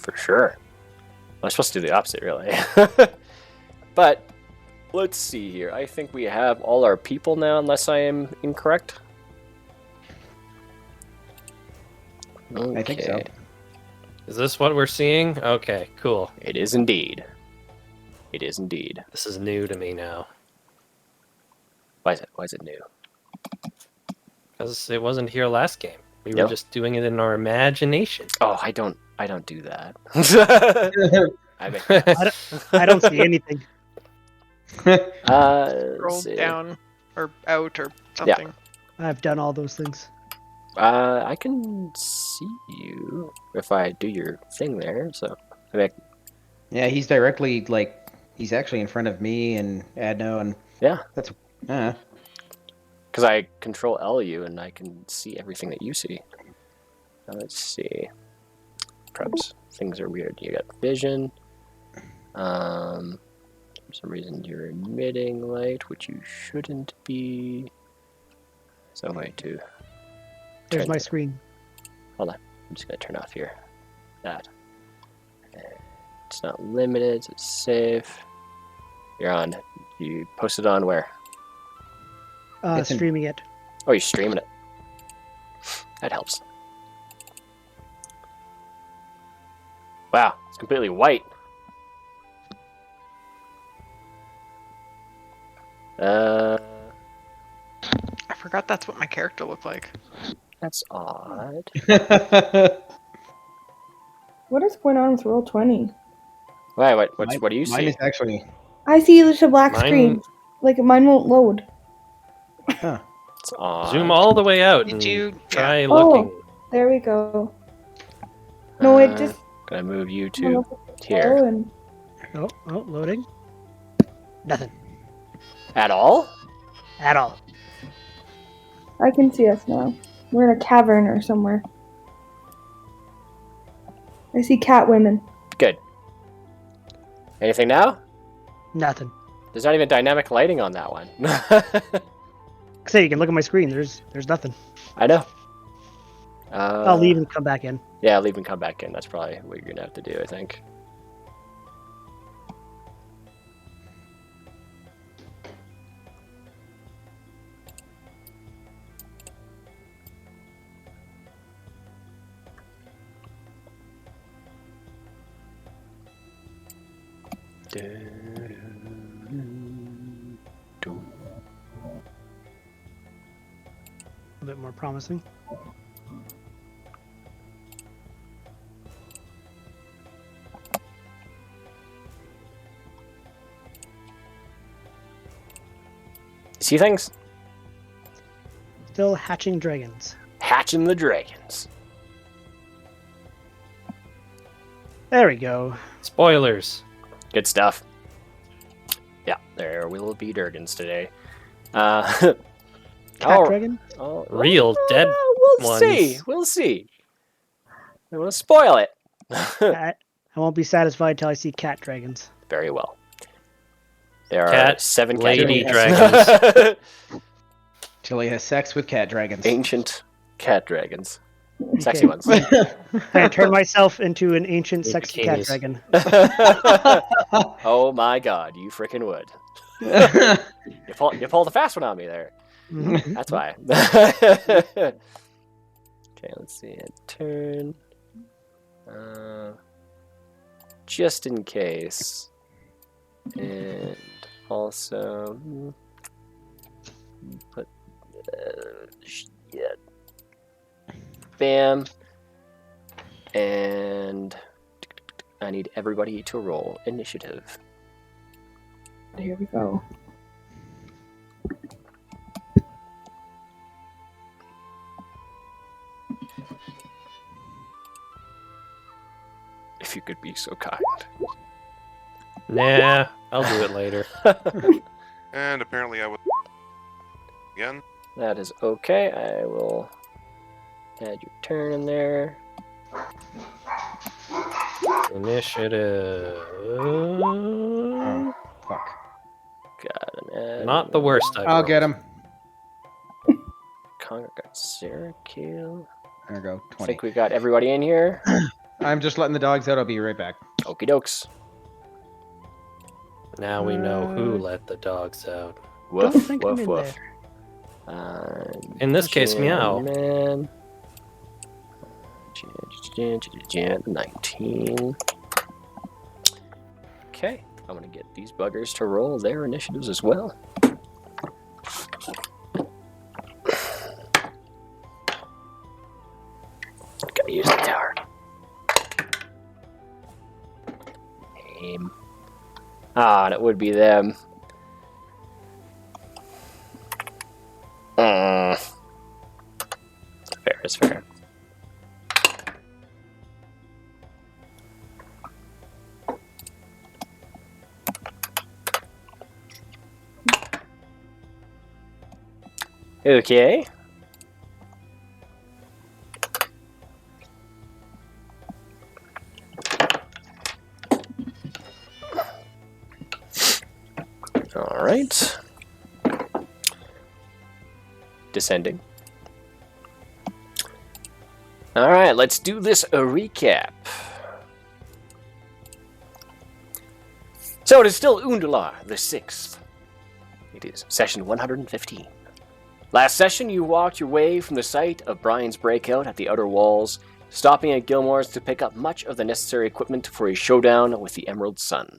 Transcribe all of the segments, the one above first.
For sure. I'm supposed to do the opposite, really. But let's see here. I think we have all our people now, unless I am incorrect. Okay. I think so. Is this what we're seeing? Okay, cool. It is indeed. It is indeed. This is new to me now. Why is it new? Because it wasn't here last game. We No. were just doing it in our imagination. Oh, I don't do that. I mean, I don't see anything. let's Roll see. down or out or something. I've done all those things. I can see you if I do your thing there. So, I mean, Yeah, he's directly, like, he's actually in front of me and Adno, and yeah, that's... because I control LU and I can see everything that you see. Now, let's see. Preps. Things are weird. You got vision. For some reason, you're emitting light, which you shouldn't be. So I'm going to. There's turn my that- screen. Hold on. I'm just going to turn off here. That. It's not limited. So it's safe. You're on. You posted on where? It's in- Streaming it. Oh, you're streaming it. That helps. Wow, it's completely white. I forgot that's what my character looked like. That's odd. What is going on with Roll20? Wait, what do you Mine see? is actually... I see just a black Mine- screen. Like mine won't load. Huh. It's odd. Zoom all the way out Did and you- try yeah. looking. There we go. No, it just Gonna move you went to up with the here. flow and Oh, loading. Nothing. At all? At all. I can see us now. We're in a cavern or somewhere. I see cat women. Good. Anything now? Nothing. There's not even dynamic lighting on that one. Say, you can look at my screen. There's nothing. I know. I'll leave and come back in. Yeah, leave and come back in. That's probably what you're gonna have to do, I think. A bit more promising. See things? Still hatching dragons. Hatching the dragons. There we go. Spoilers. Good stuff. Yeah, there will be Durgans today. Cat Dragon? Real dead We'll ones. see. We'll see. I will spoil it. I won't be satisfied till I see cat dragons. Very well. There are Cat 7 cat lady dragons. Tilly has sex with cat dragons. Ancient cat dragons. Sexy ones. I turn myself into an ancient With sexy cat bikinis. dragon. Oh my god, you freaking would. You pulled a fast one on me there. Mhm. That's why. Okay, let's see. Turn. Just in case. And also put shit. Bam. And I need everybody to roll initiative. Here we go. If you could be so kind. Nah, I'll do it later. And apparently I would... Again? That is okay. I will add your turn in there. Initiative. Oh, fuck. Got an add. Not the worst I've I'll rolled. get him. Conger got Sarah kill. There we go. I 20. think we got everybody in here. I'm just letting the dogs out. I'll be right back. Okie dokes. Now we know who let the dogs out. Woof, Don't think I'm woof, in woof. In this case, meow. Man. 19. Okay, I'm gonna get these buggers to roll their initiatives as well. Gotta use the tower. Aim. Ah, and it would be them. Fair is fair. Okay. All right. Descending. All right, let's do this a recap. So it is still Undala the 6th. It is session 115. Last session, you walked your way from the site of Brian's breakout at the outer walls, stopping at Gilmore's to pick up much of the necessary equipment for a showdown with the Emerald Sun.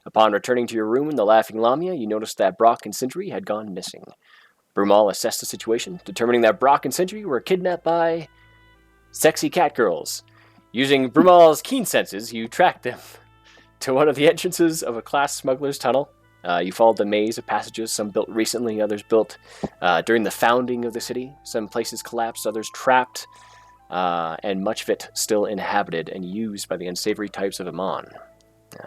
Upon returning to your room in the Laughing Lamia, you noticed that Brokkr Sindry had gone missing. Brumal assessed the situation, determining that Brokkr Sindry were kidnapped by sexy cat girls. Using Brumal's keen senses, you tracked them to one of the entrances of a class smuggler's tunnel. You followed the maze of passages, some built recently, others built during the founding of the city. Some places collapsed, others trapped, and much of it still inhabited and used by the unsavory types of Amon.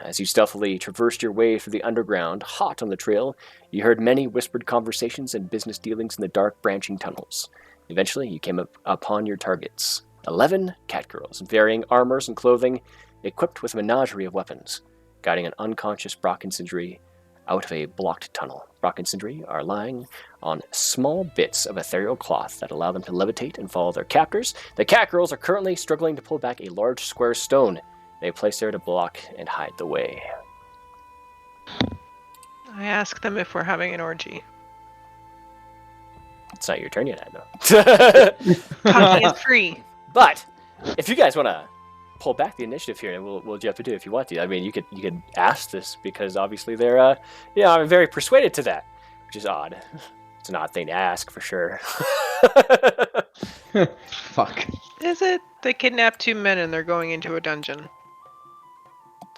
As you stealthily traversed your way through the underground, hot on the trail, you heard many whispered conversations and business dealings in the dark, branching tunnels. Eventually, you came upon your targets. 11 catgirls in varying armors and clothing, equipped with a menagerie of weapons, guiding an unconscious Brokkr Sindry out of a blocked tunnel. Brokkr Sindry are lying on small bits of ethereal cloth that allow them to levitate and follow their captors. The catgirls are currently struggling to pull back a large square stone they place there to block and hide the way. I ask them if we're having an orgy. It's not your turn yet, I know. Talking is free. But if you guys want to pull back the initiative here, and what you have to do if you want to. I mean, you could ask this because obviously they're I'm very persuaded to that, which is odd. It's an odd thing to ask for sure. Fuck. Is it? They kidnapped 2 men and they're going into a dungeon.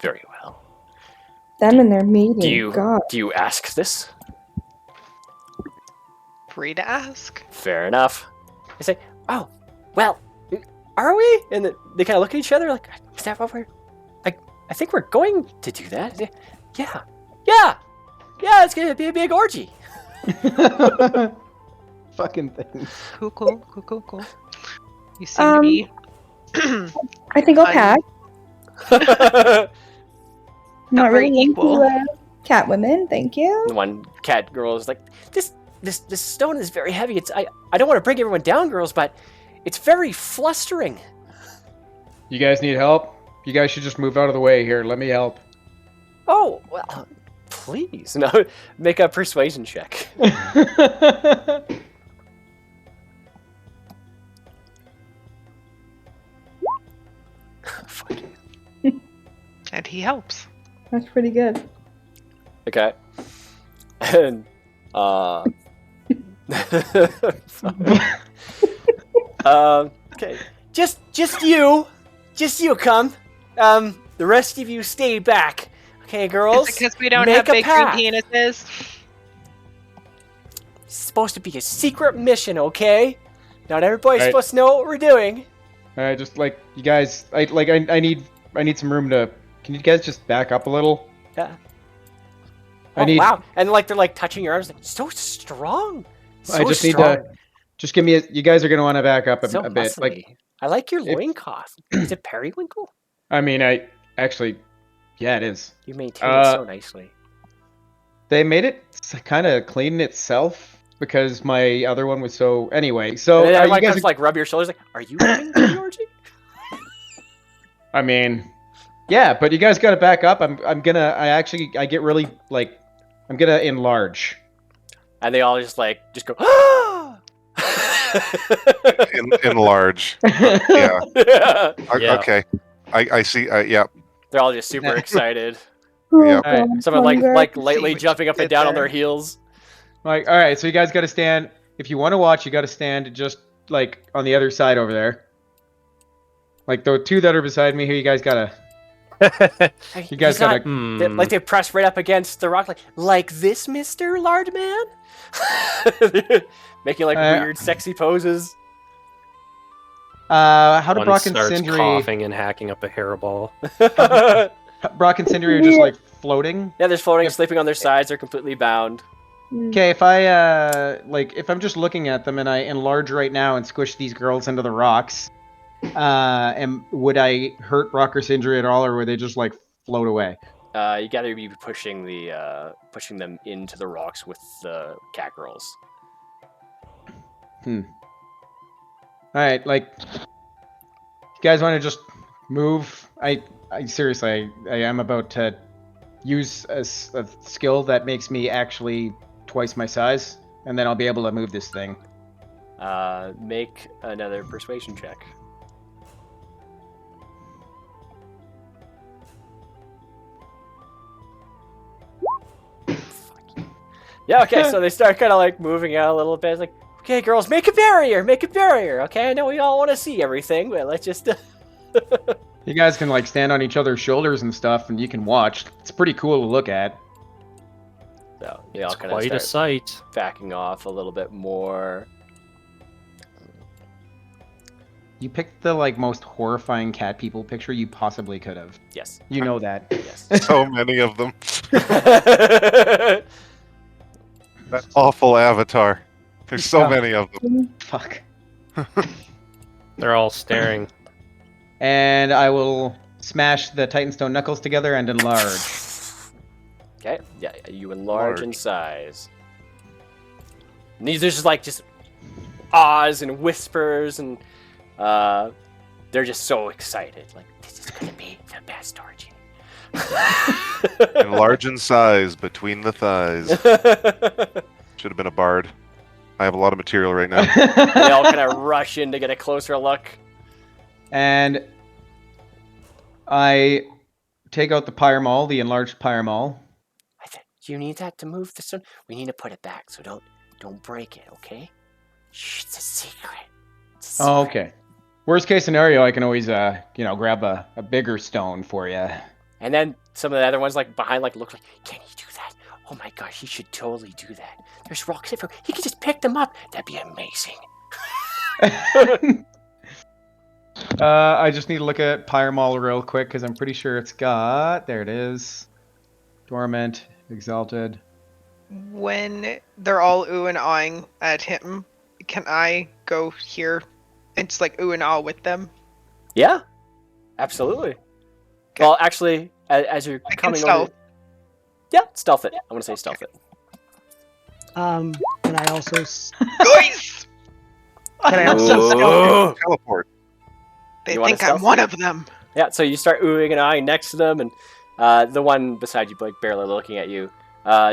Very well. Them and their meeting. Do you ask this? Free to ask. Fair enough. They say, "Oh, well, are we?" And they kind of look at each other like, "Is that what we're? I think we're going to do that." Yeah. It's gonna be a big orgy. Fucking thing. Cool. You seem to be. I think I'll pass. Not very really equal. into cat women, thank you. The one cat girl is like, this stone is very heavy. I don't want to bring everyone down, girls, but it's very flustering. You guys need help? You guys should just move out of the way here. Let me help. Oh, well, please. No, make a persuasion check. Fuck you. And he helps. That's pretty good. Okay. And, okay. Just you come. The rest of you stay back. Okay, girls? Is it because we don't make have a big green pact. penises? It's supposed to be a secret mission, okay? Not everybody's Right. supposed to know what we're doing. Alright, just like you guys I need some room to. Can you guys just back up a little? Yeah. I need Wow. And they're touching your arms, like, so strong. So I just strong. need to just give me you guys are gonna want to back up a So bit. muscly. Like I like your if- loincloth. Is it periwinkle? I mean I actually yeah, it is. You maintain it so nicely. They made it kind of clean itself because my other one was so anyway. So And then you everyone guys comes rub your shoulders like, are you having the orgy? I mean, yeah, but you guys got to back up. I get really like, I'm gonna enlarge. And they all just go. Enlarge. Yeah. Yeah. Yeah. Okay. I see. Yeah. They're all just super excited. Oh, Yeah. God, Someone Hunger. like See lightly what jumping you up and did down on there. their heels. Like, all right, so you guys got to stand. If you want to watch, you got to stand just like on the other side over there. Like the two that are beside me here, you guys gotta. You guys He's not- gotta. Like they press right up against the rock, like this, Mr. Lard Man, making like weird, sexy poses. How do One Brokkr and starts Sindry? coughing and hacking up a hairball. Brokkr and Sindry are just like floating. Yeah, they're floating, sleeping on their sides. They're completely bound. Okay, if I if I'm just looking at them and I enlarge right now and squish these girls into the rocks, and would I hurt Brokkr Sindry at all, or would they just like float away? You gotta be pushing them into the rocks with the cat girls. All right, like, you guys want to just move? I seriously, I am about to use a skill that makes me actually twice my size, and then I'll be able to move this thing. Make another persuasion check. Yeah, okay, so they start kind of like moving out a little bit. It's like, okay, girls, make a barrier, okay? I know we all want to see everything, but let's just... You guys can like stand on each other's shoulders and stuff, and you can watch. It's pretty cool to look at. So they all It's kind of quite a start sight. backing off a little bit more. You picked the like most horrifying cat people picture you possibly could have. Yes. You know that. Yes. So many of them. That awful avatar. There's so Yeah. many of them. Fuck. They're all staring. And I will smash the Titanstone knuckles together and enlarge. Okay, yeah, you enlarge in Large. size. And these are just ahs and whispers, and they're just so excited. Like, this is gonna be the best orgy. Enlarge in size between the thighs. Should have been a bard. I have a lot of material right now. They all kind of rush in to get a closer look. And I take out the pyre maul, the enlarged pyre maul. I said, "Do you need that to move the stone? We need to put it back, so don't break it, okay? Shh, it's a secret. It's a Oh, secret." okay. Worst case scenario, I can always, grab a bigger stone for you. And then some of the other ones behind look like, can he do that? Oh my gosh, he should totally do that. There's rocks everywhere. He could just pick them up. That'd be amazing. I just need to look at pyre maul real quick because I'm pretty sure it's got. There it is. Dormant, exalted. When they're all ooh and awing at him, can I go here and just ooh and ah with them? Yeah, absolutely. Okay. Well, actually, as you're I can coming stealth. over, yeah, stealth it. I want to say stealth it. Can I also? Guys! Can I also? Ooh. Teleport. They You wanna think I'm stealth? one of them. Yeah, so you start oohing and eyeing next to them, and the one beside you, barely looking at you.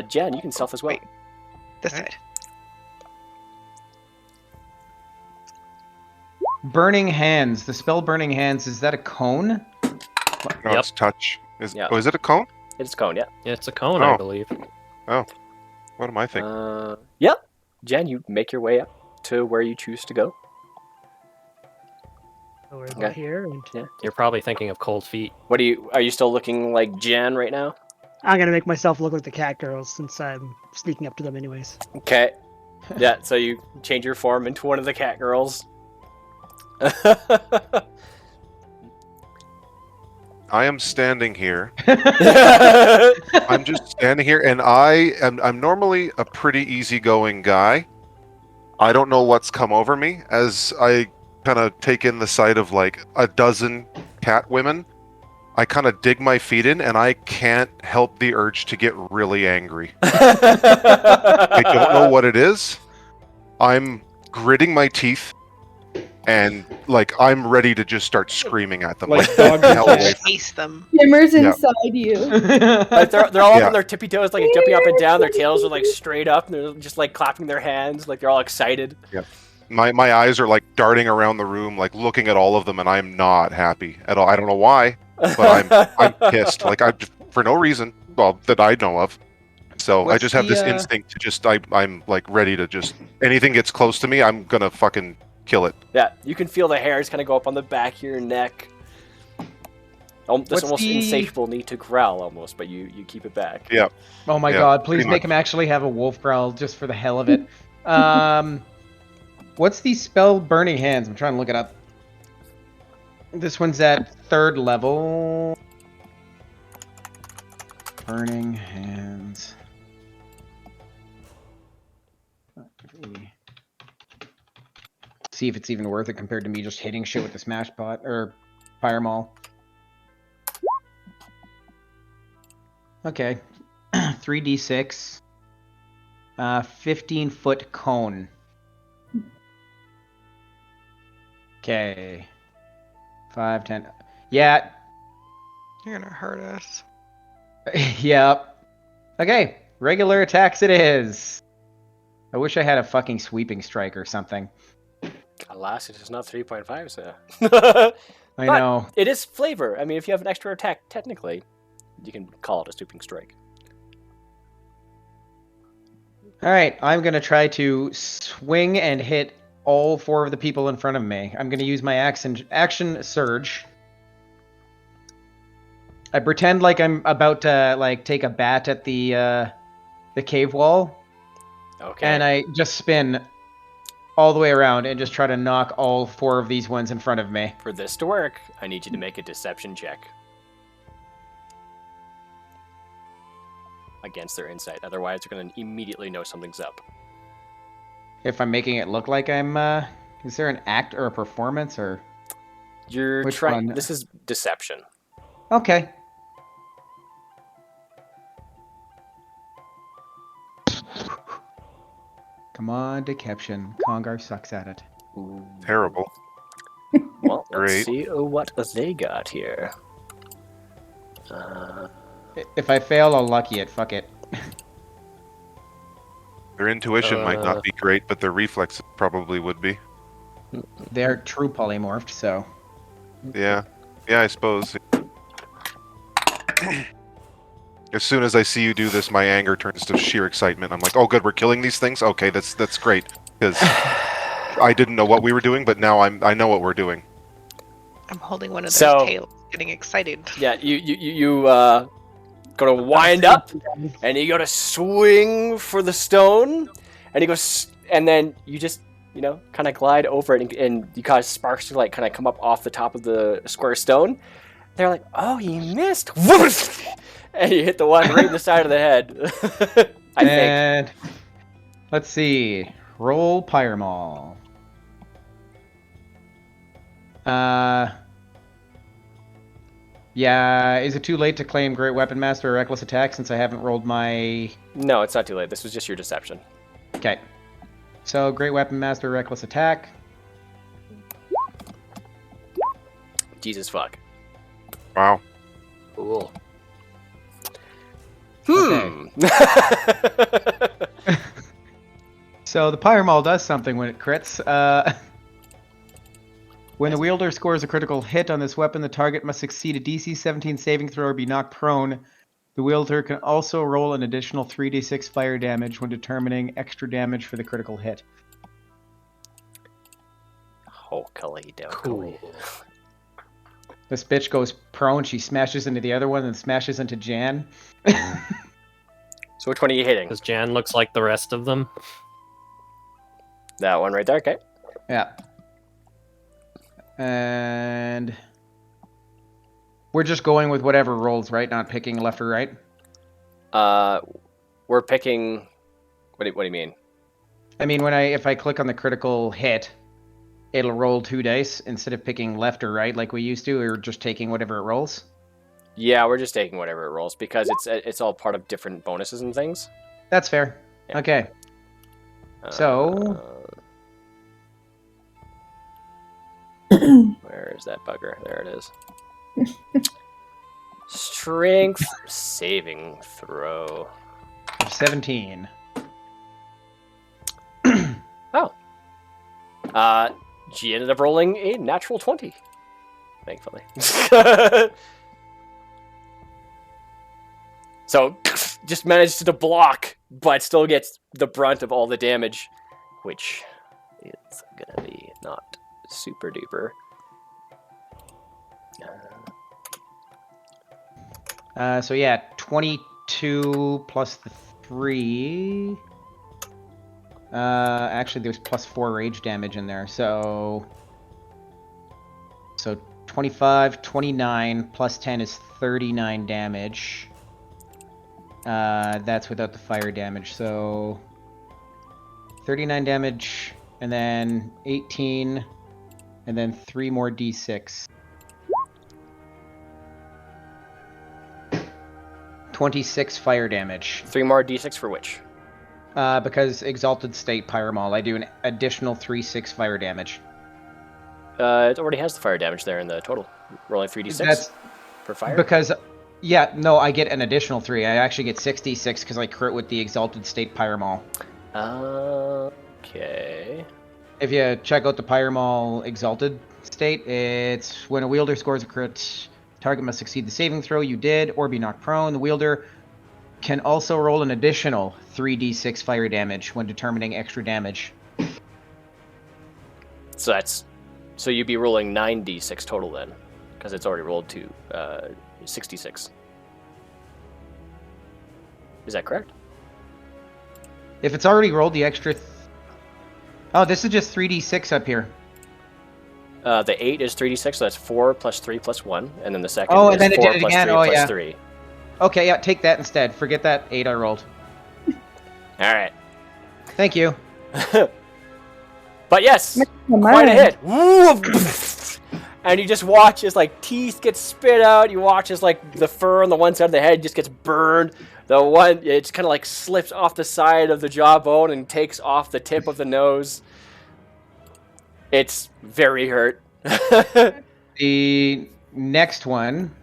Jen, you can stealth as well. Wait. This side. Burning Hands. The spell Burning Hands, is that a cone? No, Yep. it's touch. Yeah. Oh, is it a cone? It's cone, yeah. Yeah, it's a cone, I Oh. believe. What am I thinking? Yeah. Jen, you make your way up to where you choose to go. So we're Okay. here, and You're probably thinking of cold feet. Are you still looking like Jen right now? I'm gonna make myself look like the cat girls since I'm sneaking up to them anyways. Okay. Yeah, so you change your form into one of the cat girls. I am standing here. I'm just standing here, and I'm normally a pretty easygoing guy. I don't know what's come over me as I kind of take in the sight of a dozen cat women. I kind of dig my feet in, and I can't help the urge to get really angry. I don't know what it is. I'm gritting my teeth, and like I'm ready to just start screaming at them. Like Like, dogs the and hell cats. away. Chase them. Shimmer's Yeah. inside you. Like they're all up Yeah. on their tippy toes, like jumping up and down. Their tails are like straight up, and they're just like clapping their hands, like they're all excited. My eyes are like darting around the room, like looking at all of them, and I'm not happy at all. I don't know why, but I'm pissed. Like I for no reason, well, that I know of. So I What's just have this the, instinct to just I'm like ready to just anything gets close to me, I'm gonna fucking kill it. Yeah, you can feel the hairs kind of go up on the back of your neck. This What's almost the- insatiable need to growl, almost, but you keep it back. Yeah. Oh my Yeah, god, please pretty make much. him actually have a wolf growl just for the hell of it. What's the spell Burning Hands? I'm trying to look it up. This one's at 3rd level. Burning Hands. See if it's even worth it compared to me just hitting shit with the smash pot or fire maul. Okay. 3d6. 15-foot cone. Okay. 5, 10. Yeah. You're gonna hurt us. Yep. Okay. Regular attacks it is. I wish I had a fucking sweeping strike or something. Alas, it is not 3.5, so. I But- know. It is flavor. I mean, if you have an extra attack, technically, you can call it a sweeping strike. Alright, I'm gonna try to swing and hit all 4 of the people in front of me. I'm gonna use my action surge. I pretend like I'm about to like take a bat at the cave wall, Okay. and I just spin all the way around and just try to knock all 4 of these ones in front of me. For this to work, I need you to make a deception check. Against their insight. Otherwise, they're going to immediately know something's up. If I'm making it look like I'm, is there an act or a performance or? You're Which trying. one? This is deception. Okay. Come on, deception. Congar sucks at it. Ooh. Terrible. Well, let's Great. see what they got here. If I fail, I'll lucky it. Fuck it. Their intuition might not be great, but their reflexes probably would be. They're true polymorphed, so. Yeah. Yeah, I suppose. As soon as I see you do this, my anger turns to sheer excitement. I'm like, oh good, we're killing these things? Okay, that's great. Because I didn't know what we were doing, but now I know what we're doing. I'm holding one of So- those tails, getting excited. Yeah, you go to wind up, and you go to swing for the stone, and you go, and then you just, kind of glide over it, and you cause sparks to like kind of come up off the top of the square stone. They're like, oh, you missed, and you hit the one right in the side of the head. I think. And let's see. Roll Pyre Maul. Yeah, is it too late to claim Great Weapon Master or Reckless Attack since I haven't rolled my... No, it's not too late. This was just your deception. Okay. So, Great Weapon Master, Reckless Attack. Jesus fuck. Wow. Cool. Okay. So, the Pyre Maul does something when it crits. When the wielder scores a critical hit on this weapon, the target must succeed a DC 17 saving throw or be knocked prone. The wielder can also roll an additional 3d6 fire damage when determining extra damage for the critical hit. Hokally dokally. This bitch goes prone, she smashes into the other one, and smashes into Jan. So which one are you hitting? Because Jan looks like the rest of them. That one right there. Okay. Yeah. And we're just going with whatever rolls, right? Not picking left or right? We're picking. What do you mean? I mean, if I click on the critical hit, it'll roll 2 dice instead of picking left or right like we used to, or just taking whatever it rolls. Yeah, we're just taking whatever it rolls because it's all part of different bonuses and things. That's fair. Yeah. Okay. So- Where is that bugger? There it is. Strength saving throw. 17. Oh. She ended up rolling a natural 20. Thankfully. So, just managed to block, but still gets the brunt of all the damage, which is gonna be not super duper. So yeah, 22 plus the 3. Actually, there's plus 4 rage damage in there, so 25, 29 plus 10 is 39 damage. That's without the fire damage, so 39 damage, and then 18, and then 3 more d6. 26 fire damage. 3 more d6 for which? Because Exalted State Pyramol, I do an additional 3/6 fire damage. It already has the fire damage there in the total. Rolling 3d6 That's for fire? because, yeah, no, I get an additional 3. I actually get 66 because I crit with the Exalted State Pyramol. Okay. If you check out the Pyramol Exalted State, it's when a wielder scores a crit, target must succeed the saving throw you did or be knocked prone. The wielder can also roll an additional 3d6 fire damage when determining extra damage. So you'd be rolling 9d6 total then, because it's already rolled to 66. Is that correct? If it's already rolled the extra... Oh, this is just 3d6 up here. The 8 is 3d6, so that's 4 plus 3 plus 1, and then the second Oh, is and then it 4 did it plus again? 3 Oh, plus yeah. 3. Okay, yeah, take that instead. Forget that 8 I rolled. Alright. Thank you. But yes, Come quite a on. hit. Woo! And you just watch as like teeth get spit out. You watch as like the fur on the one side of the head just gets burned. The one, it just kind of like slips off the side of the jawbone and takes off the tip of the nose. It's very hurt. The next one...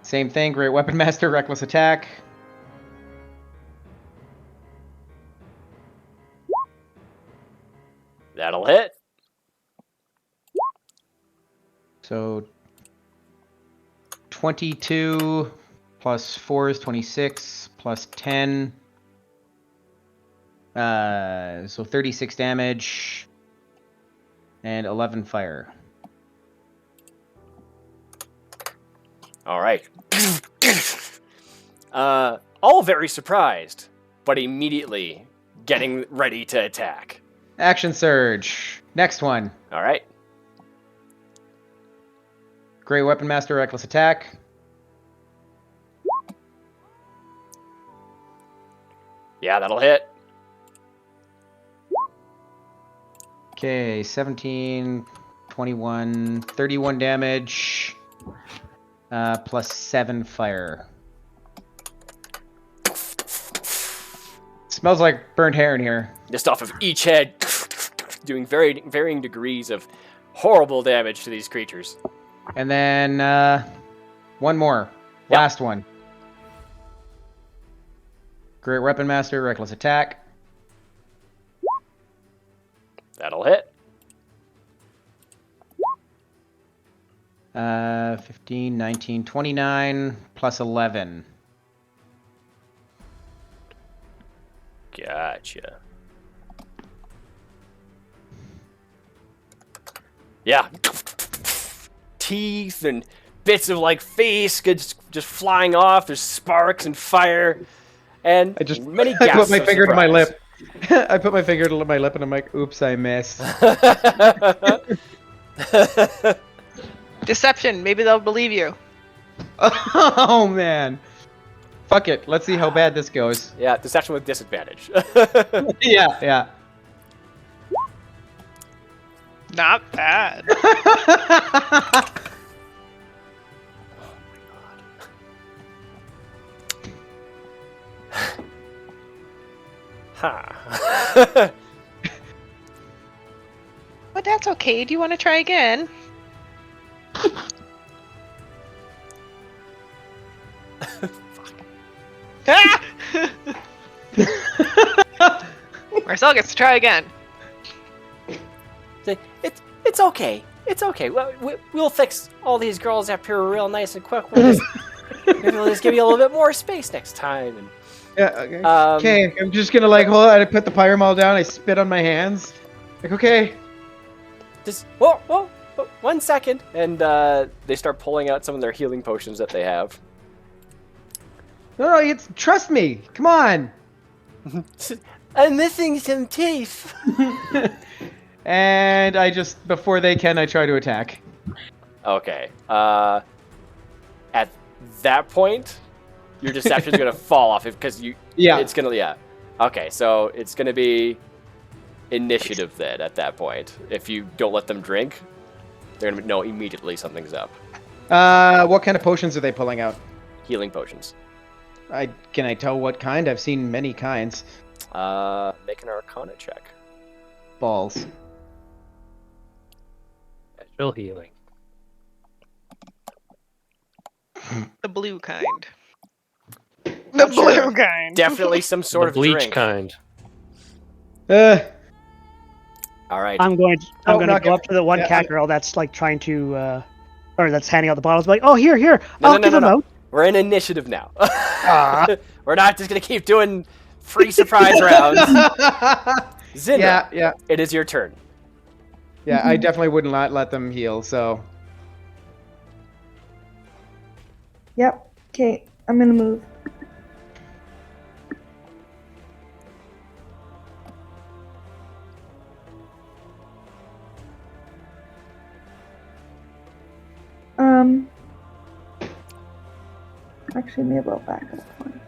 Same thing, Great Weapon Master, Reckless Attack. That'll hit. So 22 plus 4 is 26 plus 10. So 36 damage and 11 fire. All right. All very surprised, but immediately getting ready to attack. Action Surge. Next one. All right. Great Weapon Master, Reckless Attack. Yeah, that'll hit. Okay, 17, 21, 31 damage, plus 7 fire. Smells like burnt hair in here. Just off of each head, doing varying degrees of horrible damage to these creatures. And then one more. Yep. Last one. Great Weapon Master, Reckless Attack. That'll hit. 15, 19, 29, plus 11. Gotcha. Yeah. Teeth and bits of like face just flying off. There's sparks and fire, and many I put gasps my of finger to my surprise. lip. I put my finger to my lip and I'm like, oops, I missed. Deception. Maybe they'll believe you. Oh man. Fuck it. Let's see how bad this goes. Yeah, deception with disadvantage. Yeah, yeah. Not bad. Ha. What That's okay. Do you want to try again? Ah! Marcel gets to try again. It's okay. It's okay. We'll fix all these girls up here real nice and quick. Maybe we'll just give you a little bit more space next time. And, Yeah. Okay. I'm just gonna like hold on. I put the pyramol down. I spit on my hands. Like okay. just whoa, 1 second, and they start pulling out some of their healing potions that they have. No, it's trust me. Come on. I'm missing some teeth. And I just before they can, I try to attack. Okay. At that point, your deception's gonna fall off because you. Yeah. It's gonna. Yeah. Okay, so it's gonna be initiative then. At that point, if you don't let them drink, they're gonna know immediately something's up. What kind of potions are they pulling out? Healing potions. Can I tell what kind? I've seen many kinds. Make an Arcana check. Balls. Natural healing. The blue kind. The Not blue sure. kind. Definitely some sort The of bleach drink. kind. All right. I'm going to not go gonna- up to the one yeah, cat girl that's like trying to, or that's handing out the bottles. Be like, oh, here, No, I'll give them out. We're in initiative now. We're not just gonna keep doing free surprise rounds. Zindra, Yeah. it is your turn. Yeah, I definitely wouldn't let them heal, so. Yep. Okay, I'm gonna move. Actually, maybe I'll back up one.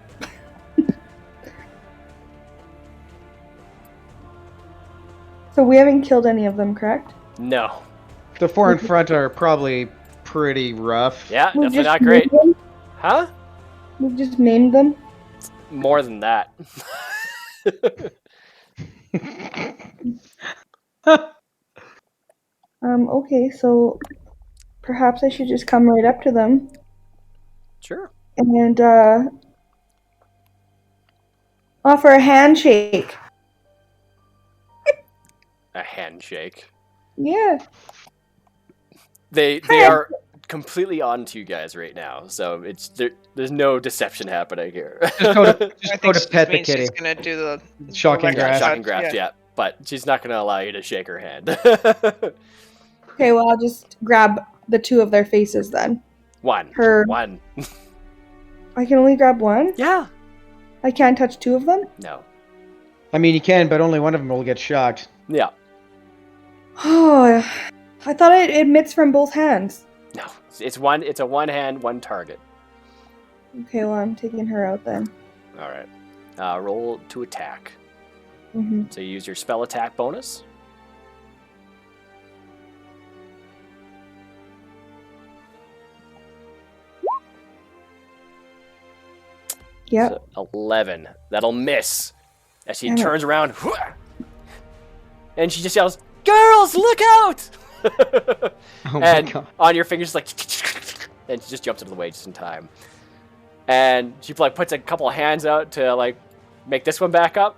So we haven't killed any of them, correct? No. The four in front are probably pretty rough. Yeah, We've definitely just not great. maimed them? Huh? We've just maimed them. More than that. Okay, so perhaps I should just come right up to them Sure. and offer a handshake. A handshake. Yeah. They are completely on to you guys right now, so there's no deception happening here. Just go to I think she pet the means kitty. she's gonna do the Shocking the grasp. Shocking grasp, yeah. But she's not going to allow you to shake her hand. Okay, well, I'll just grab the two of their faces then. One. I can only grab one? Yeah. I can't touch two of them? No. I mean, you can, but only one of them will get shocked. Yeah. Oh, I thought it emits from both hands. No. It's a one hand, one target. Okay, well, I'm taking her out then. All right. Roll to attack. Mm-hmm. So you use your spell attack bonus. Yep. So 11. That'll miss. As she Damn it. turns around, and she just yells, "Girls, look out!" Oh my and god. on your fingers, like, and she just jumps out of the way just in time. And she like puts a couple of hands out to like make this one back up,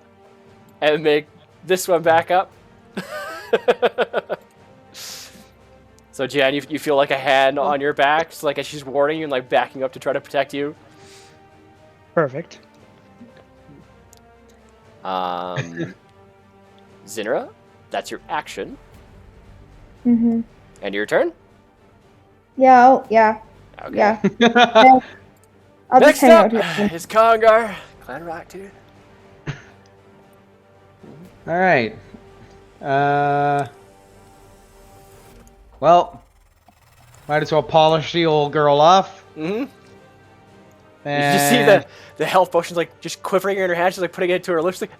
and make this one back up. So Jan, you feel like a hand on your back, so, like as she's warning you and like backing up to try to protect you. Perfect. Zinra, that's your action, Mm-hmm. and your turn. Yeah, yeah. Okay. Yeah. I'll Next just hang up out here. is Congar, Clan Rocktooth. All right. Well, might as well polish the old girl off. Mm-hmm. And You just see the health potions like just quivering in her hand. She's like putting it to her lips, like,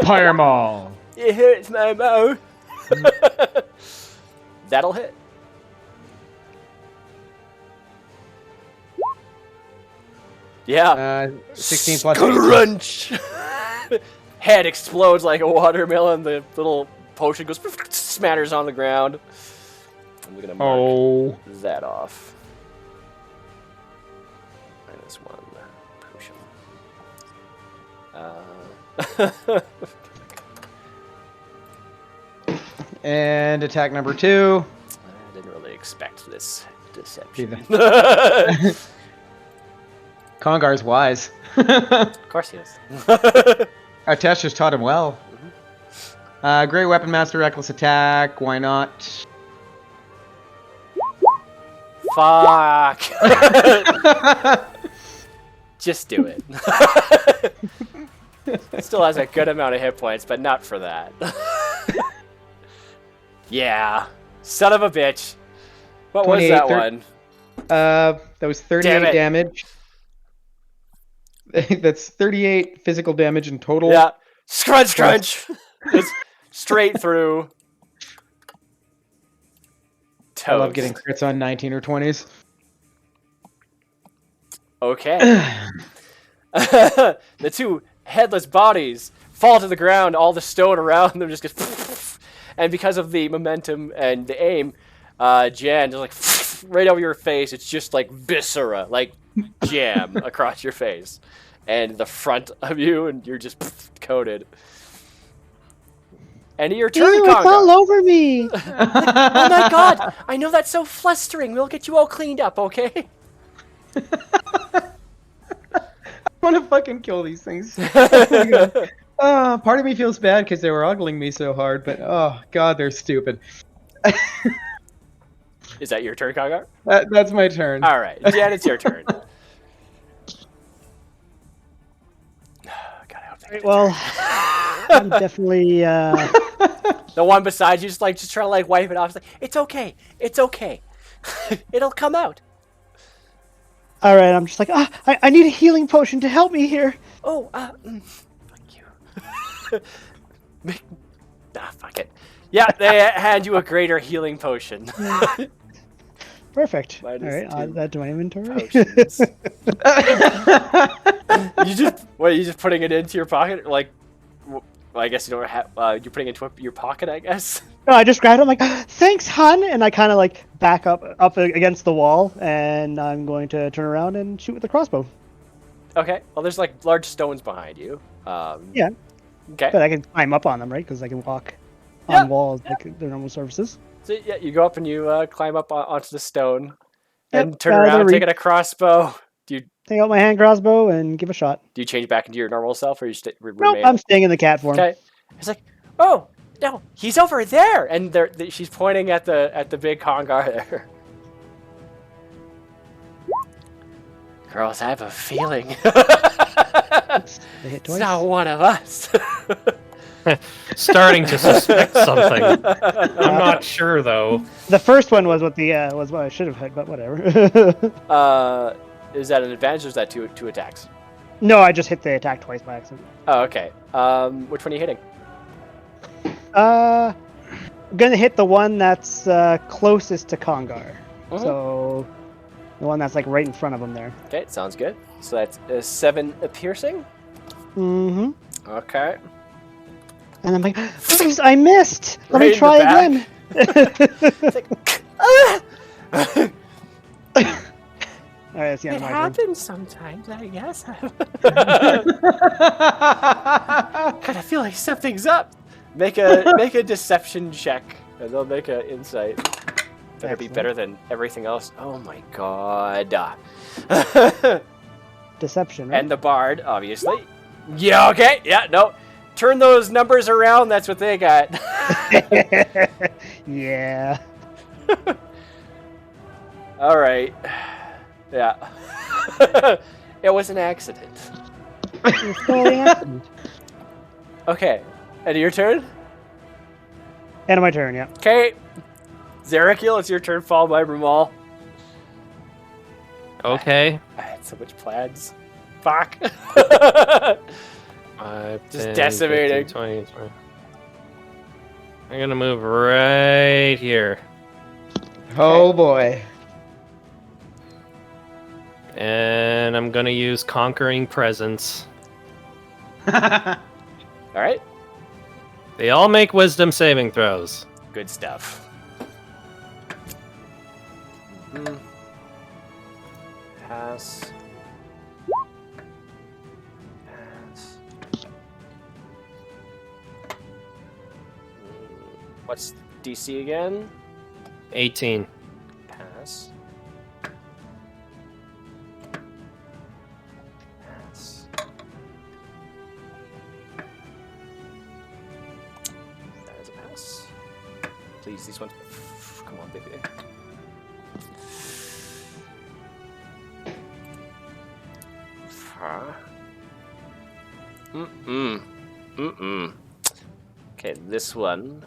Pyramol. it hurts my mouth. That'll hit. Yeah. 16 plus Crunch. head explodes like a watermelon. The little potion goes smatters on the ground. I'm gonna mark that off. -1 potion. And attack number 2. I didn't really expect this deception. Kongar's wise. Of course he is. Artesh just taught him well. Great Weapon Master, Reckless Attack. Why not? Fuck. Just do it. Still has a good amount of hit points, but not for that. Yeah. Son of a bitch. What was that one? That was 38 damage. That's 38 physical damage in total. Yeah. Scrunch, crunch. It's straight through. Toast. I love getting crits on 19 or 20s. Okay. The two headless bodies fall to the ground. All the stone around them just gets... And because of the momentum and the aim, Jan just like right over your face. It's just like viscera, like jam across your face. And the front of you, and you're just coated. And your turn, Ew, Conga. it's all over me. Oh my god! I know that's so flustering. We'll get you all cleaned up, okay? I want to fucking kill these things. Oh my God. Part of me feels bad because they were ogling me so hard, but oh god, they're stupid. Is that your turn, Congar? That's my turn. All right, Jan, it's your turn. Well, I'm definitely. The one beside you just trying to like wipe it off. It's like, it's okay, it's okay, it'll come out. All right, I'm just like, I need a healing potion to help me here. Oh, fuck you. Fuck it. Yeah, they hand you a greater healing potion. Perfect. Minus All right, two add that to my inventory. potions. You just putting it into your pocket? Like, well, I guess you don't have. You're putting it into your pocket, I guess. No, I just grabbed it. I'm like, thanks, hun, and I kind of like back up against the wall, and I'm going to turn around and shoot with the crossbow. Okay. Well, there's like large stones behind you. Yeah. Okay. But I can climb up on them, right? Because I can walk on walls like their normal surfaces. So yeah, you go up and you climb up onto the stone, and Yep, turn out of the around, reach. taking a crossbow. Do you Take out my hand crossbow and give a shot. change back into your normal self, or you Nope, remain? I'm staying in the cat form. Okay. It's like, oh no, he's over there, and she's pointing at the big Kongar there. Girls, I have a feeling They hit it's twice. not one of us. Starting to suspect something. I'm not sure though. The first one was what was what I should have hit, but whatever. Is that an advantage, or is that two attacks? No, I just hit the attack twice by accident. Oh, okay. Which one are you hitting? I'm gonna hit the one that's closest to Kongar. Mhm. So the one that's like right in front of him there. Okay, sounds good. So that's 7 piercing. Mm-hmm. Okay. And I'm like, please, I missed. Let Right me in try the back. again. It's like, All right, that's the end it of my turn. happens sometimes, I guess. Kind of feel like something's up. Make a deception check, and they'll make an insight. Better be Excellent. better than everything else. Oh my god. Deception, right? And the bard, obviously. Yeah. Okay. Yeah. No. Turn those numbers around. That's what they got. Yeah. All right. Yeah. It was an accident. It's totally happened. Okay. And your turn? End of my turn, yeah. Okay. Zerakil, it's your turn, followed by Ramal. Okay. I had so much plans. Fuck. 5, Just 10, decimating. 15, 20, 20. I'm gonna move right here. Oh boy. And I'm gonna use Conquering Presence. All right. They all make wisdom saving throws. Good stuff. Mhm. Pass. Pass. What's DC again? 18. Pass. Pass. That is a pass. Please, these ones. Come on, baby. Huh? Okay, this one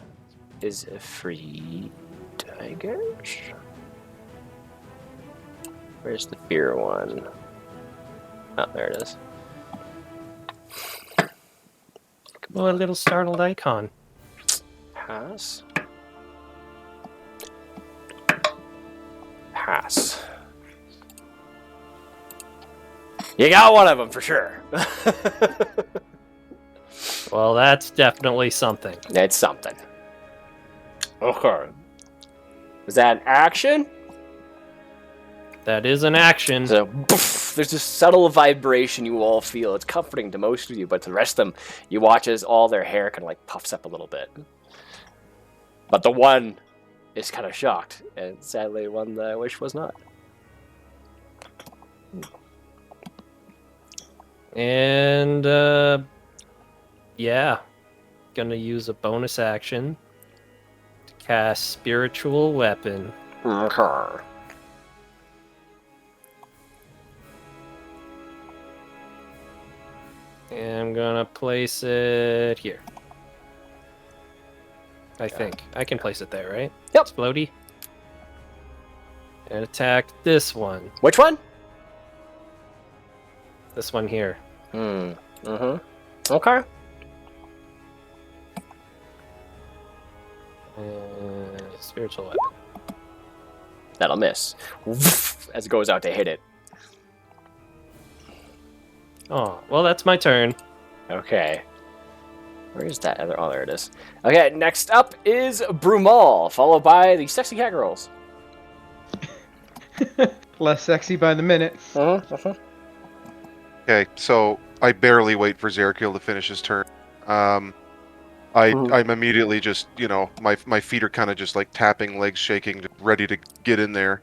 is a free tiger. Where's the fear one? Oh, there it is. Oh, a little startled icon. Pass. Pass. You got one of them for sure. Well, that's definitely something. It's something. Okay. Is that an action? That is an action. So, poof, there's this subtle vibration you all feel. It's comforting to most of you, but to the rest of them, you watch as all their hair kind of like puffs up a little bit. But the one is kind of shocked, and sadly, one that I wish was not. And, yeah. Gonna use a bonus action to cast Spiritual Weapon. Okay. And I'm gonna place it here. I think. I can place it there, right? Yep. It's floaty. And attack this one. Which one? This one here. Mm-hmm. Okay. Spiritual Weapon. That'll miss. As it goes out to hit it. Oh, well, that's my turn. Okay. Where is that other? Oh, there it is. Okay, next up is Brumal, followed by the Sexy Cat Girls. Less sexy by the minute. Okay, so I barely wait for Zerkiel to finish his turn. I'm immediately just, my feet are kind of just like tapping, legs shaking, just ready to get in there.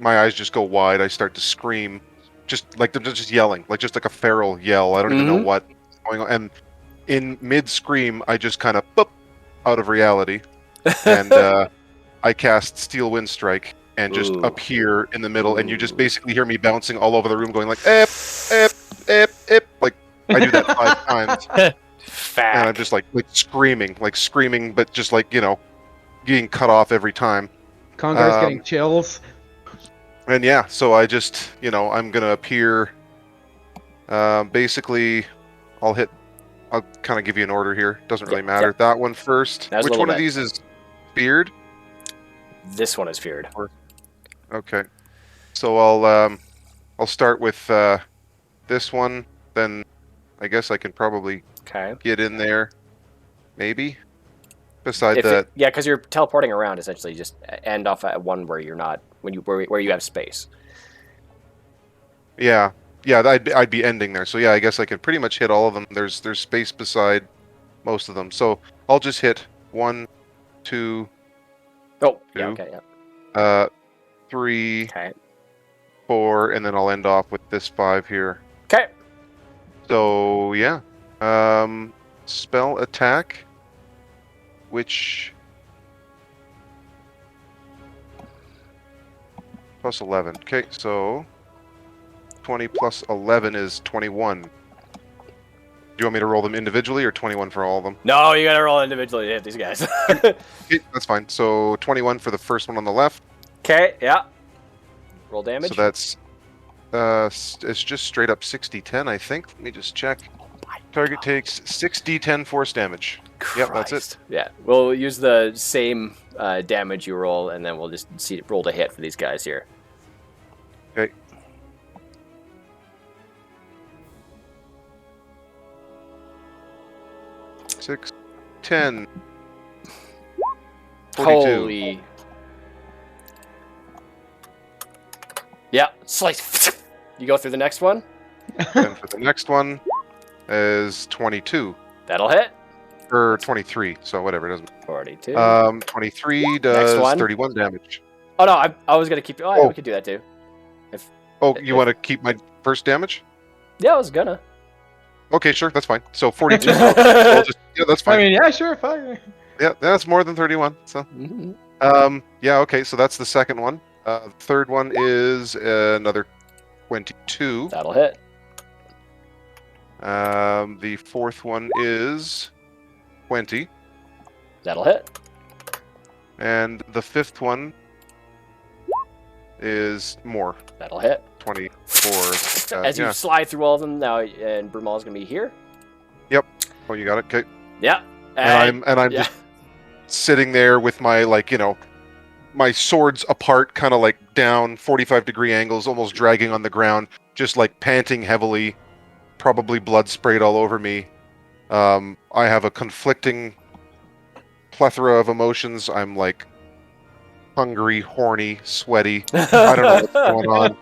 My eyes just go wide. I start to scream, just like they're just yelling, just like a feral yell. I don't even know what's going on. And in mid scream, I just kind of boop out of reality, and I cast Steel Wind Strike and just appear in the middle, and you just basically hear me bouncing all over the room, going like ep, ep, ep, ep. Like I do that 5 times, and I'm just like screaming, but just like getting cut off every time. Congar's getting chills. And yeah, so I just, I'm gonna appear. Basically, I'll kind of give you an order here. Doesn't really matter. That one first. Which one of these is feared? This one is feared. Okay. So I'll start with this one. Then I guess I can probably get in there. Maybe. Beside that. Yeah, because you're teleporting around essentially. Just end off at one where you're not where you have space. Yeah, I'd be ending there. So yeah, I guess I could pretty much hit all of them. There's space beside most of them. So I'll just hit 1, 2. Oh, 2, yeah, okay, yeah. 3, 4, and then I'll end off with this 5 here. Okay. So yeah, spell attack, which plus 11. Okay, so 20 plus 11 is 21. Do you want me to roll them individually or 21 for all of them? No, you gotta roll individually to hit these guys. Okay, that's fine. So 21 for the first one on the left. Okay, yeah. Roll damage. So that's it's just straight up 6d10, I think. Let me just check. Target takes 6d10 force damage. Christ. Yep, that's it. Yeah, we'll use the same damage you roll, and then we'll just roll to hit for these guys here. Okay. 6, 10. 42. Holy. Yeah, slice. You go through the next one. And for the next one is 22. That'll hit. Or 23, so whatever, it doesn't 42. 23 does one. 31 damage. Oh no, I was gonna keep. Oh, yeah, we could do that too. Oh, you want to keep my first damage? Yeah, I was gonna. Okay, sure, that's fine. So 42. So I'll just, yeah, that's I fine. mean, yeah, sure, fine. Yeah, that's more than 31. So, Mhm. yeah, okay. So that's the second one. The third one is another 22. That'll hit. The fourth one is 20, That'll hit. and the fifth one is more. That'll hit. 24. As you Yeah. slide through all of them now, and Brumal's gonna be here. Oh, you got it. Okay. Yeah. And I'm yeah. just sitting there with my my swords apart, kind of like down 45-degree angles, almost dragging on the ground, just like panting heavily, probably blood sprayed all over me. I have a conflicting plethora of emotions. I'm like hungry, horny, sweaty. I don't know what's going on.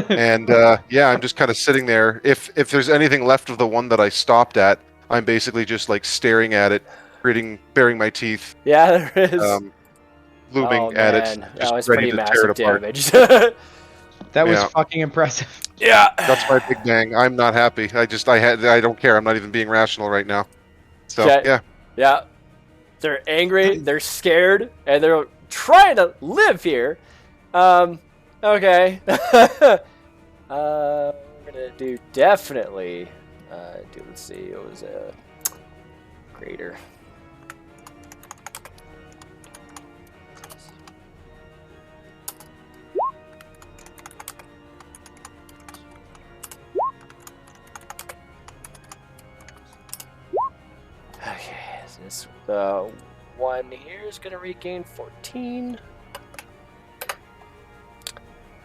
And yeah, I'm just kind of sitting there. If there's anything left of the one that I stopped at, I'm basically just like staring at it, baring my teeth, Yeah, there is. looming at it, That just was ready pretty to tear massive it apart. damage. That was Yeah. fucking impressive. yeah. That's my big bang. I'm not happy. I don't care. I'm not even being rational right now. So Okay. yeah. Yeah. They're angry, they're scared, and they're trying to live here. Okay. We're gonna do definitely let's see, it was a greater. Okay, so this one here is gonna regain 14.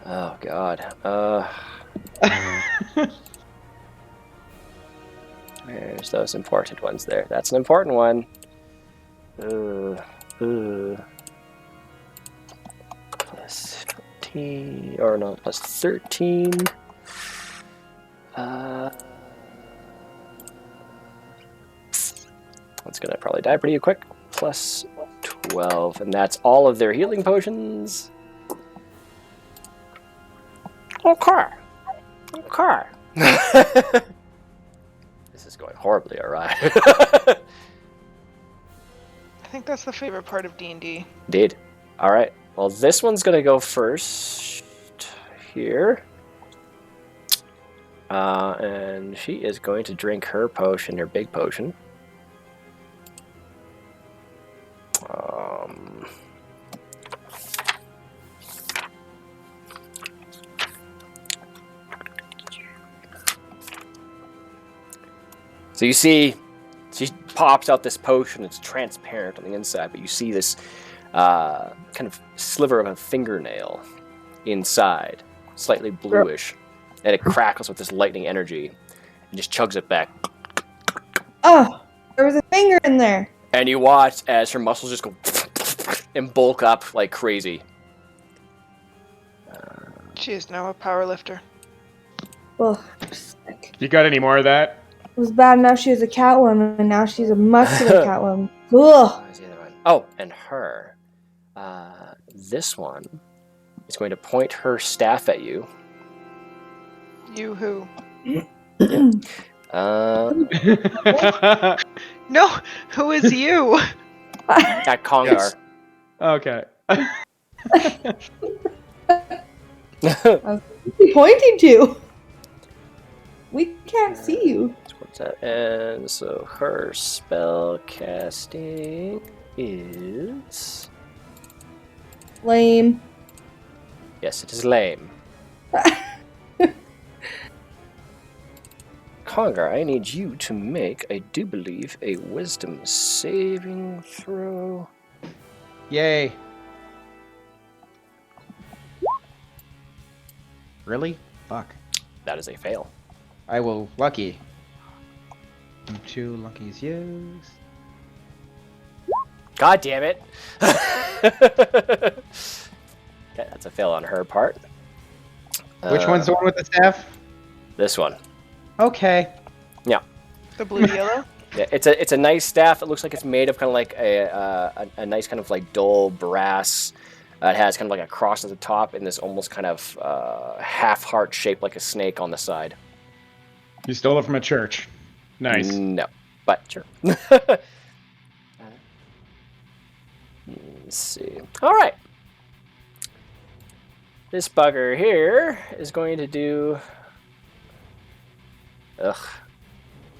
Oh god. There's those important ones there. That's an important one. Plus 15, or no, plus 13. That's gonna probably die pretty quick. Plus 12, and that's all of their healing potions. Okay. This is going horribly awry. I think that's the favorite part of D&D. Indeed. All right. Well, this one's gonna go first here, and she is going to drink her potion, her big potion. So you see, she pops out this potion. It's transparent on the inside, but you see this kind of sliver of a fingernail inside, slightly bluish, and it crackles with this lightning energy, and just chugs it back. Oh, there was a finger in there. And you watch as her muscles just go and bulk up like crazy. She is now a power lifter. Ugh, sick. You got any more of that? It was bad enough she was a catwoman, and now she's a muscular catwoman. Ugh. Where's the other one? Oh, and her. This one is going to point her staff at you. You who? Okay. No, who is you? At Kongar. What's he pointing to? We can't see you. What's that? And so her spell casting is. Lame. Yes, it is lame. Kongar, I need you to make, I do believe, a wisdom saving throw. Yay. Really? Fuck. That is a fail. I will lucky. 2 luckies used. God damn it. Okay, that's a fail on her part. Which one's the one with the staff? This one. Okay. Yeah. The blue yellow. Yeah, it's a nice staff. It looks like it's made of kind of like a nice kind of like dull brass. It has kind of like a cross at the top and this almost kind of half heart shaped like a snake on the side. You stole it from a church. Nice. No, but sure. Let's see. All right. This bugger here is going to do. Ugh.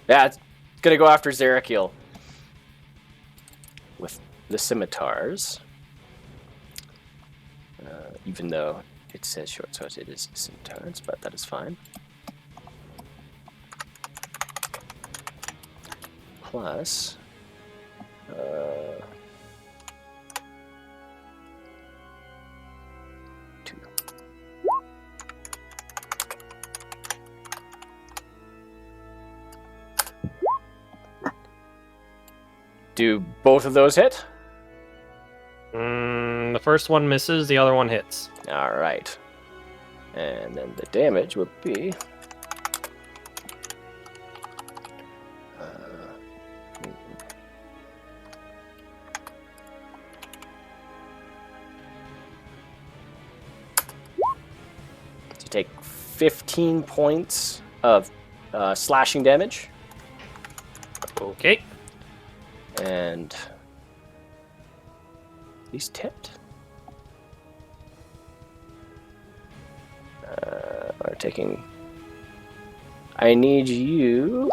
Yeah, it's gonna go after Zerakiel with the scimitars. Even though it says short swords, it is scimitars, but that is fine. Plus, two. Do both of those hit? The first one misses, the other one hits. All right. And then the damage would be... to take 15 points of slashing damage. Okay. And... he's tipped. Are taking... I need you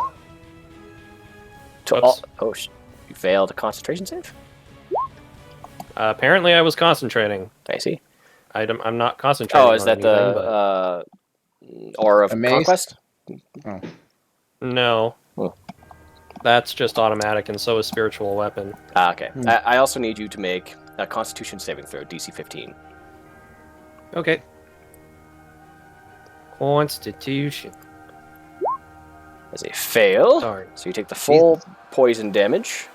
to... Oops. Oh, you failed a concentration save? Apparently I was concentrating. I see. I'm not concentrating Oh, is on that anything, the Aura of A mace? Conquest? Oh. No. Oh. That's just automatic, and so is Spiritual Weapon. Ah, okay. I also need you to make a Constitution saving throw, DC 15. Okay. Constitution. As a fail, Darn. so you take the full poison damage.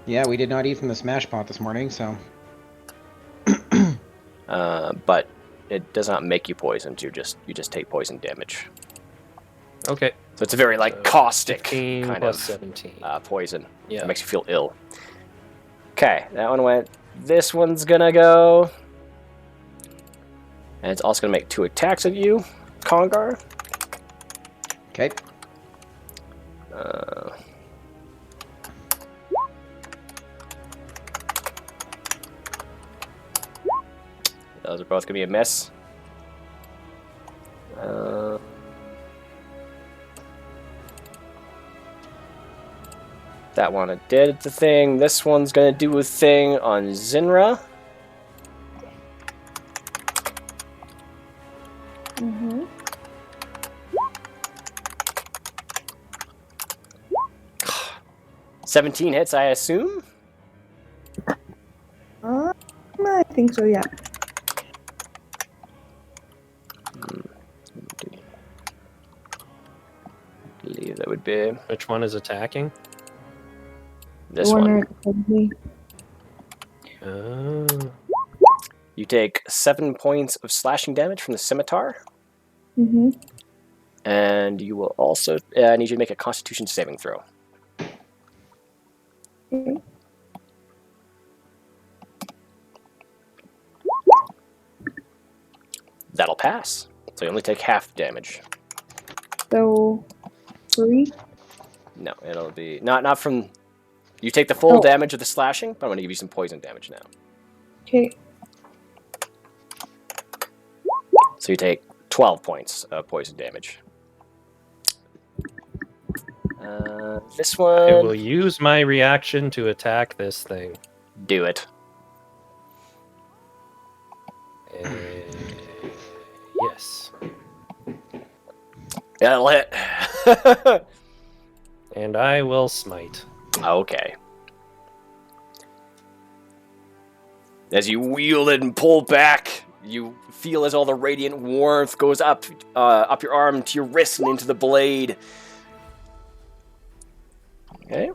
Yeah, we did not eat from the smash pot this morning, so... But it does not make you poisoned. You just take poison damage. Okay. So it's a very like So, caustic 15 kind plus of 17. poison. Yeah. It makes you feel ill. Okay, that one went. This one's gonna go, and it's also gonna make 2 attacks at you, Congar. Okay. Those are both gonna be a miss. That one did the thing. This one's gonna do a thing on Zinra. Mm-hmm. 17 hits, I assume. I think so, yeah. I believe that would be Which one is attacking? this The one. right above me. You take 7 points of slashing damage from the scimitar, Mm-hmm. and you will also I need you to make a Constitution saving throw. Okay. That'll pass. So you only take half damage. So, 3. No, it'll be not from. You take the full Oh. damage of the slashing, but I'm going to give you some poison damage now. Okay. So you take 12 points of poison damage. This I one. will use my reaction to attack this thing. Do it. Yes. That'll hit. And I will smite. Okay. As you wield it and pull back, you feel as all the radiant warmth goes up your arm to your wrist and into the blade. Okay.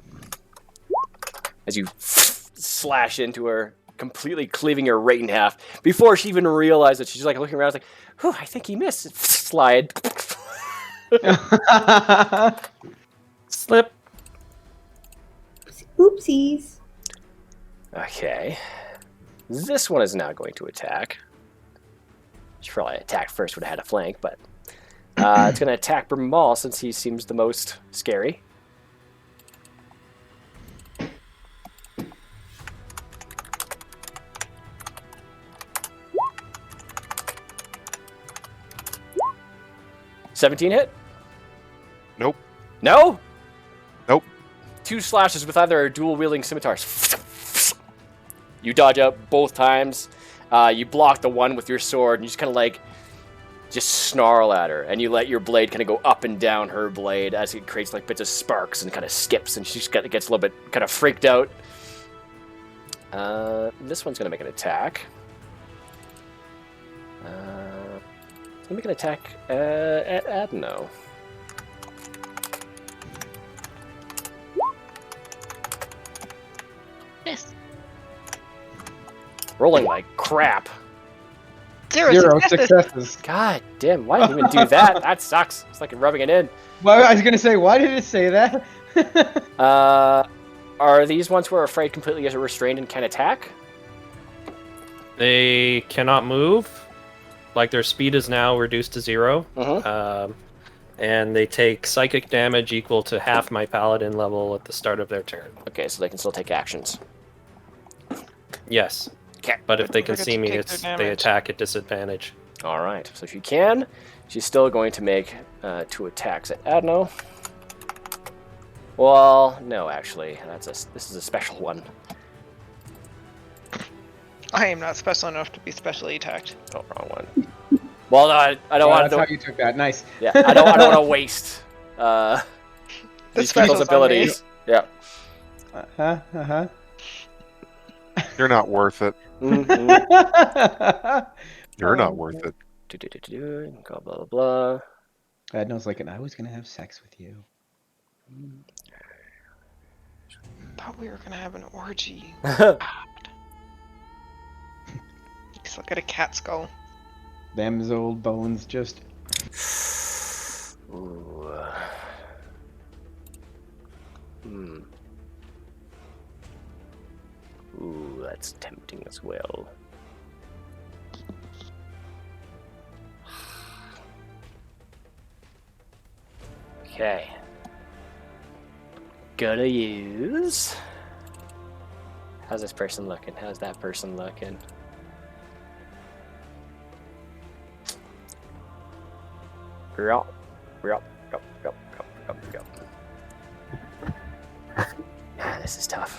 As you slash into her, completely cleaving her right in half. Before she even realized it, she's like looking around, like, "Whew, I think he missed." Slide. Slip. Oopsies. Okay. This one is now going to attack. She probably attacked first, would have had a flank, but it's going to attack Bramal since he seems the most scary. $17 hit? Nope. No? Nope. 2 slashes with either dual-wielding scimitars. You dodge out both times. You block the one with your sword, and you just kind of like just snarl at her, and you let your blade kind of go up and down her blade as it creates like bits of sparks and kind of skips, and she just gets a little bit kind of freaked out. This one's gonna make an attack. It's gonna make an attack at Adno. Yes. Rolling like crap. Zero successes. God damn, why did you even do that? That sucks. It's like rubbing it in. Well, I was gonna say, why did it say that? Are these ones who are afraid completely as restrained and can attack? They cannot move. Like their speed is now reduced to 0. Mm-hmm. And they take psychic damage equal to half my paladin level at the start of their turn. Okay, so they can still take actions. Yes. Okay. But if they can They get see to me, take it's their they damage. attack at disadvantage. All right, so she can. She's still going to make 2 attacks at Adno. Well, no, actually, this is a special one. I am not special enough to be specially attacked. Oh, wrong one. Well, no, I don't want That's how to. you took that. Nice. Yeah, I don't want to waste The these special's people's on me. abilities. Yeah. Uh-huh. You're not worth it. Mm-hmm. You're not worth it. Blah blah blah. Adno's like, and I was gonna have sex with you. Thought we were gonna have an orgy. Just look at a cat skull. Them's old bones just. Ooh. Ooh, that's tempting as well. Okay. Gonna use. How's this person looking? How's that person looking? Yup. This is tough.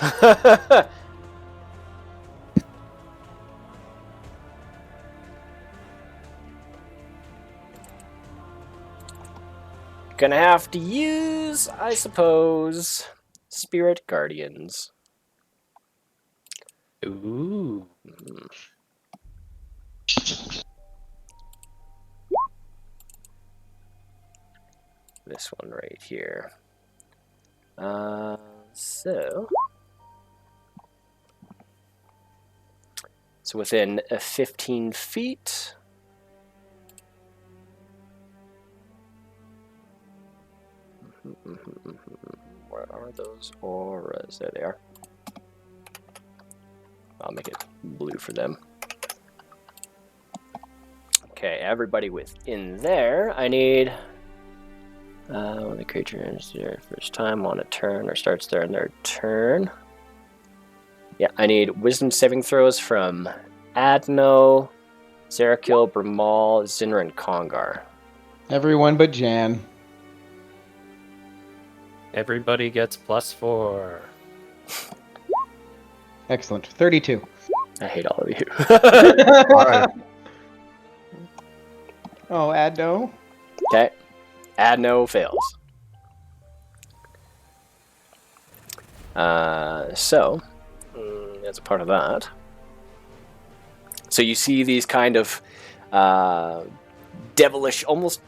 Gonna have to use, I suppose, Spirit Guardians. Ooh. This one right here. So within 15 feet. Where are those auras? There they are. I'll make it blue for them. Okay, everybody within there. I need when the creature enters their first time on a turn or starts there in their turn. Yeah, I need wisdom saving throws from Adno, Zerakil, Bramal, Zinra, and Kongar. Everyone but Jan. Everybody gets +4. Excellent. 32. I hate all of you. Alright. Oh, Adno. Okay. Adno fails. So, as a part of that, so you see these kind of devilish, almost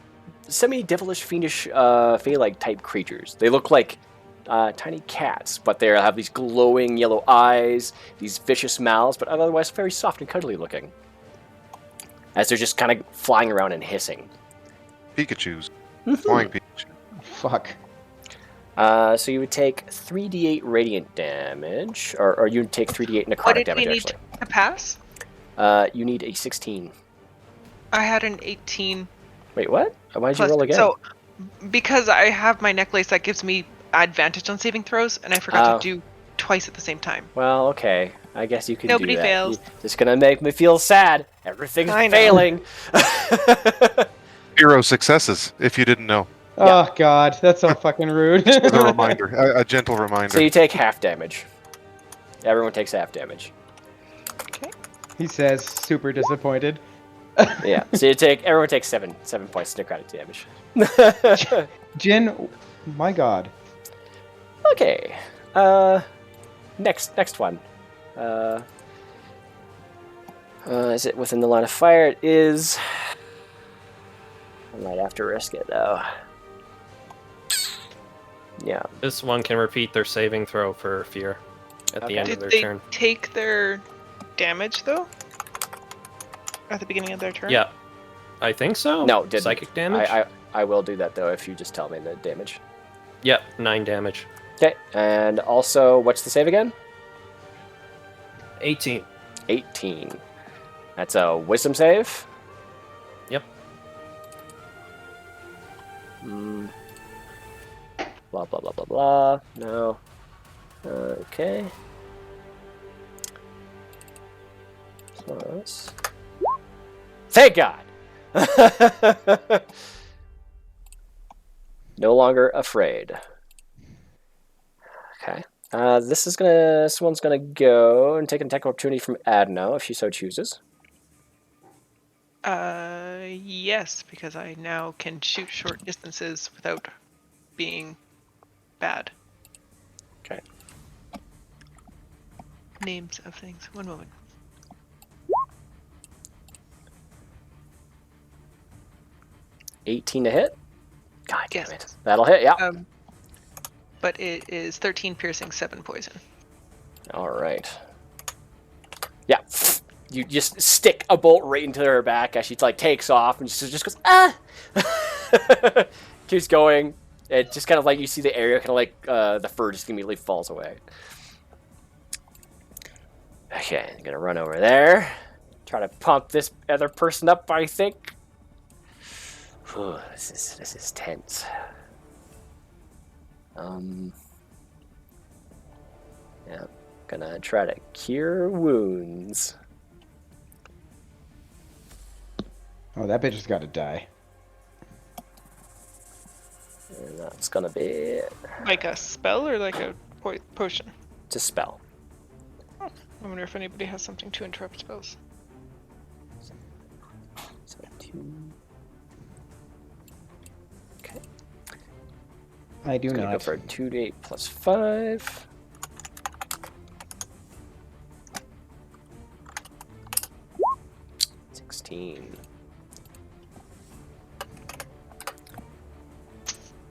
semi-devilish, fiendish, fey-like type creatures. They look like tiny cats, but they have these glowing yellow eyes, these vicious mouths, but otherwise very soft and cuddly looking. As they're just kind of flying around and hissing. Pikachus. Flying Pikachu. Fuck. So you would take 3d8 radiant damage, or you'd take 3d8 What necrotic did damage, we need actually. to pass? You need a 16. I had an 18. Wait, what? Why did you Plus, roll again? so because I have my necklace that gives me advantage on saving throws, and I forgot to do twice at the same time. Well, okay. I guess you can Nobody do that. fails. You're just gonna make me feel sad. Everything's I know. failing. 0 successes, if you didn't know. Oh god, that's so fucking rude. As a reminder, a gentle reminder. So you take half damage. Everyone takes half damage. He says, super disappointed. Yeah. So everyone takes 7 points necrotic damage. Jin, my god. Okay. Next one. Is it within the line of fire? It is. I might have to risk it though. Yeah. This one can repeat their saving throw for fear at the end Did of their they turn. take their damage though? At the beginning of their turn? Yeah. I think so. No, didn't. Psychic damage? I will do that though if you just tell me the damage. Yep, 9 damage. Okay, and also, what's the save again? 18. 18. That's a wisdom save? Yep. Blah, blah, blah, blah, blah. No. Okay. Plus. Thank God! No longer afraid. Okay. This one's gonna go and take an attack opportunity from Adno if she so chooses. Yes, because I now can shoot short distances without being bad. Okay. Names of things. One moment. $18 to hit. God damn Yes. it. That'll hit, yeah. But it is 13 piercing, 7 poison. All right. Yeah. You just stick a bolt right into her back as she like takes off and she just goes, ah! Keeps going. It just kind of like you see the area kind of like the fur just immediately falls away. Okay, I'm gonna run over there. Try to pump this other person up, I think. Whew, this is tense. Yeah, gonna try to cure wounds. Oh, that bitch has got to die. And that's gonna be it. Like a spell or like a potion? It's a spell. I wonder if anybody has something to interrupt spells. So 2. Okay. I do Gonna go not. for a 2d8 plus 5.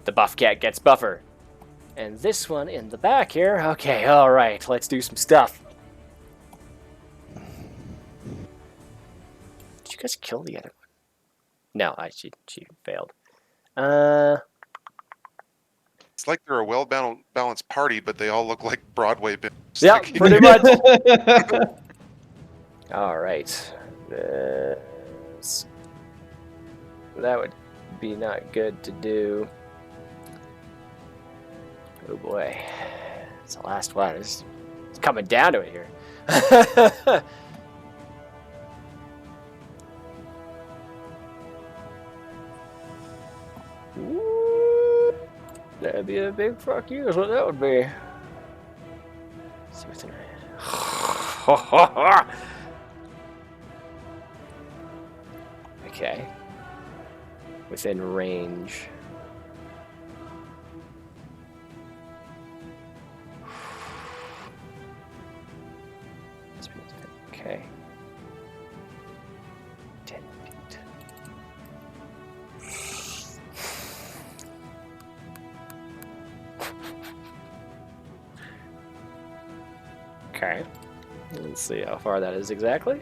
The buff cat gets buffer. And this one in the back here. Okay, alright, let's do some stuff. Did you guys kill the other one? No, she failed. It's like they're a well-balanced party, but they all look like Broadway bits. Yeah, Like, pretty much. Alright. That would be not good to do. Oh boy. It's the last one. It's coming down to it here. Ooh, that'd be a big fuck you is what that would be. Let's see what's in her. Okay. Within range. Okay. 10 feet. Okay. Let's see how far that is exactly.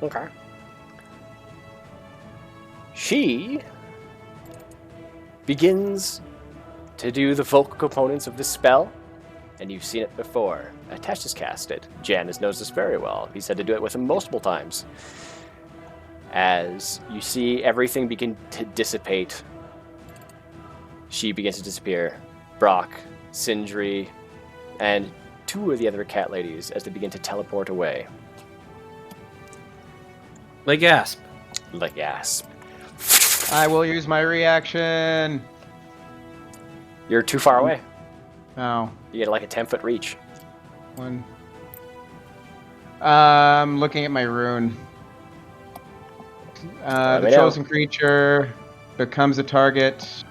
Okay. She begins to do the vocal components of the spell, and you've seen it before. Atesh has cast it. Janice knows this very well. He's had to do it with him multiple times. As you see everything begin to dissipate, she begins to disappear. Brokkr, Sindry, and two of the other cat ladies as they begin to teleport away. Like gasp. Like gasp. I will use my reaction. You're too far away. Oh, You get like a 10-foot reach. one. Looking at my rune. Let The me know. chosen creature becomes a target.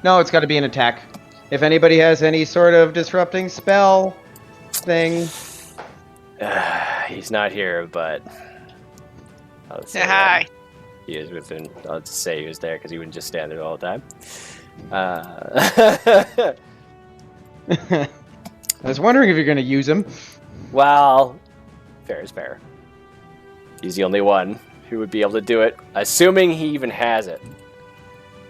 No, it's got to be an attack. If anybody has any sort of disrupting spell thing. He's not here, but I'll say Hi. he is within. I'll just say he was there because he wouldn't just stand there all the time. I was wondering if you're going to use him. Well, fair is fair. He's the only one who would be able to do it, assuming he even has it.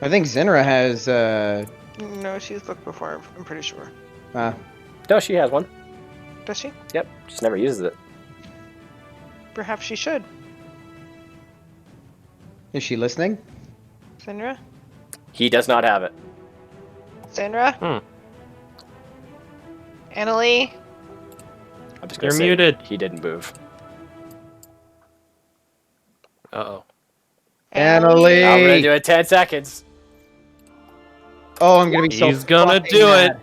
I think Zinra has. No, she's looked before. I'm pretty sure. No, she has one. Does she? Yep, just never uses it. Perhaps she should. Is she listening? Sindra? He does not have it. Sindra? Annalie? I'm just gonna You're say muted. He didn't move. Uh-oh. Annalie! I'm gonna do it 10 seconds. Oh, I'm going to be so He's gonna fucking do it. mad.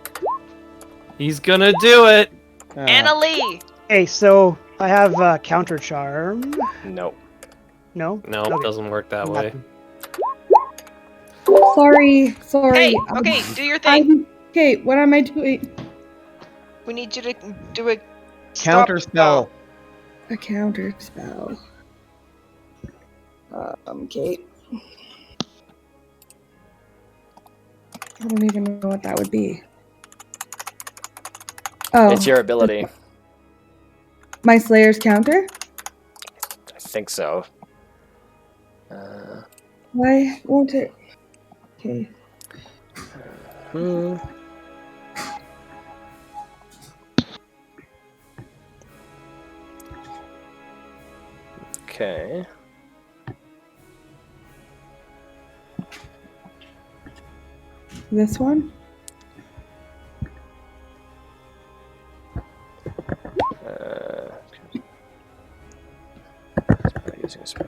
He's gonna do it. Annalie! Hey, so I have counter charm. Nope. No. No, it Okay. doesn't work that way. Nothing. Sorry. Hey, okay, do your thing. Okay, what am I doing? We need you to do a Counter spell. A counter spell. Okay. I don't even know what that would be. Oh, It's your ability. my Slayer's counter? I think so. Why won't it? Okay. Okay. This one? Using a spell.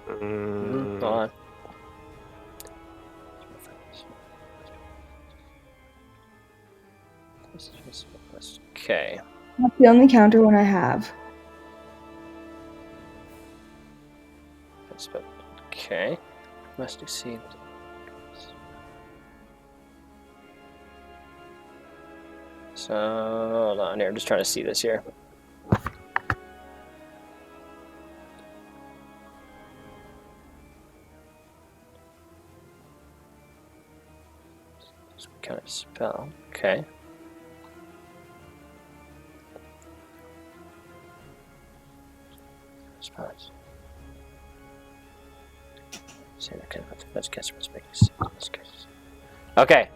Hold on. Okay. That's the only counter one I have. Okay. Must have seen. So hold on here. I'm just trying to see this here. Some kind of spell. Okay. Spells. Say that kind of let's guess what's making sense. Okay.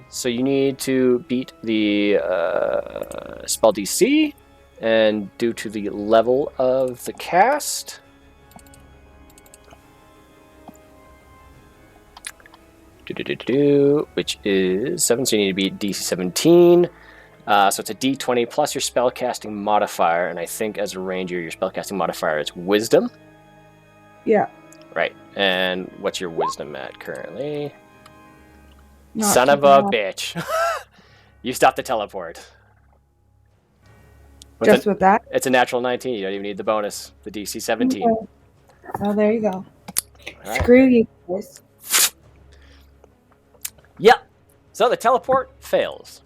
So you need to beat the spell DC, and due to the level of the cast, which is 7, so you need to beat DC 17. So it's a D20 plus your spellcasting modifier, and I think as a ranger, your spellcasting modifier is Wisdom. Yeah. Right. And what's your Wisdom at currently? Not Son of keeping a up. bitch. You stopped the teleport. Just with that? It's a natural 19. You don't even need the bonus. The DC 17. Okay. Oh, there you go. Alright. Screw you guys. Yep. So the teleport fails.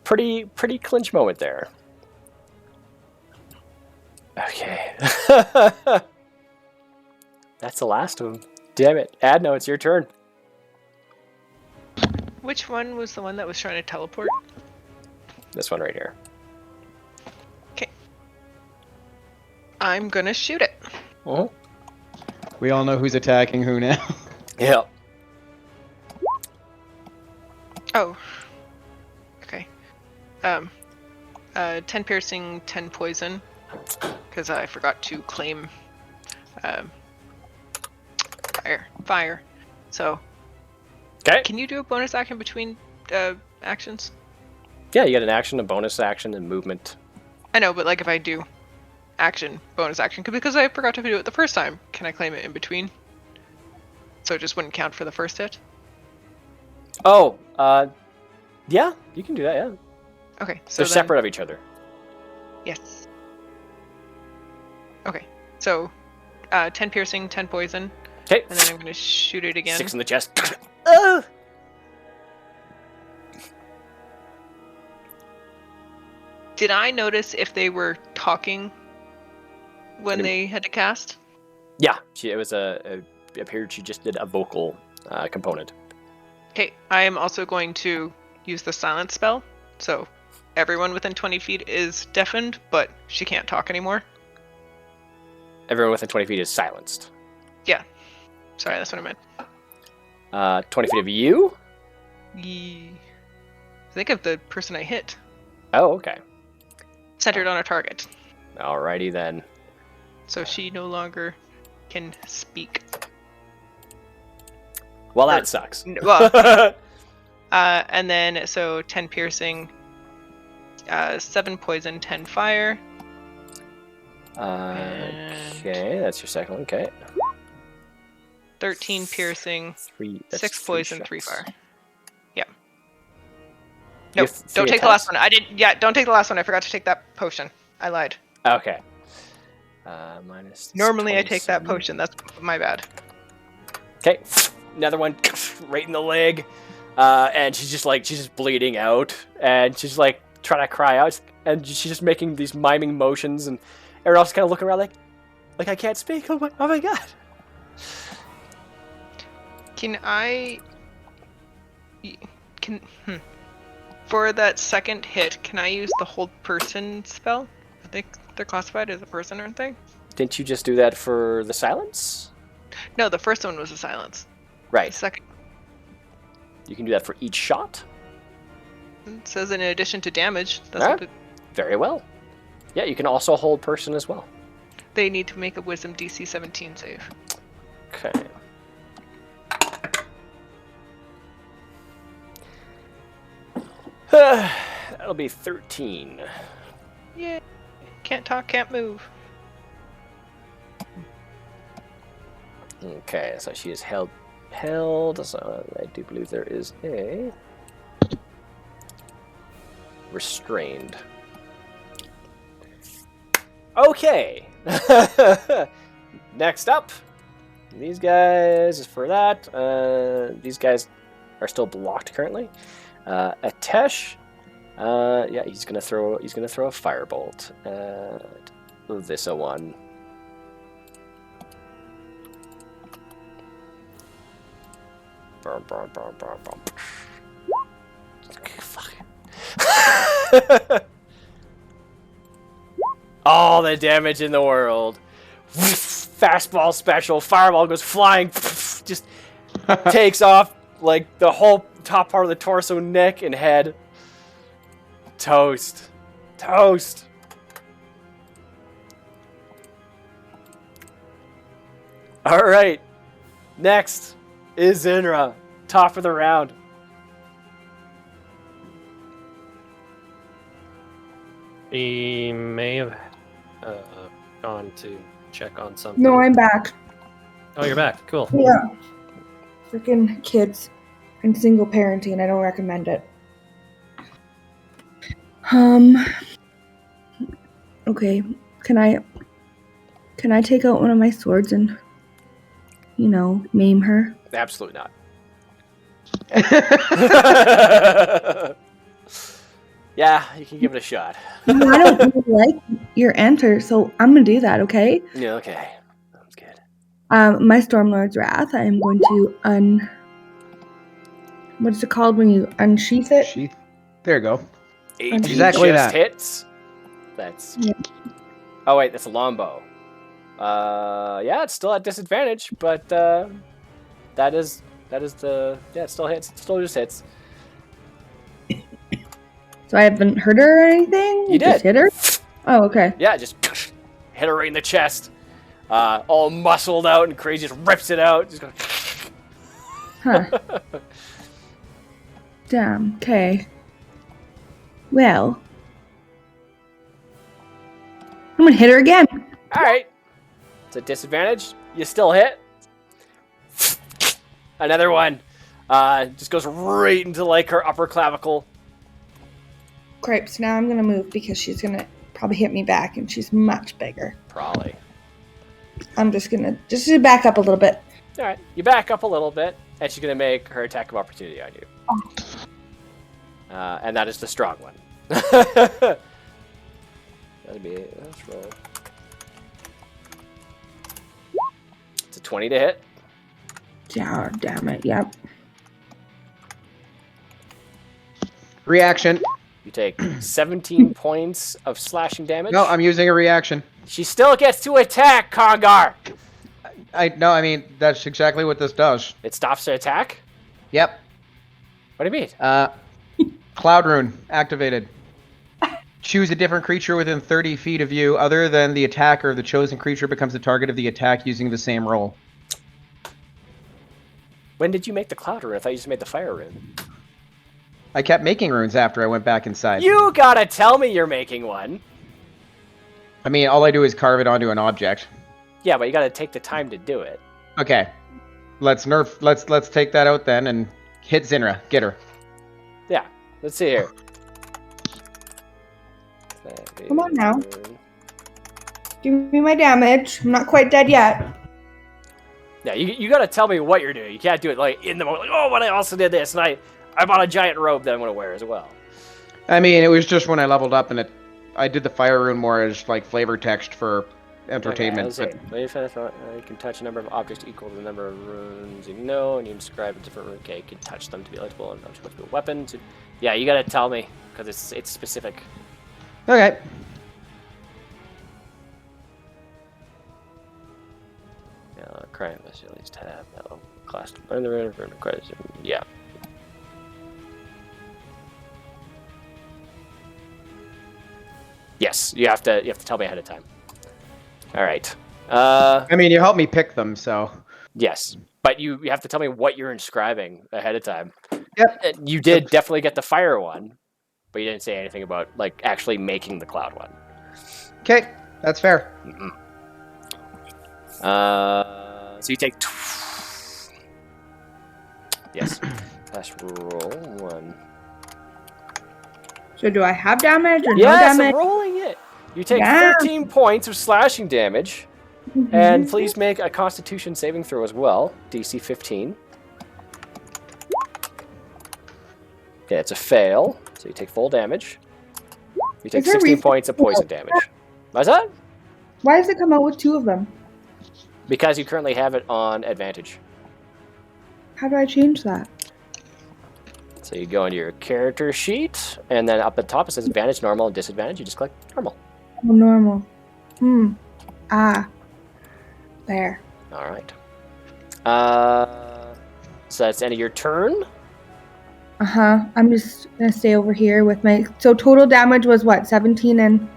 Pretty clinch moment there. Okay. That's the last of them. Damn it. Adno, it's your turn. Which one was the one that was trying to teleport? This one right here. I'm gonna shoot it. Oh. We all know who's attacking who now. Yeah. Oh. Okay. 10 piercing, 10 poison. Because I forgot to claim fire. So. Okay. Can you do a bonus action between actions? Yeah, you get an action, a bonus action, and movement. I know, but like if I do action, bonus action, because I forgot to do it the first time, can I claim it in between? So it just wouldn't count for the first hit? Oh, yeah, you can do that, yeah. Okay, so They're then, separate of each other. Yes. Okay, so 10 piercing, 10 poison, Okay. and then I'm going to shoot it again. 6 in the chest. Did I notice if they were talking when they had to cast? Yeah, it appeared she just did a vocal component. Okay, I am also going to use the silence spell, so everyone within 20 feet is deafened, but she can't talk anymore. Everyone within 20 feet is silenced. Yeah. Sorry, that's what I meant. 20 feet of you? Think of the person I hit. Oh, okay. Centered on a target. Alrighty then. So she no longer can speak. Well, that sucks. Well, and then, so 10 piercing, 7 poison, 10 fire. Okay, that's your second one. Okay. 13 piercing, 6 poison, 3 fire. Yeah. No, don't take the last one. I didn't. Yeah, don't take the last one. I forgot to take that potion. I lied. Okay. Minus. Normally I take that 27. potion. That's my bad. Okay, another one right in the leg, and she's just bleeding out, and she's like trying to cry out, and she's just making these miming motions, and everyone else kind of looking around like I can't speak. Oh my god. For that second hit, can I use the hold person spell? I think they're classified as a person, aren't they? Didn't you just do that for the silence? No, the first one was a silence. The Right. second You can do that for each shot. it says in addition to damage. That's Alright. what Very well. Yeah, you can also hold person as well. they need to make a Wisdom DC 17 save. Okay. That'll be 13. Yeah. Can't talk, can't move. Okay, so she is held. So I do believe there is a restrained. Okay. Next up, these guys for that. These guys are still blocked currently. Atesh, yeah, he's gonna throw a firebolt at this one. Fuck. All the damage in the world. Fastball special. Fireball goes flying. Just takes off like the whole top part of the torso, neck, and head. Toast. Toast. All right. Next is Zinra. Top of the round. He may have gone to check on something. No, I'm back. Oh, you're back. Cool. Yeah. Freaking kids and single parenting. I don't recommend it. Okay. Can I take out one of my swords and, maim her? Absolutely not. Yeah, you can give it a shot. I don't really like your answer, so I'm gonna do that. Okay. Yeah, okay. Sounds good. My Stormlord's Wrath. I am going to What's it called when you unsheath it? Sheath. There you go. 18 Exactly just that. hits. That's. Yeah. Oh wait, that's a longbow. Yeah, it's still at disadvantage, but that is the it still hits. It still just hits. So I haven't hurt her or anything? You Just did. hit her? Oh, okay. Yeah, just hit her right in the chest. All muscled out and crazy, just rips it out. Just goes. Huh. Damn. Okay. Well, I'm gonna hit her again. All right. It's a disadvantage. You still hit. Another one. Just goes right into like her upper clavicle. Great. So now I'm gonna move because she's gonna probably hit me back, and she's much bigger. Probably. I'm just gonna back up a little bit. All right. You back up a little bit, and she's gonna make her attack of opportunity on you. And that is the strong one. That'd be let's roll. It's a 20 to hit. Yeah, damn it. Yep. Reaction. You take 17 points of slashing damage. No, I'm using a reaction. She still gets to attack, Kongar. I mean, that's exactly what this does. It stops her attack? Yep. What do you mean? Cloud Rune activated. Choose a different creature within 30 feet of you other than the attacker. The chosen creature becomes the target of the attack using the same roll. When did you make the cloud rune? I thought you just made the fire rune. I kept making runes after I went back inside. You gotta tell me you're making one. I mean, all I do is carve it onto an object. Yeah, but you gotta take the time to do it. Okay. Let's take that out then and hit Zinra. Get her. Yeah, let's see here. Come on now. Give me my damage. I'm not quite dead yet. Yeah, you gotta tell me what you're doing. You can't do it like in the moment. Like, oh, but I also did this, and I bought a giant robe that I'm gonna wear as well. I mean, it was just when I leveled up and I did the fire rune more as like flavor text for entertainment. Okay, you can touch a number of objects equal to the number of runes you know, and you describe a different rune. Okay, you can touch them to be eligible and not to be a weapon. Yeah, you gotta tell me because it's specific. Okay. Crime at least tab. No, class to learn the rune for credits. Yeah. Yes, you have to tell me ahead of time. All right. I mean, you helped me pick them, so. Yes, but you have to tell me what you're inscribing ahead of time. Yep. You did definitely get the fire one, but you didn't say anything about like actually making the cloud one. Okay, that's fair. Mm-mm. So you take. Yes. Last roll one. So do I have damage or no Yes, damage? I'm rolling it. You take Yeah. 13 points of slashing damage, and please make a Constitution saving throw as well. DC 15. Okay, it's a fail, so you take full damage. You take Is there 16 reason- points of poison damage. What's that? Why does it come out with two of them? Because you currently have it on advantage. How do I change that? So you go into your character sheet, and then up at the top it says advantage, normal, and disadvantage. You just click normal. Oh, normal. Ah. There. All right. So that's the end of your turn. Uh-huh. I'm just gonna stay over here with my... So total damage was what? 17 and...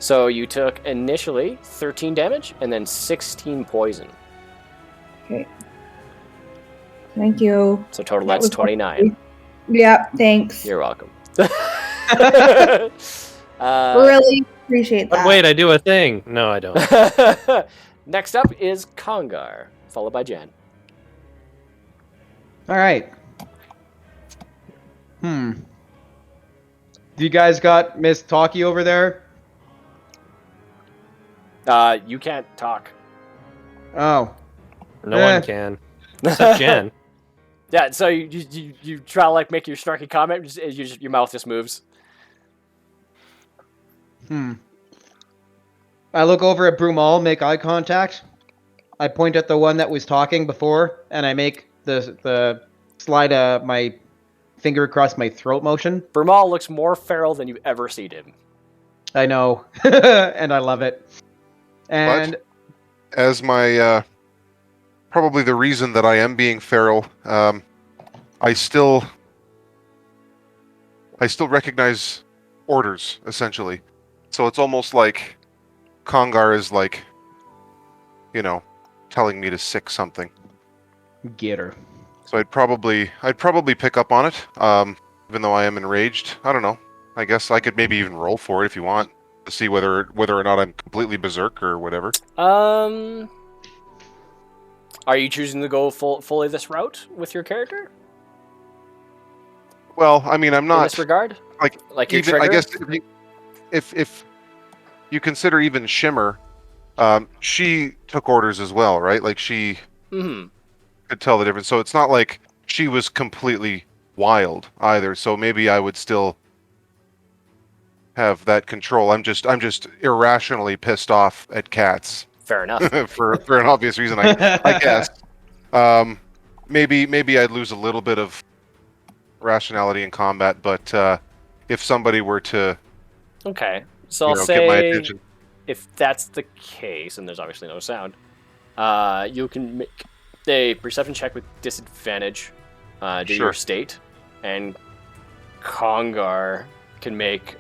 So you took initially 13 damage, and then 16 poison. Okay. Thank you. So total That that's was 29. Yep, thanks. You're welcome. Really appreciate But that. wait, I do a thing. No, I don't. Next up is Kongar, followed by Jen. All right. Do you guys got Miss Talkie over there? You can't talk. Oh. No one can. Except Jen. Yeah, so you try to like make your snarky comment, your mouth just moves. I look over at Brumal, make eye contact. I point at the one that was talking before, and I make the slide my finger across my throat motion. Brumal looks more feral than you've ever seen him. I know, and I love it. And But as my probably the reason that I am being feral, I still recognize orders essentially. So it's almost like Congar is like, telling me to sick something. get her. So I'd probably pick up on it, even though I am enraged. I don't know. I guess I could maybe even roll for it if you want to see whether or not I'm completely berserk or whatever. Are you choosing to go fully this route with your character? Well, I mean, I'm not in this regard. Like your even, trigger? I guess if you consider even Shimmer, she took orders as well, right? Like she could tell the difference. So it's not like she was completely wild either. So maybe I would still have that control. I'm just irrationally pissed off at cats. Fair enough. for an obvious reason, I guess. Maybe I'd lose a little bit of rationality in combat, but if somebody were to Okay, so I'll get my say attention. if that's the case, and there's obviously no sound, you can make a perception check with disadvantage due to your state, and Congar can make,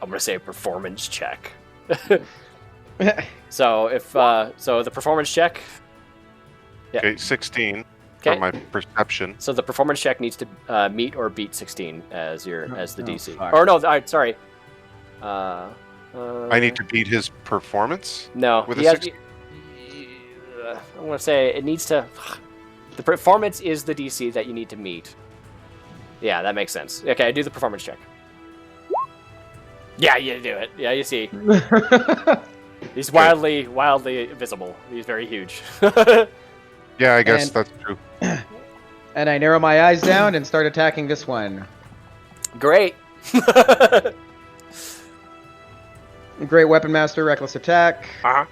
I'm going to say, a performance check. So if so the performance check. Yeah. Okay, 16 Okay. for my perception. So the performance check needs to meet or beat 16 as the DC. Fuck. Or no, sorry. I need to beat his performance? No, with he a has. I'm gonna say it needs to. The performance is the DC that you need to meet. Yeah, that makes sense. Okay, do the performance check. Yeah, you do it. Yeah, you see. He's wildly visible. He's very huge. Yeah, I guess And- that's true. And I narrow my eyes down and start attacking this one. Great. Great Weapon Master, Reckless Attack. Uh-huh.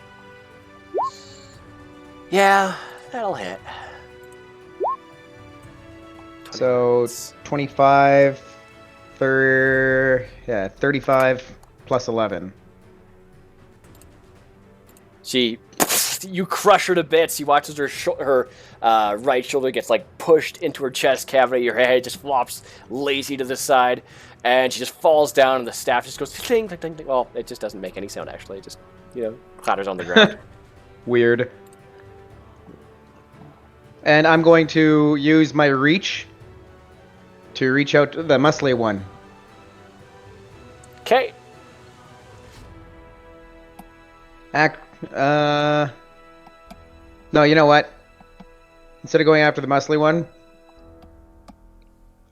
Yeah, that'll hit. So 25, 35 plus 11. You crush her to bits. You watch as her right shoulder gets pushed into her chest cavity. Your head just flops lazy to the side, and she just falls down, and the staff just goes ting, ting, ting, ting. Well, it just doesn't make any sound actually. It just clatters on the ground. Weird. And I'm going to use my reach to reach out to the muscly one. Okay. No, you know what? Instead of going after the muscly one,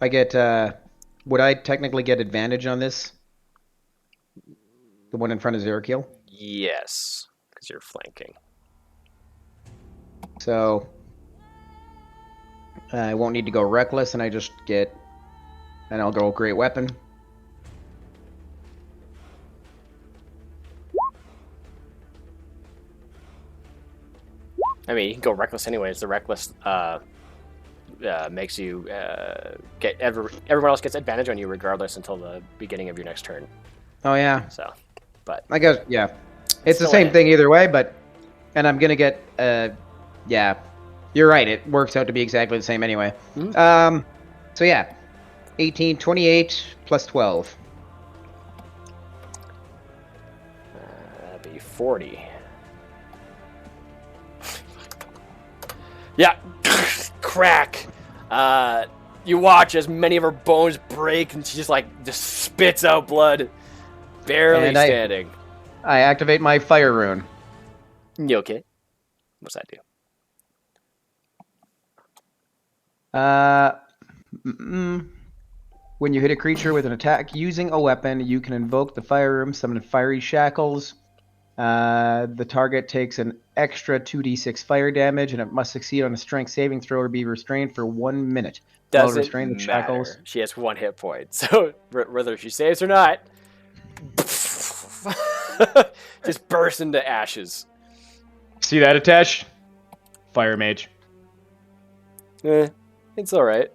I get, would I technically get advantage on this? The one in front of Zerakiel? Yes, because you're flanking. So, I won't need to go reckless, and I just get, and I'll go great weapon. I mean, you can go reckless anyways. The reckless makes you get everyone else gets advantage on you regardless until the beginning of your next turn. Oh yeah. So, but I guess, yeah. It's the Still same in. thing either way, but, and I'm gonna get, yeah. You're right, it works out to be exactly the same anyway. Mhm. So yeah. 18, 28 plus 12. That'd be 40. Yeah, crack. You watch as many of her bones break, and she just spits out blood, barely And standing. I activate my fire rune. You okay? What's that do? When you hit a creature with an attack using a weapon, you can invoke the fire rune, summon fiery shackles. The target takes an extra 2d6 fire damage, and it must succeed on a strength saving throw or be restrained for 1 minute. While Doesn't restrained, the shackles. matter. She has 1 hit point, so whether she saves or not, just burst into ashes. See that, Atesh? Fire mage. It's all right.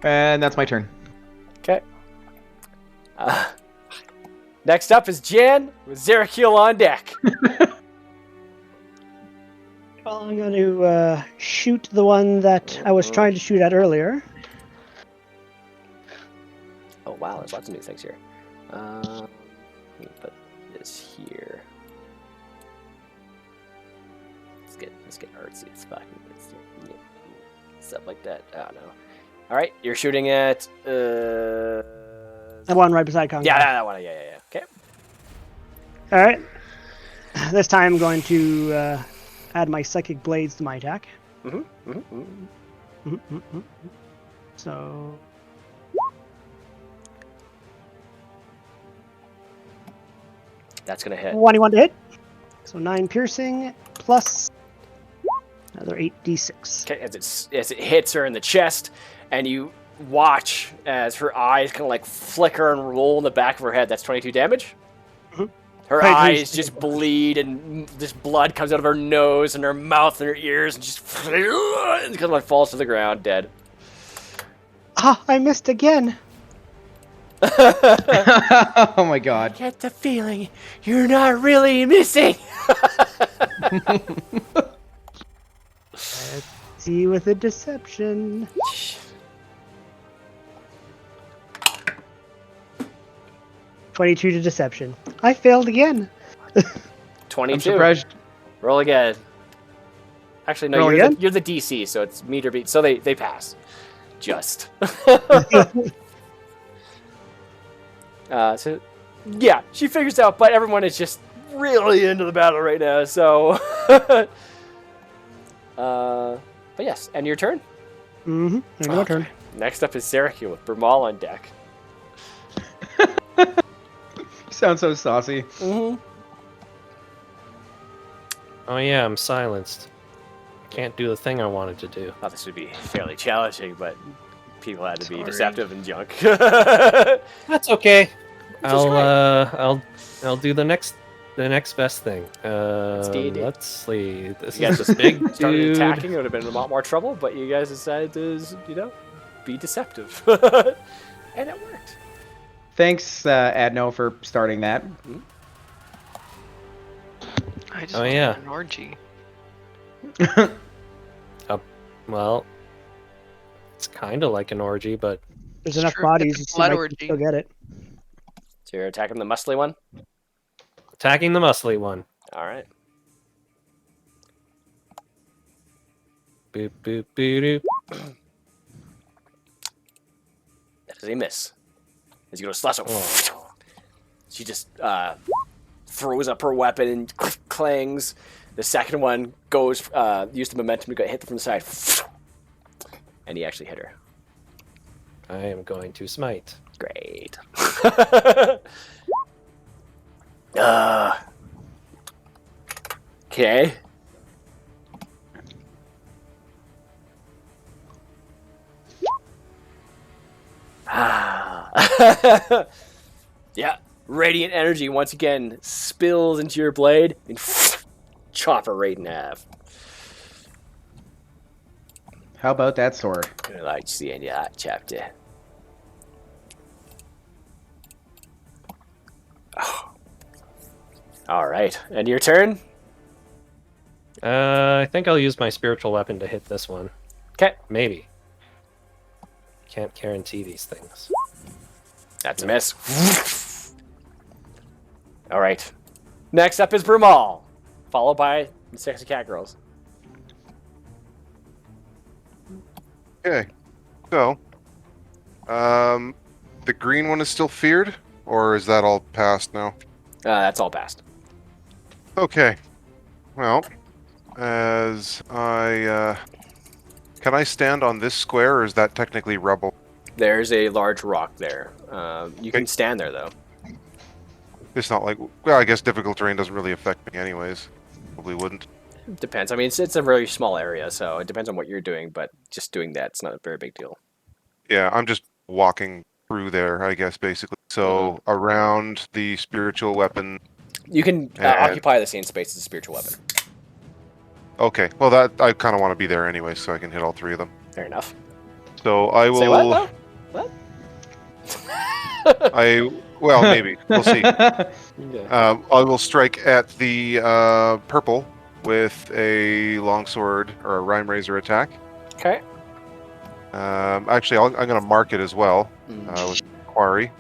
And that's my turn. Okay. Next up is Jan with JerryGeeVO on deck. Well, I'm going to shoot the one that I was trying to shoot at earlier. Oh wow, there's lots of new things here. Let me put this here. Let's get artsy. It's fucking stuff like that. I don't know. All right, you're shooting at The one right beside Congo. yeah, that one. Yeah. Okay. All right. This time I'm going to add my psychic blades to my attack. So That's gonna hit. 21 to hit. So 9 piercing plus another 8d6. Okay, as it hits her in the chest, and you watch as her eyes kind of like flicker and roll in the back of her head. That's 22 damage. Her Right, eyes just bleed, and this blood comes out of her nose and her mouth and her ears, and just kind of like falls to the ground, dead. Ah, I missed again. Oh my god. Get the feeling you're not really missing. Let's see with a deception. 22 to deception. I failed again. 22. I'm surprised. Roll again. Actually, no, Roll you're again? the DC, so it's meter beat. So they pass. Just. So, yeah, she figures out, but everyone is just really into the battle right now, so... but yes, and your turn? Mm-hmm. My turn. Next up is JerryGeeVO with Bermal on deck. You sound so saucy. Mm-hmm. Oh yeah, I'm silenced. Can't do the thing I wanted to do. Thought this would be fairly challenging, but people had to be Sorry. deceptive and junk. That's okay. Which is I'll do the next best thing. D&D. Let's see. This You guys is this big started dude. attacking, it would have been a lot more trouble, but you guys decided to, be deceptive. And it worked. Thanks, Adno, for starting that. I just Oh, want yeah. an orgy. Well, it's kind of like an orgy, but There's It's enough true, bodies, it's a you blood might orgy. still get it. So you're attacking the muscly one? attacking the muscly one. Alright. Boop boop boop doop. That is a miss. As you go to slash her, she just throws up her weapon and clangs. The second one goes, use the momentum to get hit from the side. And he actually hit her. I am going to smite. Great. Okay. Yeah. Radiant energy once again spills into your blade and chop her right in half. How about that sword? I like seeing you that chapter. Oh. All right, and your turn. I think I'll use my spiritual weapon to hit this one. Okay, Maybe. Can't guarantee these things. that's a miss. All right, next up is Brumal, followed by the Sexy Cat Girls. Okay. So, the green one is still feared, or is that all passed now? That's all passed. Okay. Well, as I can I stand on this square, or is that technically rubble? There's a large rock there. You can stand there though. It's not like, well, I guess difficult terrain doesn't really affect me anyways. Probably wouldn't. Depends. I mean, it's a very small area, so it depends on what you're doing. But just doing that's not a very big deal. Yeah, I'm just walking through there, I guess, basically. So around the spiritual weapon. You can occupy the same space as a spiritual weapon. Okay, well that I kind of want to be there anyway, so I can hit all three of them. Fair enough. So I will. Say what? Though? What? Well, maybe we'll see. Yeah. I will strike at the purple with a longsword or a rhyme razor attack. Okay. Actually, I'm going to mark it as well with quarry.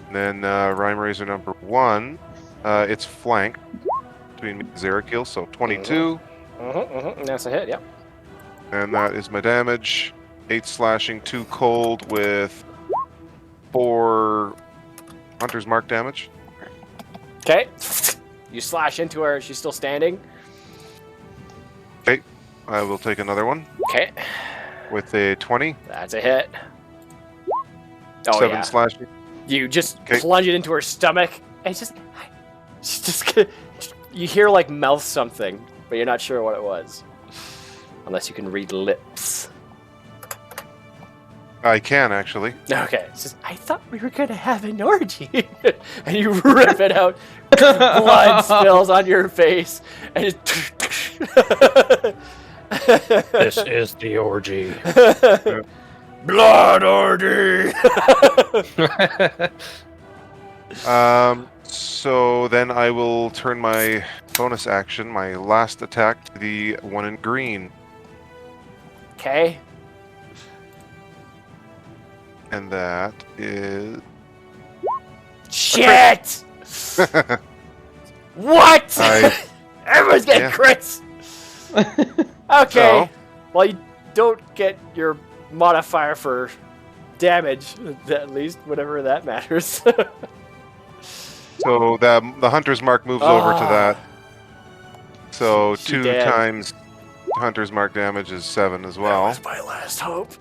And then rhyme razor number 1, it's flanked between me and Zerakil, so 22. That's a hit. Yep. And that is my damage. 8 slashing, 2 cold with 4 Hunter's Mark damage. Okay. You slash into her. She's still standing. Okay. I will take another one. Okay. With a 20. That's a hit. Oh, 7 yeah. slashing. You just plunge it into her stomach, and she's just you hear like mouth something, but you're not sure what it was. Unless you can read lips. I can, actually. Okay. It's just, I thought we were going to have an orgy. And you rip it out. Blood spills on your face. And it... This is the orgy. Blood orgy! So then I will turn my bonus action, my last attack, to the one in green. Okay. And that is... Shit! What? Everyone's getting Yeah. crits! Okay. So? Well, you don't get your modifier for damage, at least, whatever that matters. So the Hunter's Mark moves over to that. So She 2 dead. times Hunter's Mark damage is 7 as well. That was my last hope.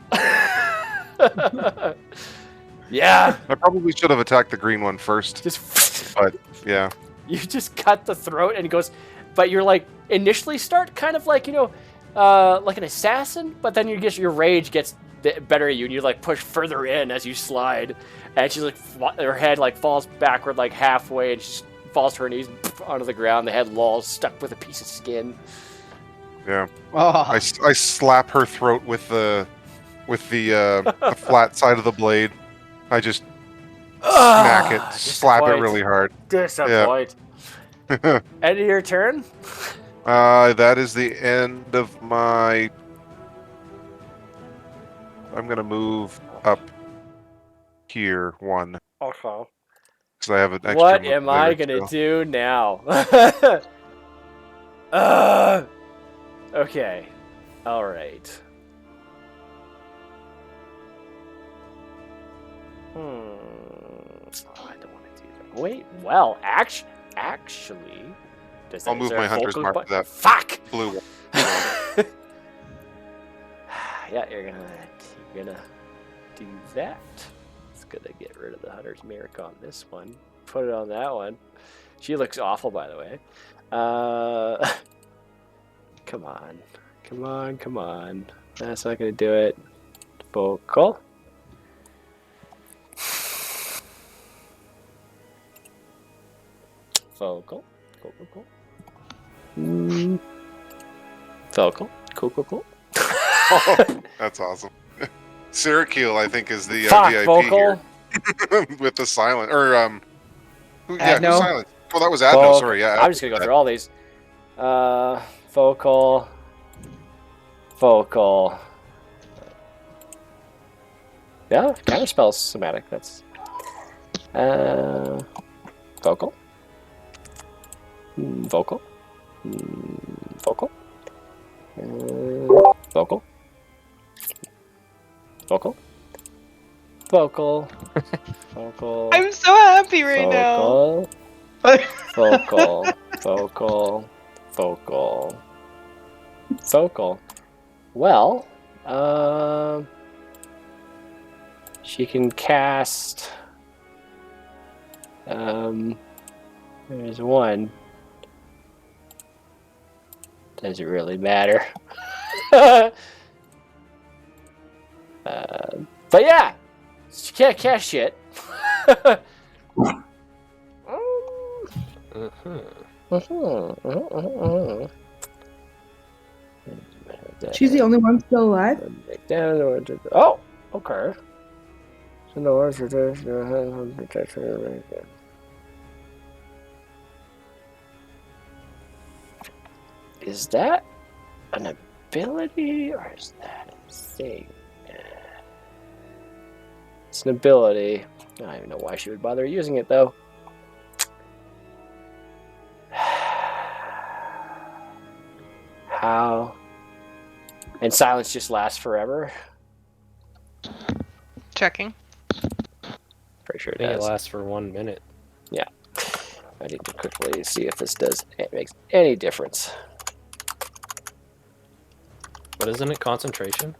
Yeah. I probably should have attacked the green one first, Just but yeah. you just cut the throat and it goes, but you're like initially start kind of like, like an assassin, but then your rage gets better at you and you like push further in as you slide, and she's like her head like falls backward like halfway and she falls to her knees onto the ground. The head lolls stuck with a piece of skin. Yeah. Oh. I slap her throat with the the flat side of the blade. I just smack it, slap it really hard. Disappoint. Yeah. End of your turn? That is the end of my... I'm going to move up here 1. Okay. Because I have an extra... What move am I there, gonna so. do now? Okay. Alright. Oh, I don't want to do that. Wait, well, actually... I'll move my Hunter's Mark to that Fuck! blue one. Yeah, you're gonna do that. It's gonna get rid of the Hunter's Mark on this one. Put it on that one. She looks awful, by the way. Come on. That's not gonna do it. Vocal. Vocal. Cool. Vocal. Cool. Oh, that's awesome. Zerakil, I think, is the Fuck, VIP vocal. here. With the silent, or who's silent? Oh, that was Adno. Vocal. Sorry, yeah. I'm just gonna go through all these. Vocal. Yeah, counterspell's somatic. That's vocal. Vocal. Vocal. Vocal. Vocal. Vocal. Vocal. I'm so happy right now. Vocal. Well, she can cast. There's one. Does it really matter? But yeah, she can't cast shit. She's the only one still alive? Oh, okay. Is that an ability or is that a thing? It's an ability. I don't even know why she would bother using it though. How? And silence just lasts forever? Checking. Pretty sure it I think does. it lasts for 1 minute. Yeah. I need to quickly see if this makes any difference. But isn't it concentration?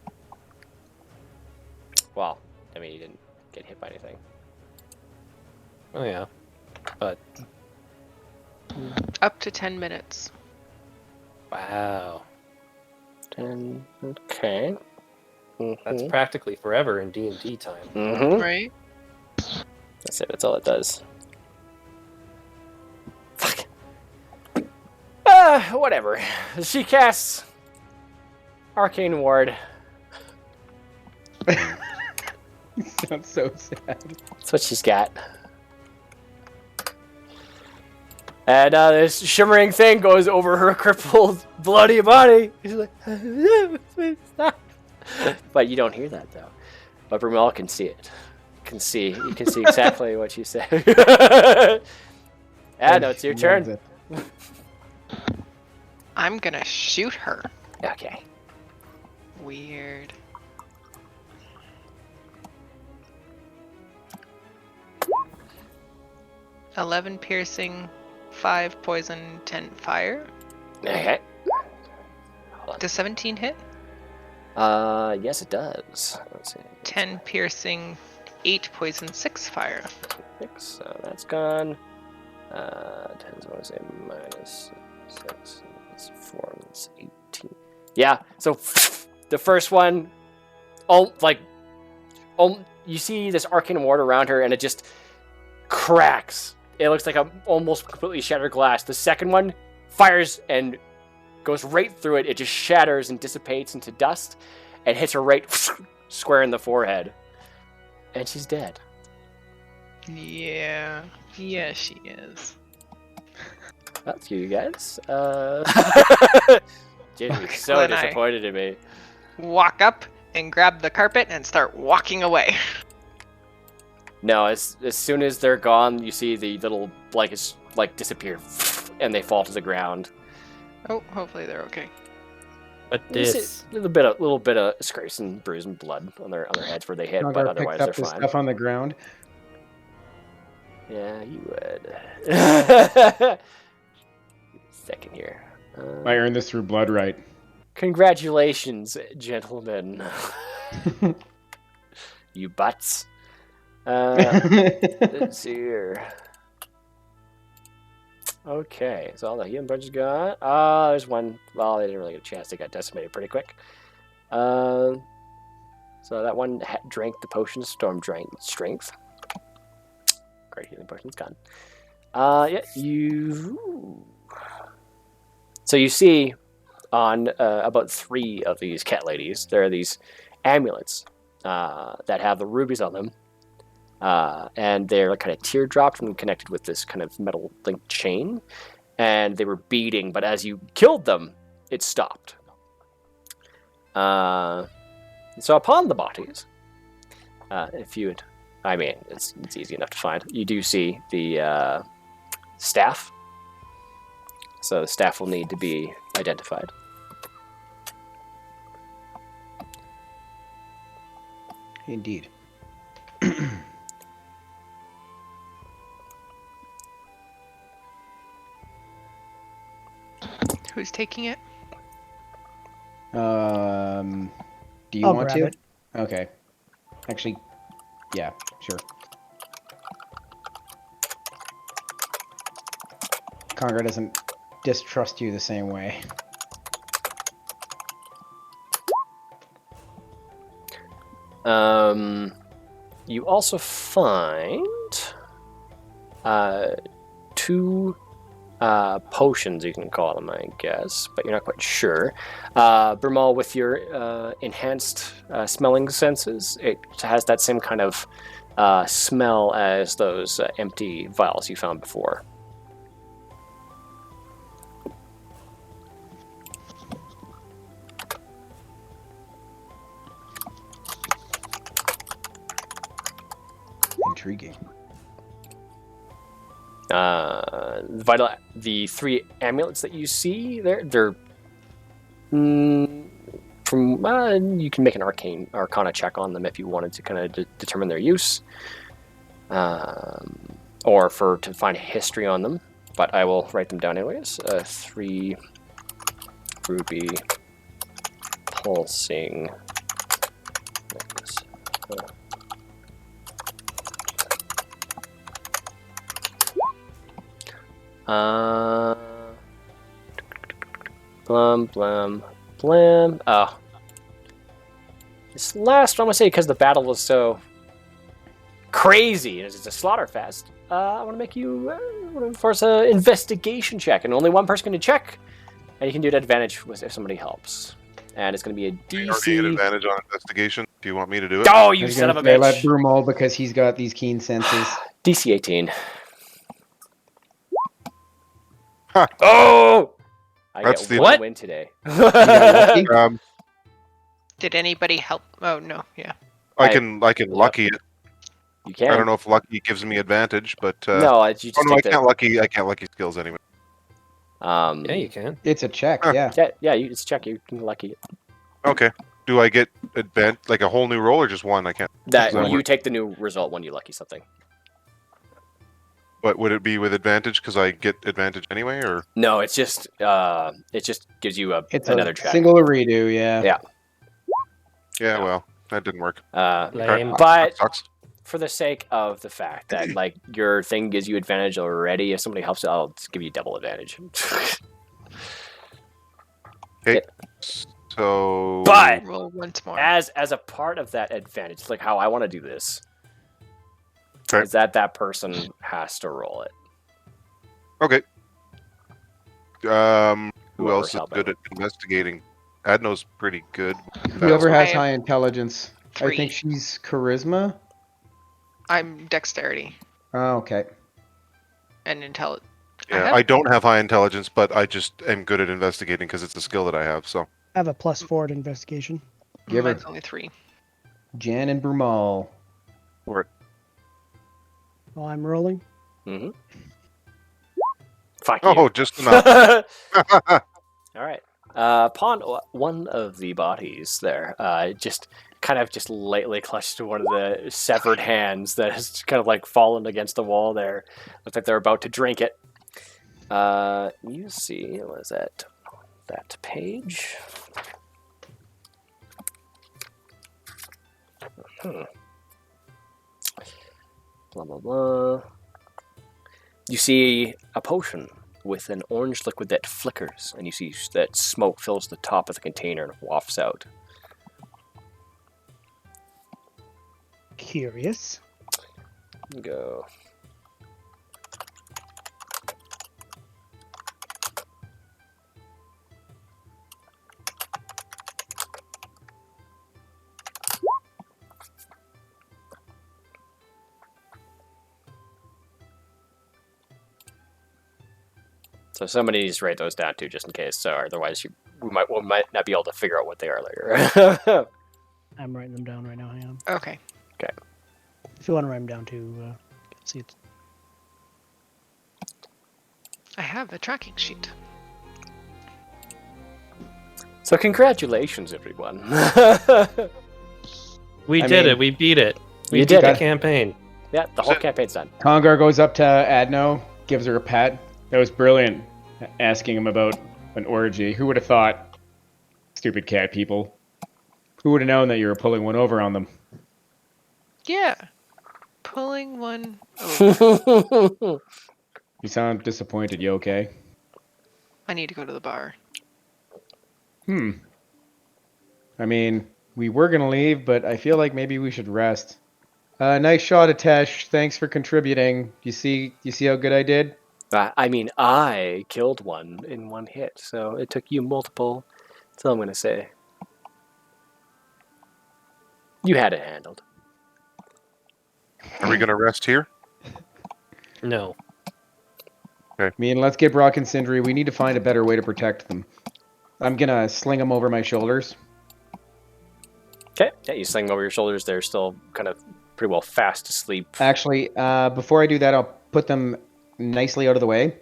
Well, I mean, you didn't get hit by anything. Oh yeah, but Up to 10 minutes. wow, 10. Okay. that's practically forever in D&D time. Mm-hmm. Right? That's it. That's all it does. Fuck. Whatever. She casts Arcane Ward. Sounds so sad. That's what she's got. And this shimmering thing goes over her crippled, bloody body. She's like, stop. But you don't hear that though. But Brumel can see it. You can see exactly what she said. No, it's your turn. I'm gonna shoot her. Okay. Weird. $11 piercing, 5 poison, 10 fire. Okay. Hold on. Does 17 hit? Yes, it does. Let's see. 10 piercing, 8 poison, 6 fire. 6, so that's gone. 10, so I want to say minus 6, that's 4, that's 18. Yeah, so the first one, you see this arcane ward around her, and it just cracks. It looks like a almost completely shattered glass. The second one fires and goes right through it. It just shatters and dissipates into dust and hits her right square in the forehead. And she's dead. Yeah. Yeah, she is. That's you guys. Jerry's so Glenn, I- disappointed in me. Walk up and grab the carpet and start walking away. No, as soon as they're gone, you see the little blankets disappear, and they fall to the ground. Oh, hopefully they're okay. But You see this, a little bit of scrapes and bruise and blood on their heads where they hit, but Congar otherwise picked they're up the fine. stuff on the ground. Yeah, you would. Second here. I earned this through blood right. Congratulations, gentlemen. You butts. Let's see here. Okay, so all the healing bunch is gone. There's one. Well, they didn't really get a chance. They got decimated pretty quick. So that one drank the potion. Storm drank strength. Great healing potion's gone. Yeah, you. So you see on about 3 of these cat ladies, there are these amulets that have the rubies on them. And they're kind of teardropped and connected with this kind of metal linked chain. And they were beating, but as you killed them, it stopped. So upon the bodies, if you would, I mean, it's easy enough to find. You do see the staff. So the staff will need to be identified. Indeed. Who's taking it? Do you I'll want grab to? it. Okay. Actually, yeah, sure. Congar doesn't distrust you the same way. You also find 2 potions, you can call them, I guess, but you're not quite sure. Bermal, with your enhanced smelling senses, it has that same kind of smell as those empty vials you found before. Intriguing. The 3 amulets that you see there, they're from you can make an arcana check on them if you wanted to kind of determine their use, or to find a history on them. But I will write them down anyways. 3 ruby pulsing. Blam. Oh. This last one, I'm going to say, because the battle was so crazy, and it's a slaughter fest, I want to make you force an investigation check, and only one person can check, and you can do it at advantage if somebody helps. And it's going to be a DC. You already get advantage on investigation. Do you want me to do it? Oh, you son of a bitch! Let Brumal because he's got these keen senses. DC 18. Huh. Oh! I That's get the- one win today. Did anybody help? Oh no, yeah. I can lucky it. You can. I don't know if lucky gives me advantage, but No, you just oh no, I take can't lucky. I can't lucky skills anyway. Yeah, you can. It's a check, Huh. yeah. Yeah, it's check. You can lucky it. Okay. Do I get like a whole new roll or just one? I can't. That Does that you work? take the new result when you lucky something. But would it be with advantage because I get advantage anyway, or? No, it just gives you It's another a check. single redo, yeah. Yeah. Yeah, well, that didn't work. Lame. But That sucks. for the sake of the fact that like your thing gives you advantage already, if somebody helps you, I'll just give you double advantage. Okay. So. But Roll once more. as a part of that advantage, like how I want to do this, Okay. is that person has to roll it. Okay. Who Whoever's else is helping. good at investigating? Adno's pretty good. Whoever has I- high intelligence. I 3. think she's charisma. I'm dexterity Oh, okay. and intelligence. Yeah, I don't have high intelligence, but I just am good at investigating because it's a skill that I have. So. I have a +4 to investigation. Give her. Mine's only 3. Jan and Brumal. Or While I'm rolling. mm-hmm. Fuck you. Oh, just enough. All right. Upon one of the bodies there, just lightly clutched to one of the severed hands that has kind of like fallen against the wall there. Looks like they're about to drink it. You see, what is that? That page. Blah, blah, blah. You see a potion with an orange liquid that flickers, and you see that smoke fills the top of the container and wafts out. Curious. Go. So somebody needs to write those down too, just in case. So otherwise, we might not be able to figure out what they are later. I'm writing them down right now. Hang on. Okay. If you want to write them down too, see it. I have a tracking sheet. So congratulations, everyone. We I did mean, it. We beat it. We you beat did the it. campaign. Yeah, the whole campaign's done. Congar goes up to Adno, gives her a pat. That was brilliant. Asking him about an orgy. Who would have thought? Stupid cat people. Who would have known that you were pulling one over on them? Yeah. Pulling one over. You sound disappointed. You okay? I need to go to the bar. I mean, we were gonna leave, but I feel like maybe we should rest. Nice shot, Atesh. Thanks for contributing. You see how good I did? I mean, I killed one in one hit, so it took you multiple. That's all I'm gonna say. You had it handled. Are we gonna rest here? No. I mean, let's get Brokkr Sindry. We need to find a better way to protect them. I'm gonna sling them over my shoulders. Okay. Yeah, you sling them over your shoulders. They're still kind of pretty well fast asleep. Actually, before I do that, I'll put them nicely out of the way,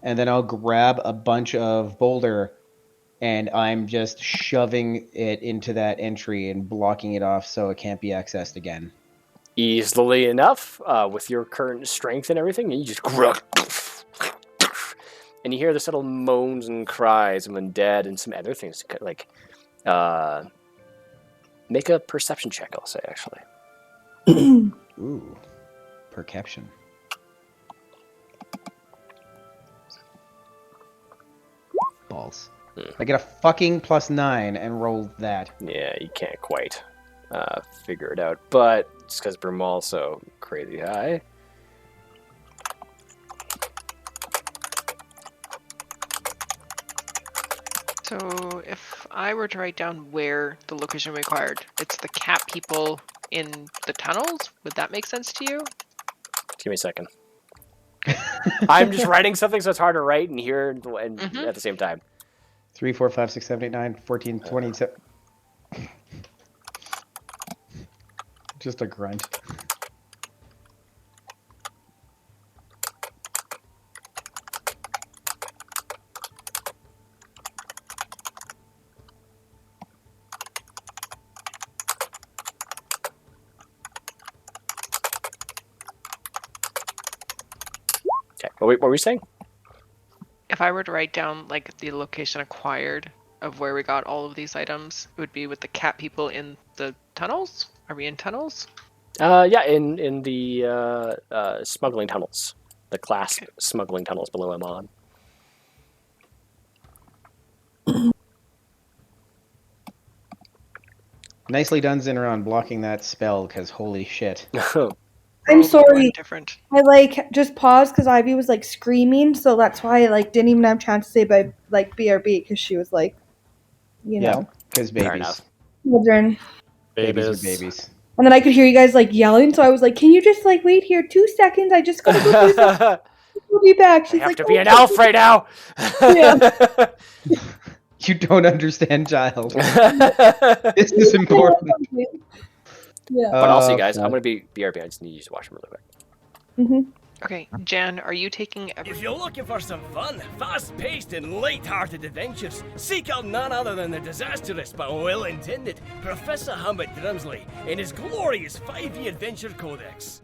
and then I'll grab a bunch of boulder, and I'm just shoving it into that entry and blocking it off so it can't be accessed again. Easily enough, with your current strength and everything, and you just and you hear the subtle moans and cries of undead and some other things. Like, make a perception check. I'll say actually. Ooh, perception. Balls. I get a fucking +9 and roll that. Yeah, you can't quite figure it out, but it's because Brumal's so crazy high. So if I were to write down where the location required, it's the cat people in the tunnels? Would that make sense to you? Give me a second. I'm just writing something, so it's hard to write and hear and at the same time. 3, 4, 5, 6, 7, 8, 9, 14, 27. Just a grunt. Okay, what were we saying? If I were to write down like the location acquired of where we got all of these items, it would be with the cat people in the tunnels? Are we in tunnels? Yeah, in the smuggling tunnels, the class smuggling tunnels below I'm on. Nicely done, Zinner, on blocking that spell, because holy shit. I'm sorry. Different. I like just paused because Ivy was like screaming, so that's why I like didn't even have a chance to say by like BRB because she was like, you know, because Fair babies. enough. children. Babies are babies. And then I could hear you guys like yelling, so I was like, "Can you just like wait here 2 seconds? I just gotta go do something. We'll be back." She's I have like, to be "Oh, an elf right now. Yeah. You don't understand, child. This is important. Yeah. But also, you guys, I'm gonna be BRB. I just need you to watch them really quick. Mm-hmm. Okay, Jan, are you taking If you're looking for some fun, fast-paced and light-hearted adventures, seek out none other than the disastrous but well-intended Professor Humbert Drumsley in his glorious 5e adventure Codex.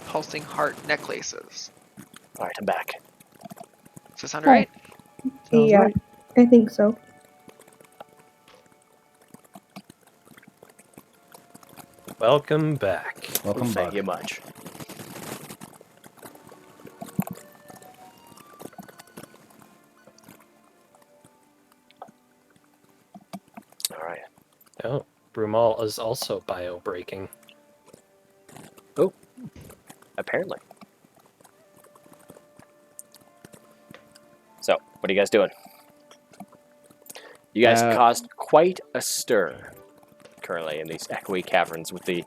pulsing heart necklaces. All right, I'm back. Does this sound right? Sounds Yeah, right. I think so. Welcome back. Welcome Thank back. you much. All right. Oh, Brumal is also bio-breaking. Oh, apparently. So, what are you guys doing? You guys caused quite a stir currently in these echoey caverns with the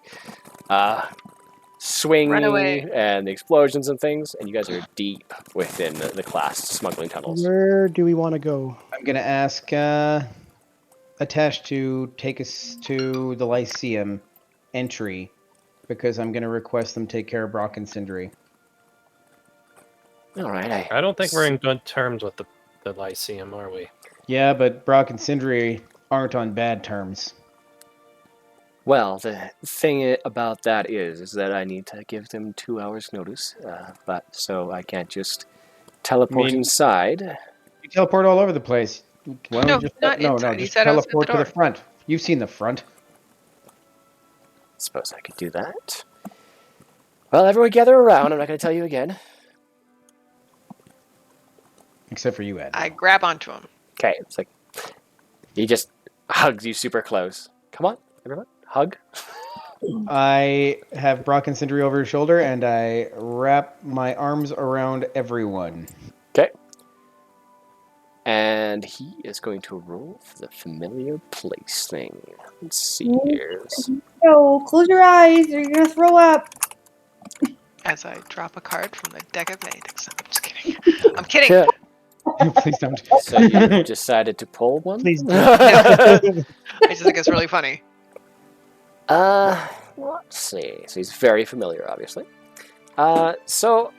swinging and the explosions and things, and you guys are deep within the class smuggling tunnels. Where do we want to go? I'm gonna ask Atesh to take us to the Lyceum entry because I'm gonna request them take care of Brokkr Sindry. All right. I don't think we're in good terms with the Lyceum, are we? Yeah, but Brokkr Sindry aren't on bad terms. Well, the thing about that is that I need to give them 2 hours notice, but so I can't just teleport inside. You teleport all over the place. Why don't No, you just not no, inside. He just said outside teleport the to the door. front. You've seen the front. Suppose I could do that. Well, everyone gather around. I'm not going to tell you again. Except for you, Ed. I grab onto him. Okay, it's like he just hugs you super close. Come on, everyone, hug. I have Brokkr Sindry over his shoulder and I wrap my arms around everyone. Okay. And he is going to roll for the familiar place thing. Let's see here. No, close your eyes or you're gonna throw up. As I drop a card from the deck of Nadex. I'm just kidding. I'm kidding. Yeah. Please don't. So you decided to pull one? Please do. I just think it's really funny. Let's see. So he's very familiar, obviously. So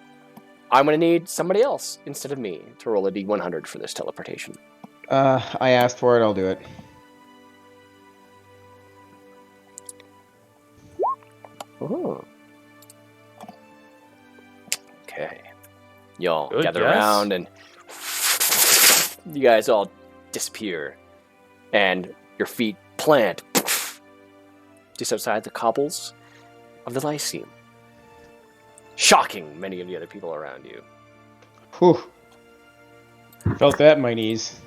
I'm going to need somebody else instead of me to roll a D100 for this teleportation. I asked for it, I'll do it. Ooh. Okay. Y'all Good gather guess. around and you guys all disappear. And your feet plant just outside the cobbles of the Lyceum. Shocking many of the other people around you. Whew. Felt that in my knees.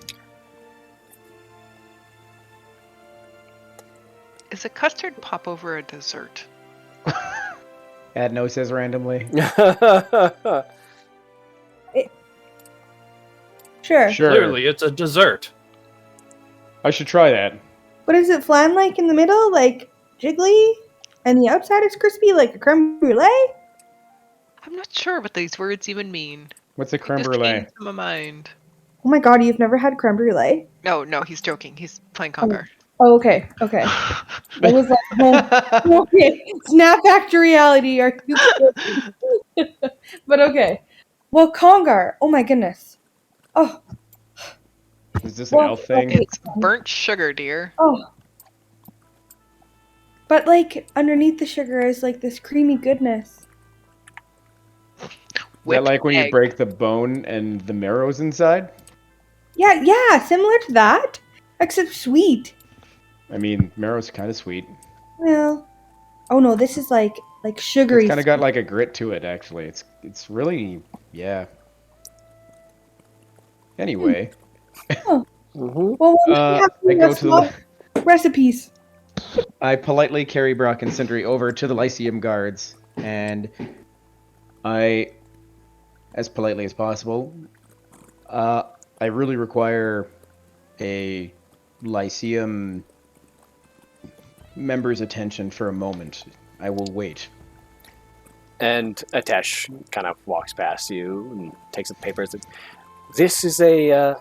Is a custard popover a dessert? Adno says randomly. Sure. Sure. Clearly, it's a dessert. I should try that. What is it flan like in the middle? Like jiggly? And the outside is crispy like a creme brulee? I'm not sure what these words even mean. What's a creme It just brulee? came to my mind. Oh my god, you've never had creme brulee? No, he's joking. He's playing Congar. Oh, okay. I was like, oh, okay. Snap back to reality. Are you but okay. Well, Congar. Oh my goodness. Oh. Is this an elf thing? okay. It's burnt sugar, dear. Oh. But like underneath the sugar is like this creamy goodness. Is that Whipped like when you egg. break the bone and the marrow's inside? Yeah, similar to that, except sweet. I mean, marrow's kind of sweet. Well, oh no, this is like sugary. It's kind of got like a grit to it, actually. It's really, yeah. Anyway, Mm-hmm. Well, we have I go to the. recipes. I politely carry Brokkr Sindry over to the Lyceum guards, and I, as politely as possible, I really require a Lyceum member's attention for a moment. I will wait. And Atesh kind of walks past you and takes the papers. This is a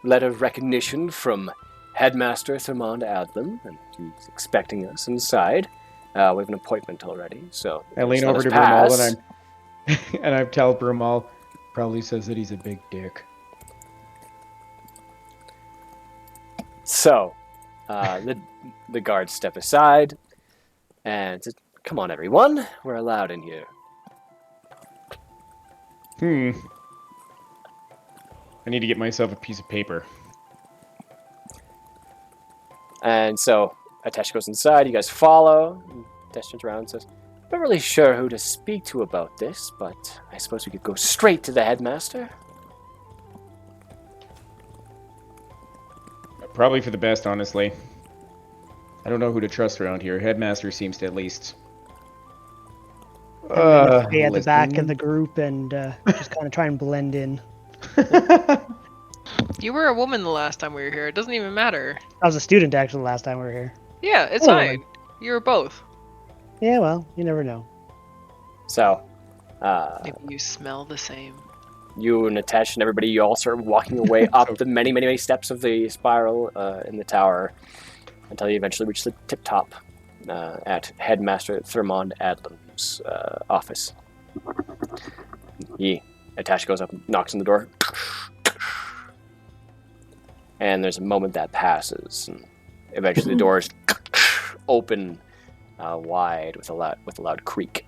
letter of recognition from Headmaster Thermond Adlam, and he's expecting us inside. We have an appointment already, so I lean just let over us to pass. Brumal and I tell Brumal, probably says that he's a big dick. So, the guards step aside and says, "Come on, everyone, we're allowed in here." I need to get myself a piece of paper. And so Atesh goes inside. You guys follow. Atesh turns around and says, "Not really sure who to speak to about this, but I suppose we could go straight to the headmaster." Probably for the best, honestly. I don't know who to trust around here. Headmaster seems to at least... Stay at the back of the group and just kind of try and blend in. You were a woman the last time we were here. It doesn't even matter. I was a student actually the last time we were here. Yeah, it's Oh, fine. You were both. Yeah, well, you never know. So, Maybe you smell the same. you and Atesh and everybody, you all start walking away up the many, many, many steps of the spiral in the tower until you eventually reach the tip top at Headmaster Thurmond Adlam's office. Atesh goes up and knocks on the door. And there's a moment that passes, and eventually the doors open wide with a loud creak.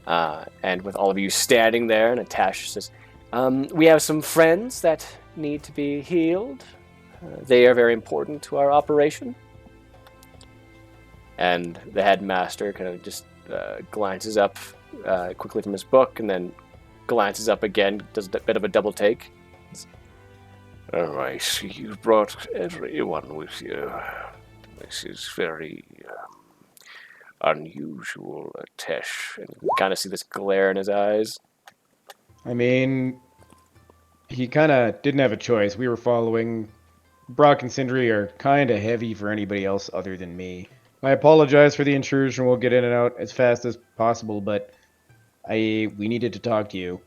And with all of you standing there, and Atesh says, "We have some friends that need to be healed. They are very important to our operation." And the headmaster kind of just glances up quickly from his book, and then glances up again, does a bit of a double take. "Oh, I see you brought everyone with you. This is very unusual, Atesh." And you kind of see this glare in his eyes. I mean, he kind of didn't have a choice. We were following. Brokkr Sindry are kind of heavy for anybody else other than me. I apologize for the intrusion. We'll get in and out as fast as possible, but we needed to talk to you.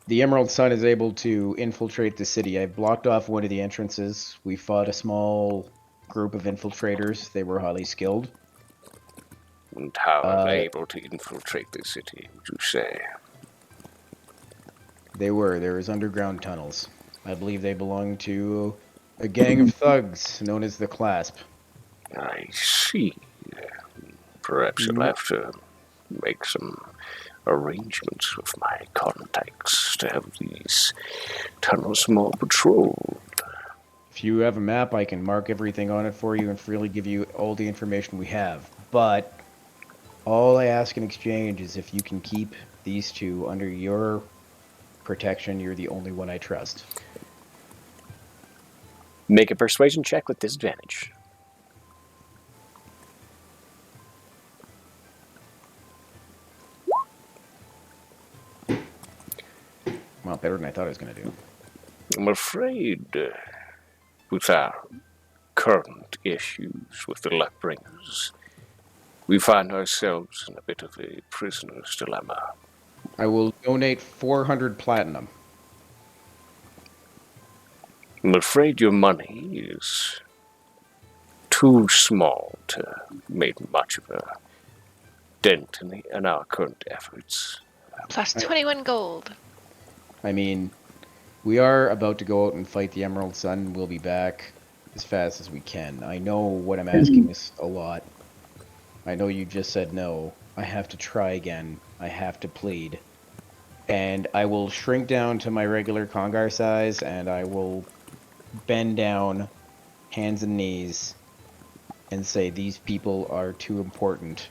The Emerald Sun is able to infiltrate the city. I blocked off one of the entrances. We fought a small group of infiltrators. They were highly skilled. And how are they able to infiltrate the city, would you say? There was underground tunnels. I believe they belong to a gang of thugs known as the Clasp. I see. Perhaps you'll have to make some arrangements with my contacts to have these tunnels more patrolled. If you have a map, I can mark everything on it for you and freely give you all the information we have. But all I ask in exchange is if you can keep these two under your protection. You're the only one I trust. Make a persuasion check with disadvantage. Well, better than I thought I was going to do. I'm afraid, with our current issues with the Luckbringers, we find ourselves in a bit of a prisoner's dilemma. I will donate 400 platinum. I'm afraid your money is too small to make much of a dent in our current efforts. Plus 21 gold. I mean, we are about to go out and fight the Emerald Sun. We'll be back as fast as we can. I know what I'm asking is a lot. I know you just said no. I have to try again. I have to plead. And I will shrink down to my regular Congar size, and I will bend down, hands and knees, and say these people are too important,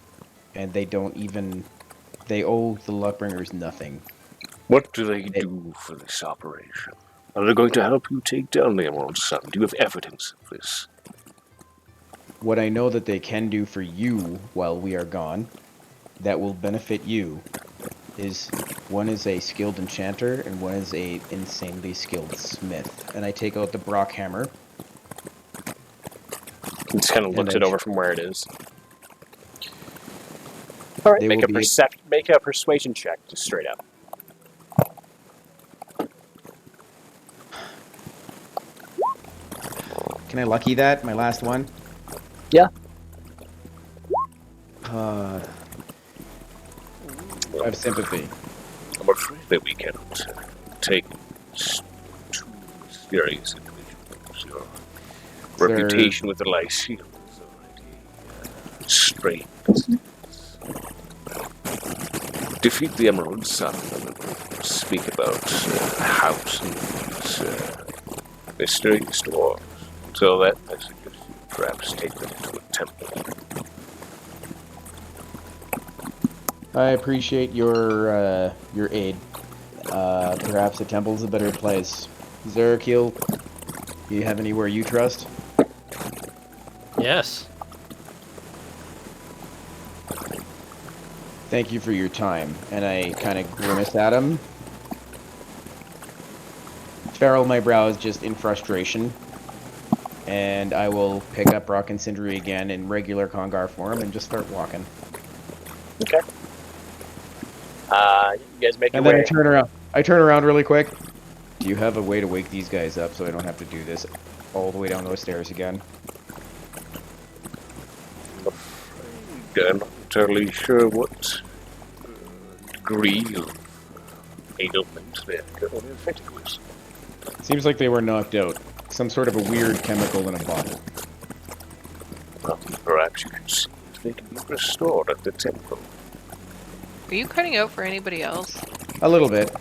and they owe the Luckbringers nothing. What do they do for this operation? Are they going to help you take down the Emerald Sun? Do you have evidence of this? What I know that they can do for you while we are gone, that will benefit you, is one is a skilled enchanter and one is a insanely skilled smith. And I take out the Brock hammer. He just kind of looks it over from where it is. All right, make a persuasion check, just straight up. Can I lucky that? My last one? Yeah. I have sympathy. I'm afraid that we cannot take too serious individuals. Your reputation with the Lyceum is already strained. defeat the Emerald Sun and speak about a house and mysterious dwarves. Until then, I suggest you perhaps take them to a temple. I appreciate your aid. Perhaps a temple's a better place. Zerkiel, do you have anywhere you trust? Yes. Thank you for your time. And I kind of grimace at him. Furrow my brows just in frustration. And I will pick up Brokkr Sindry again in regular Congar form and just start walking. Okay. You guys make your And then way. I turn around really quick. Do you have a way to wake these guys up so I don't have to do this all the way down those stairs again? I'm not entirely sure what degree of ailment they're currently affected with. Seems like they were knocked out. Some sort of a weird chemical in a bottle. Well, perhaps you can see if they can be restored at the temple. Are you cutting out for anybody else? A little bit.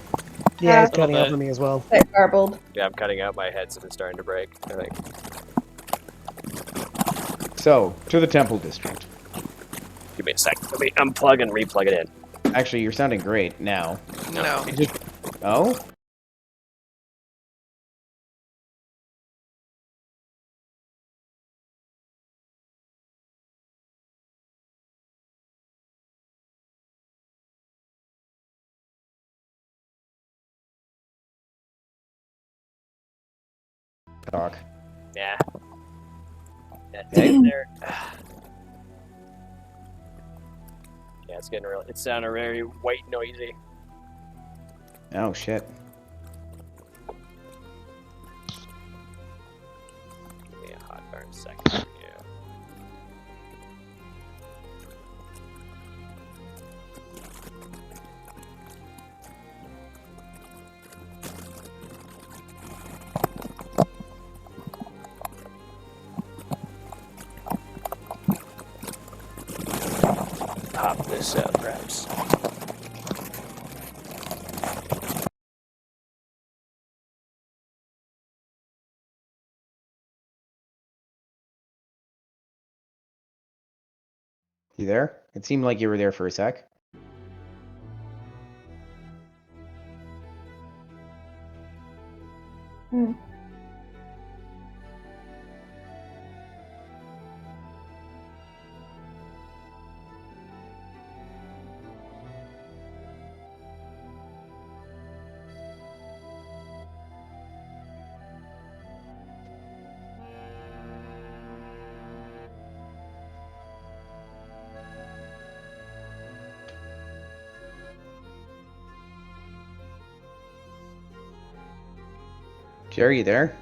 Yeah, it's A cutting little out for me as well. Bit garbled. Yeah, I'm cutting out. My headset is starting to break. I think. So, to the temple district. Give me a sec. Let me unplug and replug it in. Actually, you're sounding great now. No. Oh? Talk. Yeah. Yeah, Hey. it's there. Yeah, it's getting real. It sounded very white noisy. Oh, shit. Give me a hot darn second. Yeah. Pop this out, perhaps. You there? It seemed like you were there for a sec. Hmm. Jerry, you there?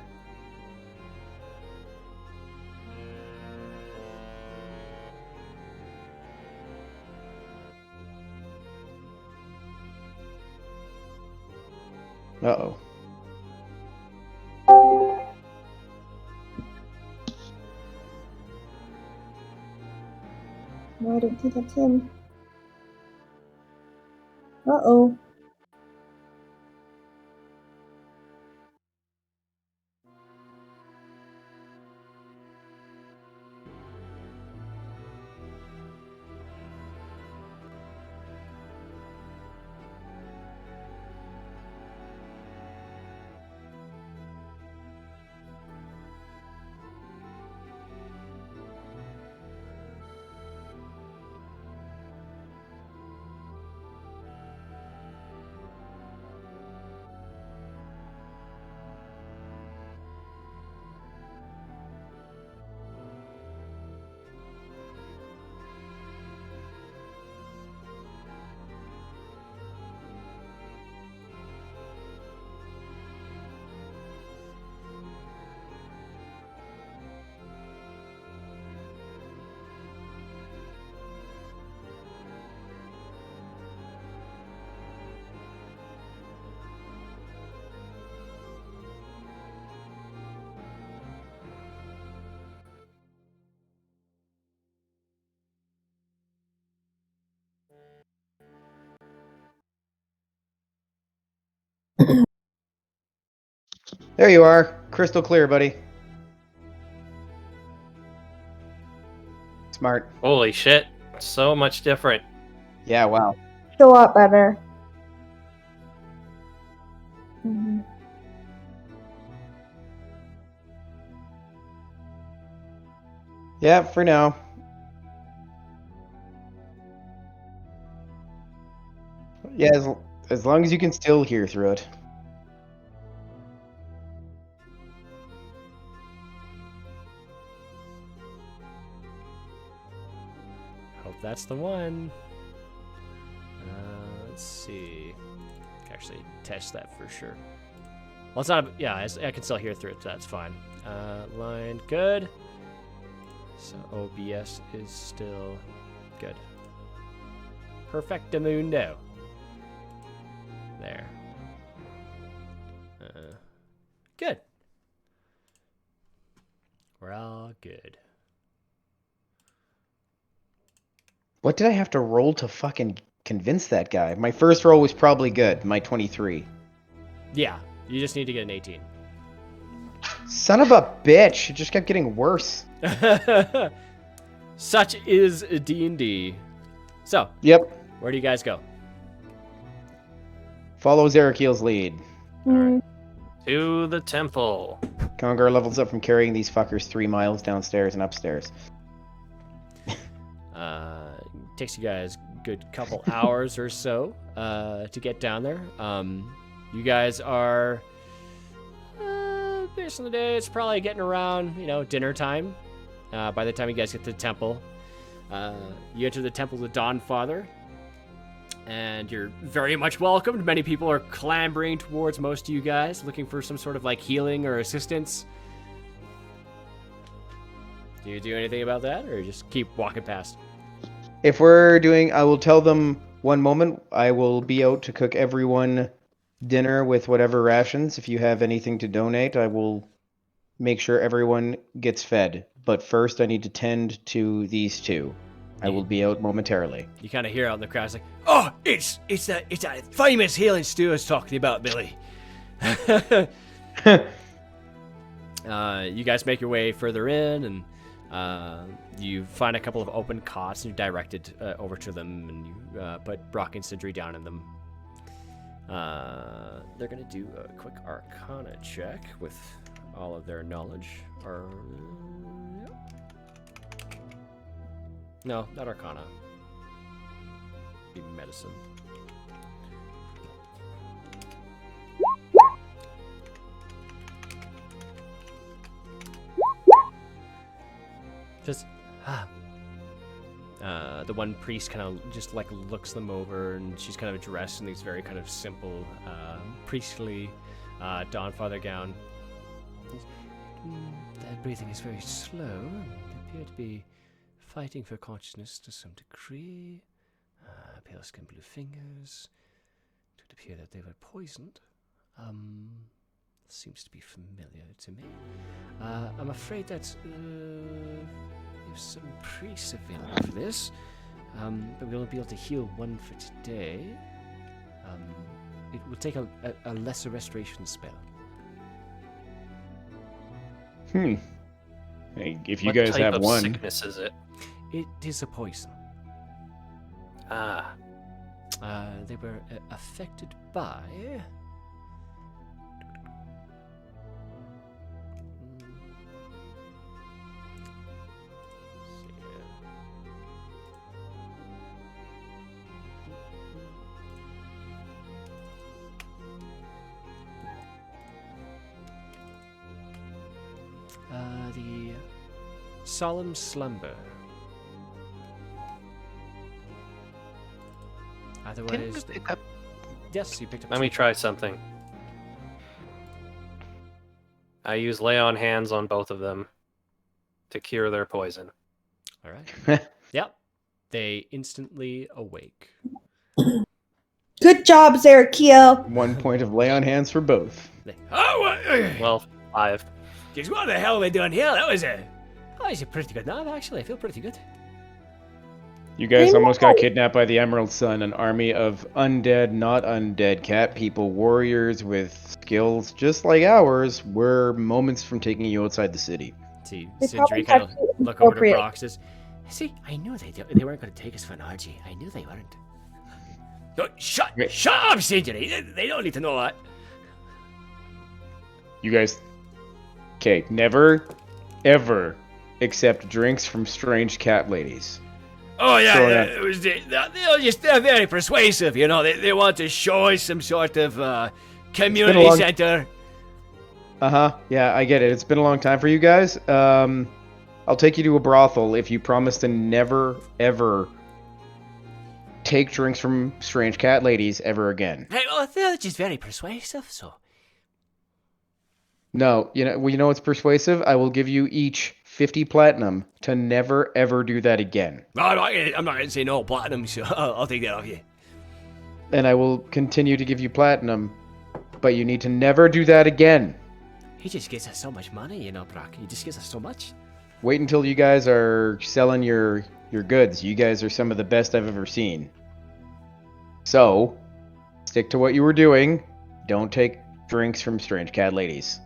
Uh-oh. No, I don't think that's him. Uh-oh. There you are. Crystal clear, buddy. Smart. Holy shit. So much different. Yeah, wow. It's a lot better. Mm-hmm. Yeah, for now. Yeah, as long as you can still hear through it. Hope that's the one. Let's see. Actually, test that for sure. Well, it's not. Yeah, I can still hear through it. So that's fine. Line good. So OBS is still good. Perfectamundo. There. Good. We're all good. What did I have to roll to fucking convince that guy? My first roll was probably good. My 23. Yeah, you just need to get an 18. Son of a bitch! It just kept getting worse. Such is D&D. So, Yep. where do you guys go? Follow Zerakiel's lead. Alright. To the temple. Congar levels up from carrying these fuckers 3 miles downstairs and upstairs. Takes you guys a good couple hours or so to get down there. You guys are, based on the day, it's probably getting around, dinner time. By the time you guys get to the temple, you enter the temple of the Dawnfather, and you're very much welcomed. Many people are clambering towards most of you guys, looking for some sort of healing or assistance. Do you do anything about that, or just keep walking past? If we're doing, I will tell them one moment. I will be out to cook everyone dinner with whatever rations. If you have anything to donate, I will make sure everyone gets fed. But first, I need to tend to these two. I will be out momentarily. You kind of hear out in the crowd, it's like, "Oh, it's that famous healing stew I was talking about, Billy." You guys make your way further in, and you find a couple of open cots, and you're directed over to them, and you put Brokkr Sindry down in them. They're going to do a quick Arcana check with all of their knowledge. No, not Arcana. Be medicine. Just the one priest kind of just looks them over, and she's kind of dressed in these very kind of simple priestly Dawnfather gown. Their breathing is very slow, and they appear to be fighting for consciousness to some degree. Pale skin, blue fingers. It would appear that they were poisoned. Seems to be familiar to me. I'm afraid that there's some priests available for this, but we won't be able to heal one for today. It will take a lesser restoration spell. Hey, if you What guys type have of one. sickness is it? It is a poison. They were affected by... the solemn slumber. Didn't Otherwise, you pick up? yes, you picked up. Let me try something. I use lay on hands on both of them to cure their poison. All right. Yep. They instantly awake. Good job, Zerakiel. 1 point of lay on hands for both. Well, 5. Guess what the hell are they doing here? That was a pretty good nap, actually. I feel pretty good. You guys almost got kidnapped by the Emerald Sun, an army of undead, not undead cat people, warriors with skills just like ours, were moments from taking you outside the city. See, They Sindry probably kind of have to look over to appropriate. Brock, says, "See, I knew they weren't going to take us for an orgy. I knew they weren't." No, shut up, Sindry. They don't need to know that. You guys, okay, never, ever accept drinks from strange cat ladies. Oh yeah, So, it was they're very persuasive. You know, they want to show us some sort of community center. Yeah, I get it. It's been a long time for you guys. I'll take you to a brothel if you promise to never, ever take drinks from strange cat ladies ever again. Hey, well, they're just very persuasive, so. No, you know what's persuasive? I will give you each 50 platinum to never, ever do that again. No, I'm not going to say no platinum, so I'll take that off you. And I will continue to give you platinum, but you need to never do that again. He just gives us so much money, you know, Brock. He just gives us so much. Wait until you guys are selling your goods. You guys are some of the best I've ever seen. So, stick to what you were doing. Don't take drinks from strange cat ladies.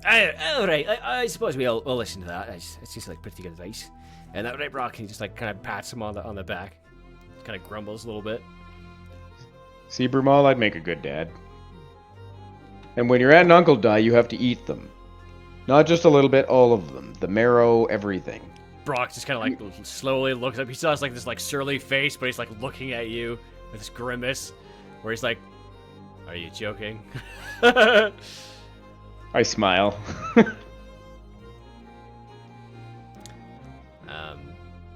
All right, I suppose we'll listen to that. It's just like pretty good advice. And that right, Brock, he just like kind of pats him on the back. Kind of grumbles a little bit. See, Brumal, I'd make a good dad. And when your aunt and uncle die, you have to eat them. Not just a little bit, all of them. The marrow, everything. Brock just kind of like slowly looks up. He still has like this like surly face, but he's like looking at you with this grimace, where he's like, "Are you joking?" I smile.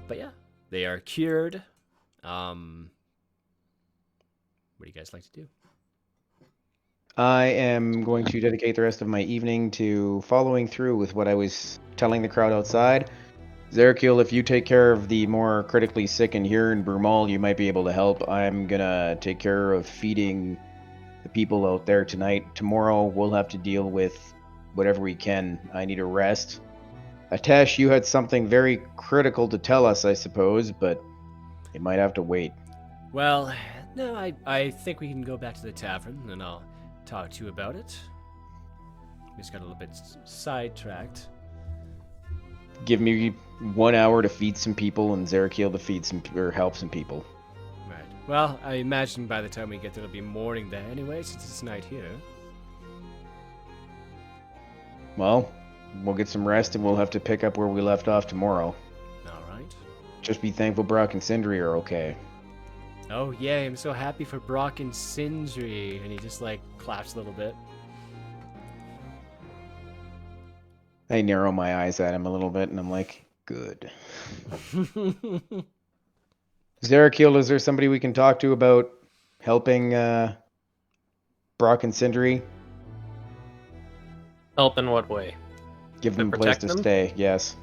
But yeah, they are cured. What do you guys like to do? I am going to dedicate the rest of my evening to following through with what I was telling the crowd outside. Zerkiel, if you take care of the more critically sick in here, and Brumal, you might be able to help. I'm gonna take care of feeding the people out there tonight. Tomorrow, we'll have to deal with whatever we can. I need a rest. Atesh, you had something very critical to tell us, I suppose, but it might have to wait. Well, no, I think we can go back to the tavern, and I'll talk to you about it. Just got a little bit sidetracked. Give me 1 hour to feed some people, and Zerkiel to feed some or help some people. Right. Well, I imagine by the time we get there, it'll be morning there anyway, since it's night here. Well, we'll get some rest, and we'll have to pick up where we left off tomorrow. All right. Just be thankful Brock and Sindry are okay. Oh, yay, I'm so happy for Brock and Sindry. And he just, like, claps a little bit. I narrow my eyes at him a little bit, and I'm like, good. Zerkiel, is there somebody we can talk to about helping Brock and Sindry? Help in what way? Give them a place to stay, yes.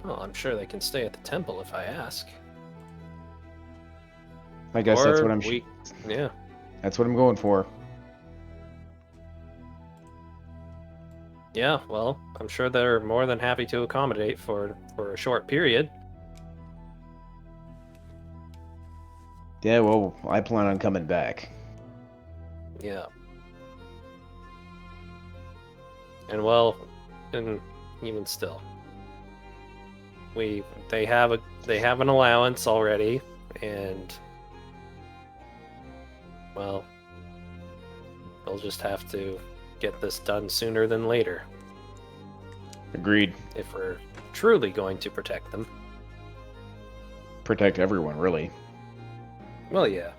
Oh, I'm sure they can stay at the temple if I ask. I guess that's what I'm... Yeah. That's what I'm going for. Yeah, well, I'm sure they're more than happy to accommodate for a short period. Yeah, well, I plan on coming back. Yeah. And well, and even still, they have an allowance already, and well, they'll just have to get this done sooner than later. Agreed. If we're truly going to protect them. Protect everyone, really. Well, yeah.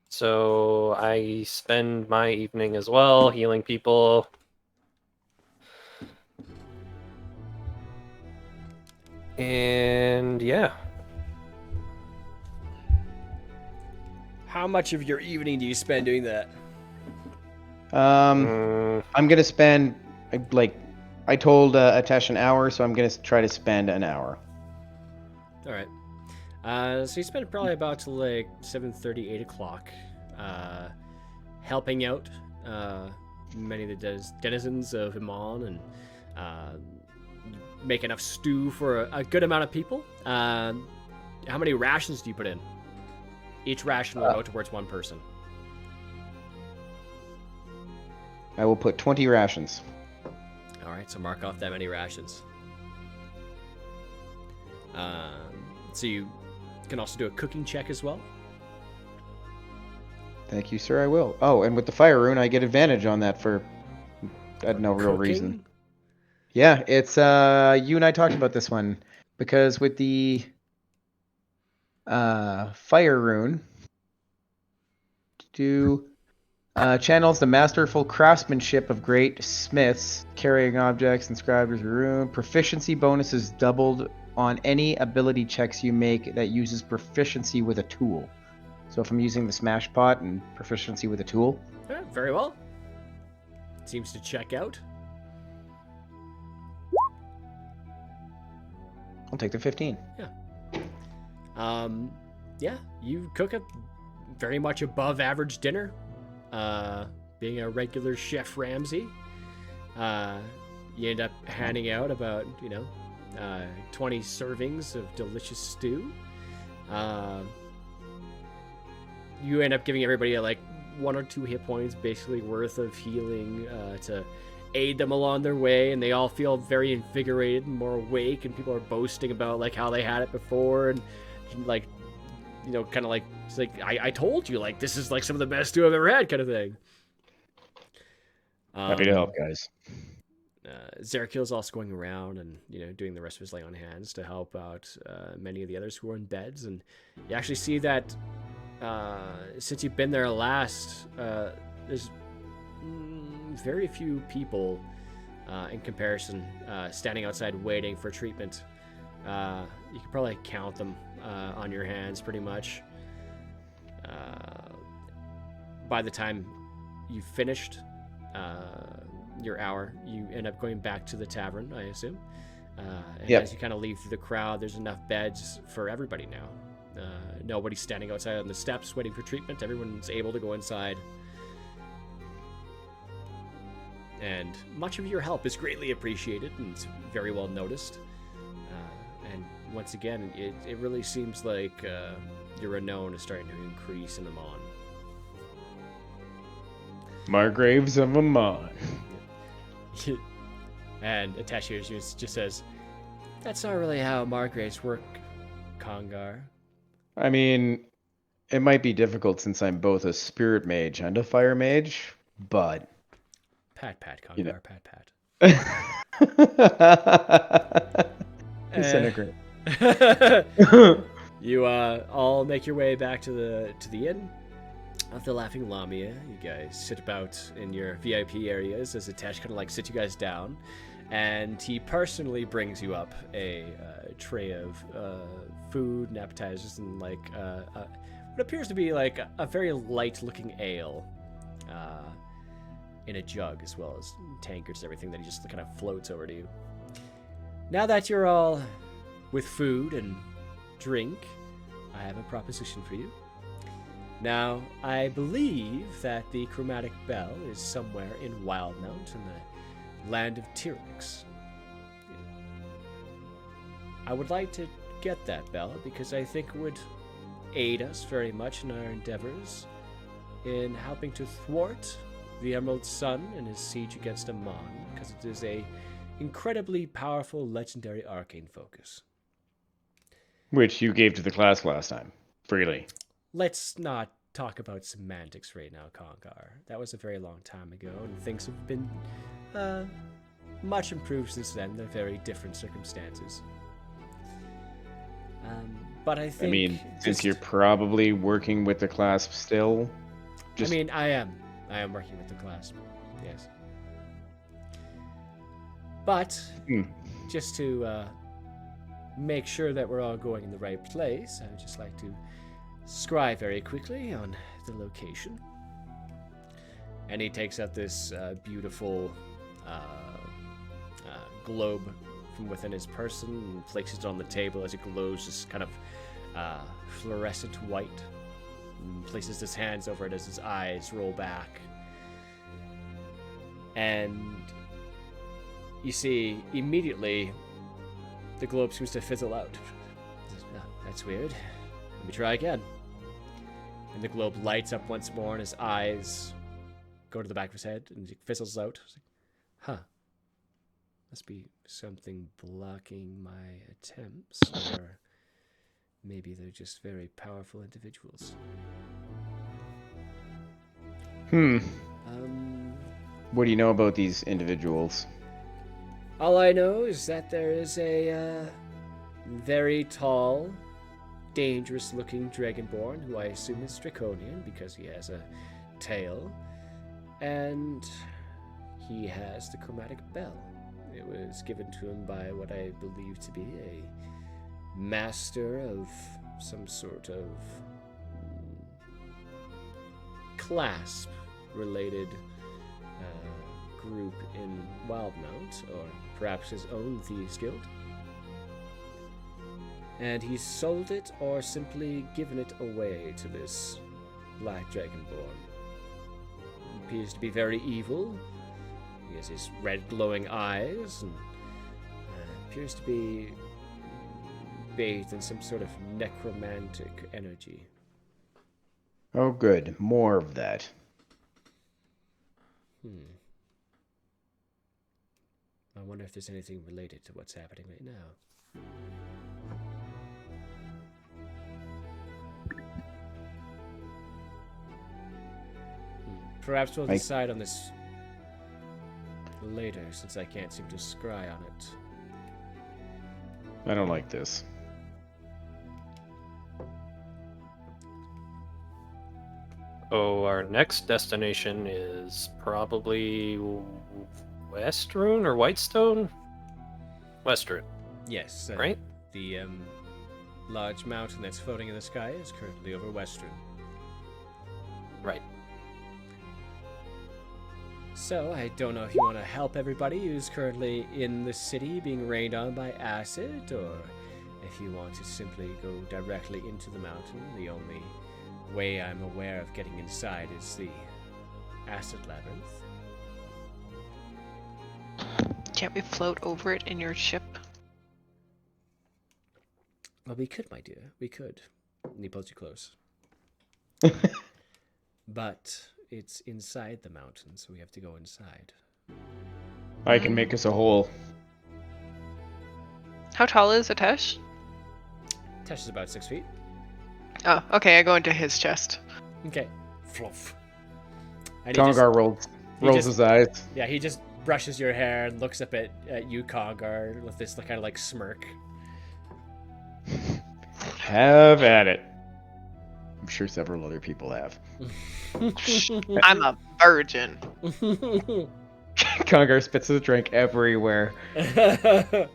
So I spend my evening as well healing people. And yeah. How much of your evening do you spend doing that? I'm gonna spend, like, I told Atesh an hour, so I'm gonna try to spend an hour. All right. So you spend probably about like 7:30, 8 o'clock, helping out many of the denizens of Iman and make enough stew for a good amount of people. How many rations do you put in? Each ration will go towards one person. I will put 20 rations. All right, so mark off that many rations. So you can also do a cooking check as well. Thank you, sir. I will. Oh, and with the fire rune, I get advantage on that for no real reason. Yeah, it's you and I talked about this one because with the fire rune, channels the masterful craftsmanship of great smiths, carrying objects inscribed with a rune. Proficiency bonus is doubled on any ability checks you make that uses proficiency with a tool. So if I'm using the smash pot and proficiency with a tool. Yeah, very well. Seems to check out. I'll take the 15. Yeah. Yeah, you cook a very much above average dinner. Being a regular Chef Ramsay. You end up handing out about, 20 servings of delicious stew. You end up giving everybody like 1 or 2 hit points basically worth of healing to aid them along their way, and they all feel very invigorated and more awake, and people are boasting about like how they had it before, and like, kind of like, it's like, I told you, like, this is like some of the best stew I've ever had kind of thing. Happy to help, guys. Zerakil's also going around and, doing the rest of his lay on hands to help out many of the others who are in beds, and you actually see that since you've been there last, there's very few people in comparison standing outside waiting for treatment. You can probably count them on your hands pretty much. By the time you've finished your hour, you end up going back to the tavern, I assume. And as you kind of leave through the crowd, there's enough beds for everybody now. Nobody's standing outside on the steps waiting for treatment. Everyone's able to go inside. And much of your help is greatly appreciated, and it's very well noticed. And once again, it really seems like your renown is starting to increase in Amon. Margraves of Amon. And Attaché just says, "That's not really how Margraves work, Congar." I mean, it might be difficult since I'm both a spirit mage and a fire mage, but... Pat, Congar, pat. Disintegrate. You all make your way back to the inn of the Laughing Lamia. You guys sit about in your VIP areas as Atesh kind of like sits you guys down, and he personally brings you up a tray of food and appetizers and like what appears to be like a very light-looking ale in a jug, as well as tankards and everything that he just kind of floats over to you. Now that you're all with food and drink, I have a proposition for you. Now, I believe that the chromatic bell is somewhere in Wildmount in the land of Tyrix. I would like to get that bell because I think it would aid us very much in our endeavors in helping to thwart the Emerald Sun and his siege against Amon, because it is a incredibly powerful legendary arcane focus. Which you gave to the class last time, freely. Let's not talk about semantics right now, Congar. That was a very long time ago, and things have been much improved since then. They're very different circumstances. But I think... I mean, since you're probably working with the class still... I mean, I am working with the class, yes. But, just to make sure that we're all going in the right place, I would just like to scry very quickly on the location. And he takes out this beautiful globe from within his person and places it on the table as it glows this kind of fluorescent white. And places his hands over it as his eyes roll back. And you see, immediately, the globe seems to fizzle out. Oh, that's weird. Let me try again. And the globe lights up once more, and his eyes go to the back of his head, and it fizzles out. It's like, huh. Must be something blocking my attempts, or maybe they're just very powerful individuals. What do you know about these individuals? All I know is that there is a very tall, dangerous-looking dragonborn who I assume is draconian because he has a tail, and he has the chromatic bell. It was given to him by what I believe to be a master of some sort of clasp-related group in Wildmount, or perhaps his own thieves' guild. And he's sold it or simply given it away to this black dragonborn. He appears to be very evil. He has his red glowing eyes and appears to be bathed in some sort of necromantic energy. Oh, good. More of that. I wonder if there's anything related to what's happening right now. Perhaps we'll decide on this later, since I can't seem to scry on it. I don't like this. Oh, our next destination is probably Westrun or Whitestone? Westrun. Yes. Right? The large mountain that's floating in the sky is currently over Westrun. Right. So, I don't know if you want to help everybody who's currently in the city being rained on by acid, or if you want to simply go directly into the mountain. The only way I'm aware of getting inside is the acid labyrinth. Can't we float over it in your ship? Well, we could, my dear. We could. And he pulls you close. But it's inside the mountain, so we have to go inside. I can make us a hole. How tall is Atesh? Tesh is about 6 feet. Oh, okay, I go into his chest. Okay. Fluff. And Congar rolls his eyes. Yeah, he just brushes your hair and looks up at you, Congar, with this kind of like smirk. Have at it. I'm sure several other people have. I'm a virgin. Congar spits his drink everywhere. And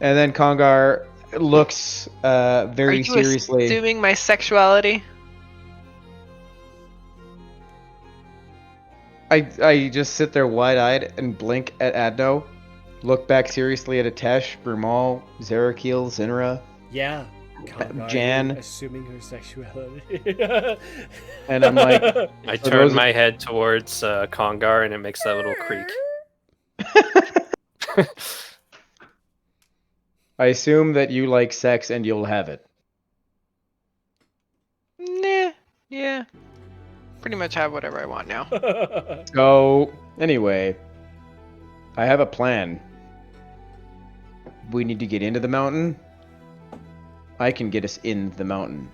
then Congar looks very seriously. Are you assuming my sexuality? I just sit there wide-eyed and blink at Adno, look back seriously at Atesh, Brumal, Zerakil, Zinra. Yeah. Congar, Jan. Assuming her sexuality. And I'm like... I turn my head towards Congar, and it makes that little creak. I assume that you like sex and you'll have it. Nah, yeah. Pretty much have whatever I want now. So, anyway, I have a plan. We need to get into the mountain. I can get us in the mountain.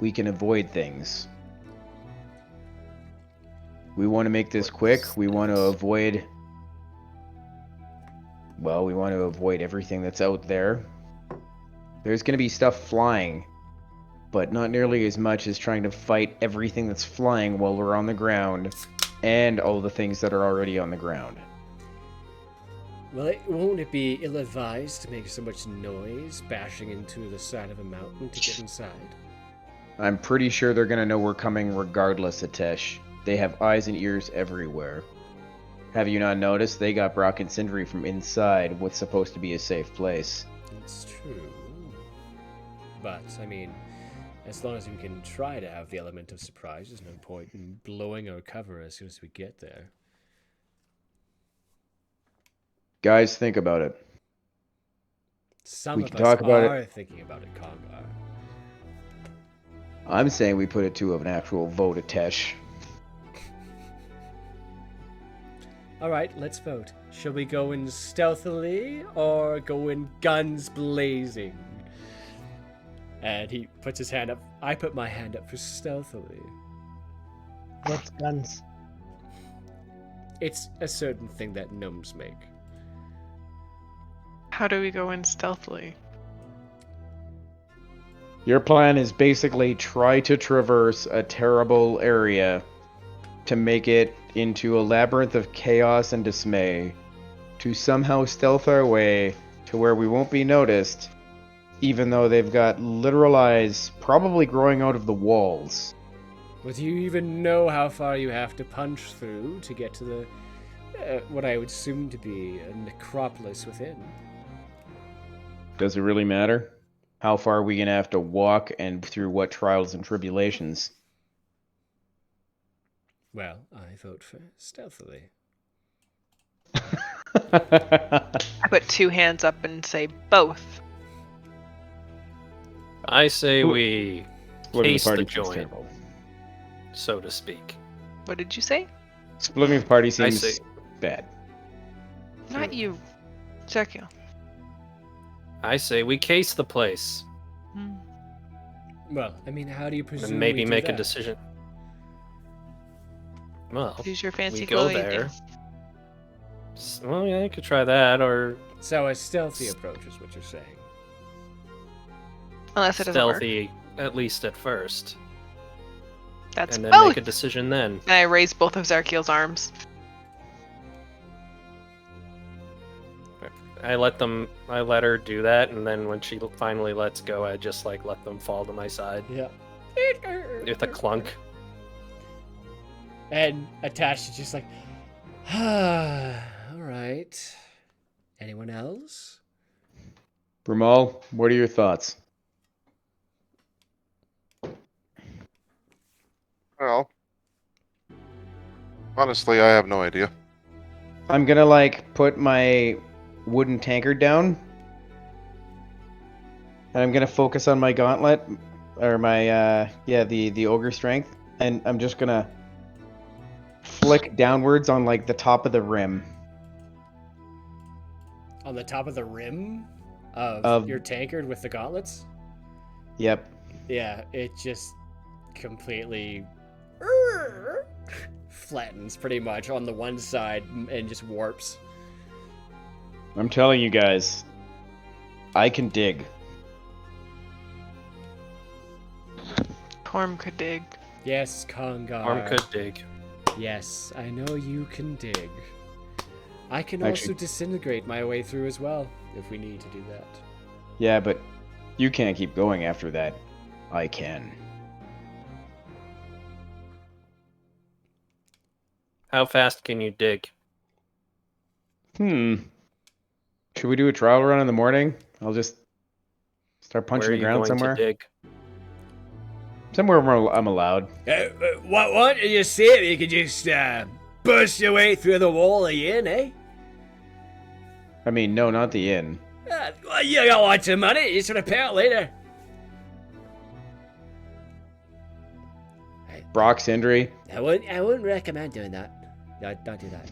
We can avoid things. We want to make this quick. We want to avoid... Well, we want to avoid everything that's out there. There's going to be stuff flying, but not nearly as much as trying to fight everything that's flying while we're on the ground, and all the things that are already on the ground. Well, won't it be ill-advised to make so much noise bashing into the side of a mountain to get inside? I'm pretty sure they're going to know we're coming regardless, Atesh. They have eyes and ears everywhere. Have you not noticed? They got Brokkr Sindry from inside what's supposed to be a safe place. It's true. But, I mean, as long as we can try to have the element of surprise, there's no point in blowing our cover as soon as we get there. Guys, think about it. Some We of can us talk about are it. thinking about it, Congar. I'm saying we put it to an actual vote at Tesh. All right, let's vote. Shall we go in stealthily or go in guns blazing? And he puts his hand up. I put my hand up for stealthily. What's guns? It's a certain thing that gnomes make. How do we go in stealthily? Your plan is basically try to traverse a terrible area to make it into a labyrinth of chaos and dismay, to somehow stealth our way to where we won't be noticed, even though they've got literal eyes probably growing out of the walls. But do you even know how far you have to punch through to get to the what I would assume to be a necropolis within? Does it really matter? How far are we gonna have to walk and through what trials and tribulations? Well, I vote for stealthily. I put two hands up and say both. I say we Splitting case the party the seems joint, terrible. so to speak. What did you say? Splitting the party I seems say- bad. Not you. Zekio. I say we case the place Well, I mean, how do you presume and maybe we do make a that? decision. Well, Use your fancy we go glowy there. thing. Well, yeah, I could try that, or So a stealthy approach is what you're saying. Unless it doesn't work. stealthy, at least at first, That's and then both. make a decision then. And I raise both of Zarkiel's arms. I let her do that, and then when she finally lets go, I just like let them fall to my side Yeah. with a clunk. And Atash is just like, all right. Anyone else? Brumal, what are your thoughts? Well, honestly, I have no idea. I'm gonna like put my wooden tankard down, and I'm gonna focus on my gauntlet, or my the ogre strength, and I'm just gonna flick downwards on like the top of the rim. On the top of the rim of Of- your tankard with the gauntlets? Yep. Yeah, it just completely flattens pretty much on the one side and just warps. I'm telling you guys, I can dig. Torm could dig. Yes, Congar. Arm could dig. Yes, I know you can dig. I can also Actually- disintegrate my way through as well, if we need to do that. Yeah, but you can't keep going after that. I can. How fast can you dig? Should we do a trial run in the morning? I'll just start punching Where are the you ground going somewhere. to dig? Somewhere where I'm allowed. What did you say? You could just burst your way through the wall again, eh? I mean, no, not the inn. Well, you got lots of money. You should repair it later. Brokkr Sindry. I wouldn't recommend doing that. No, don't do that.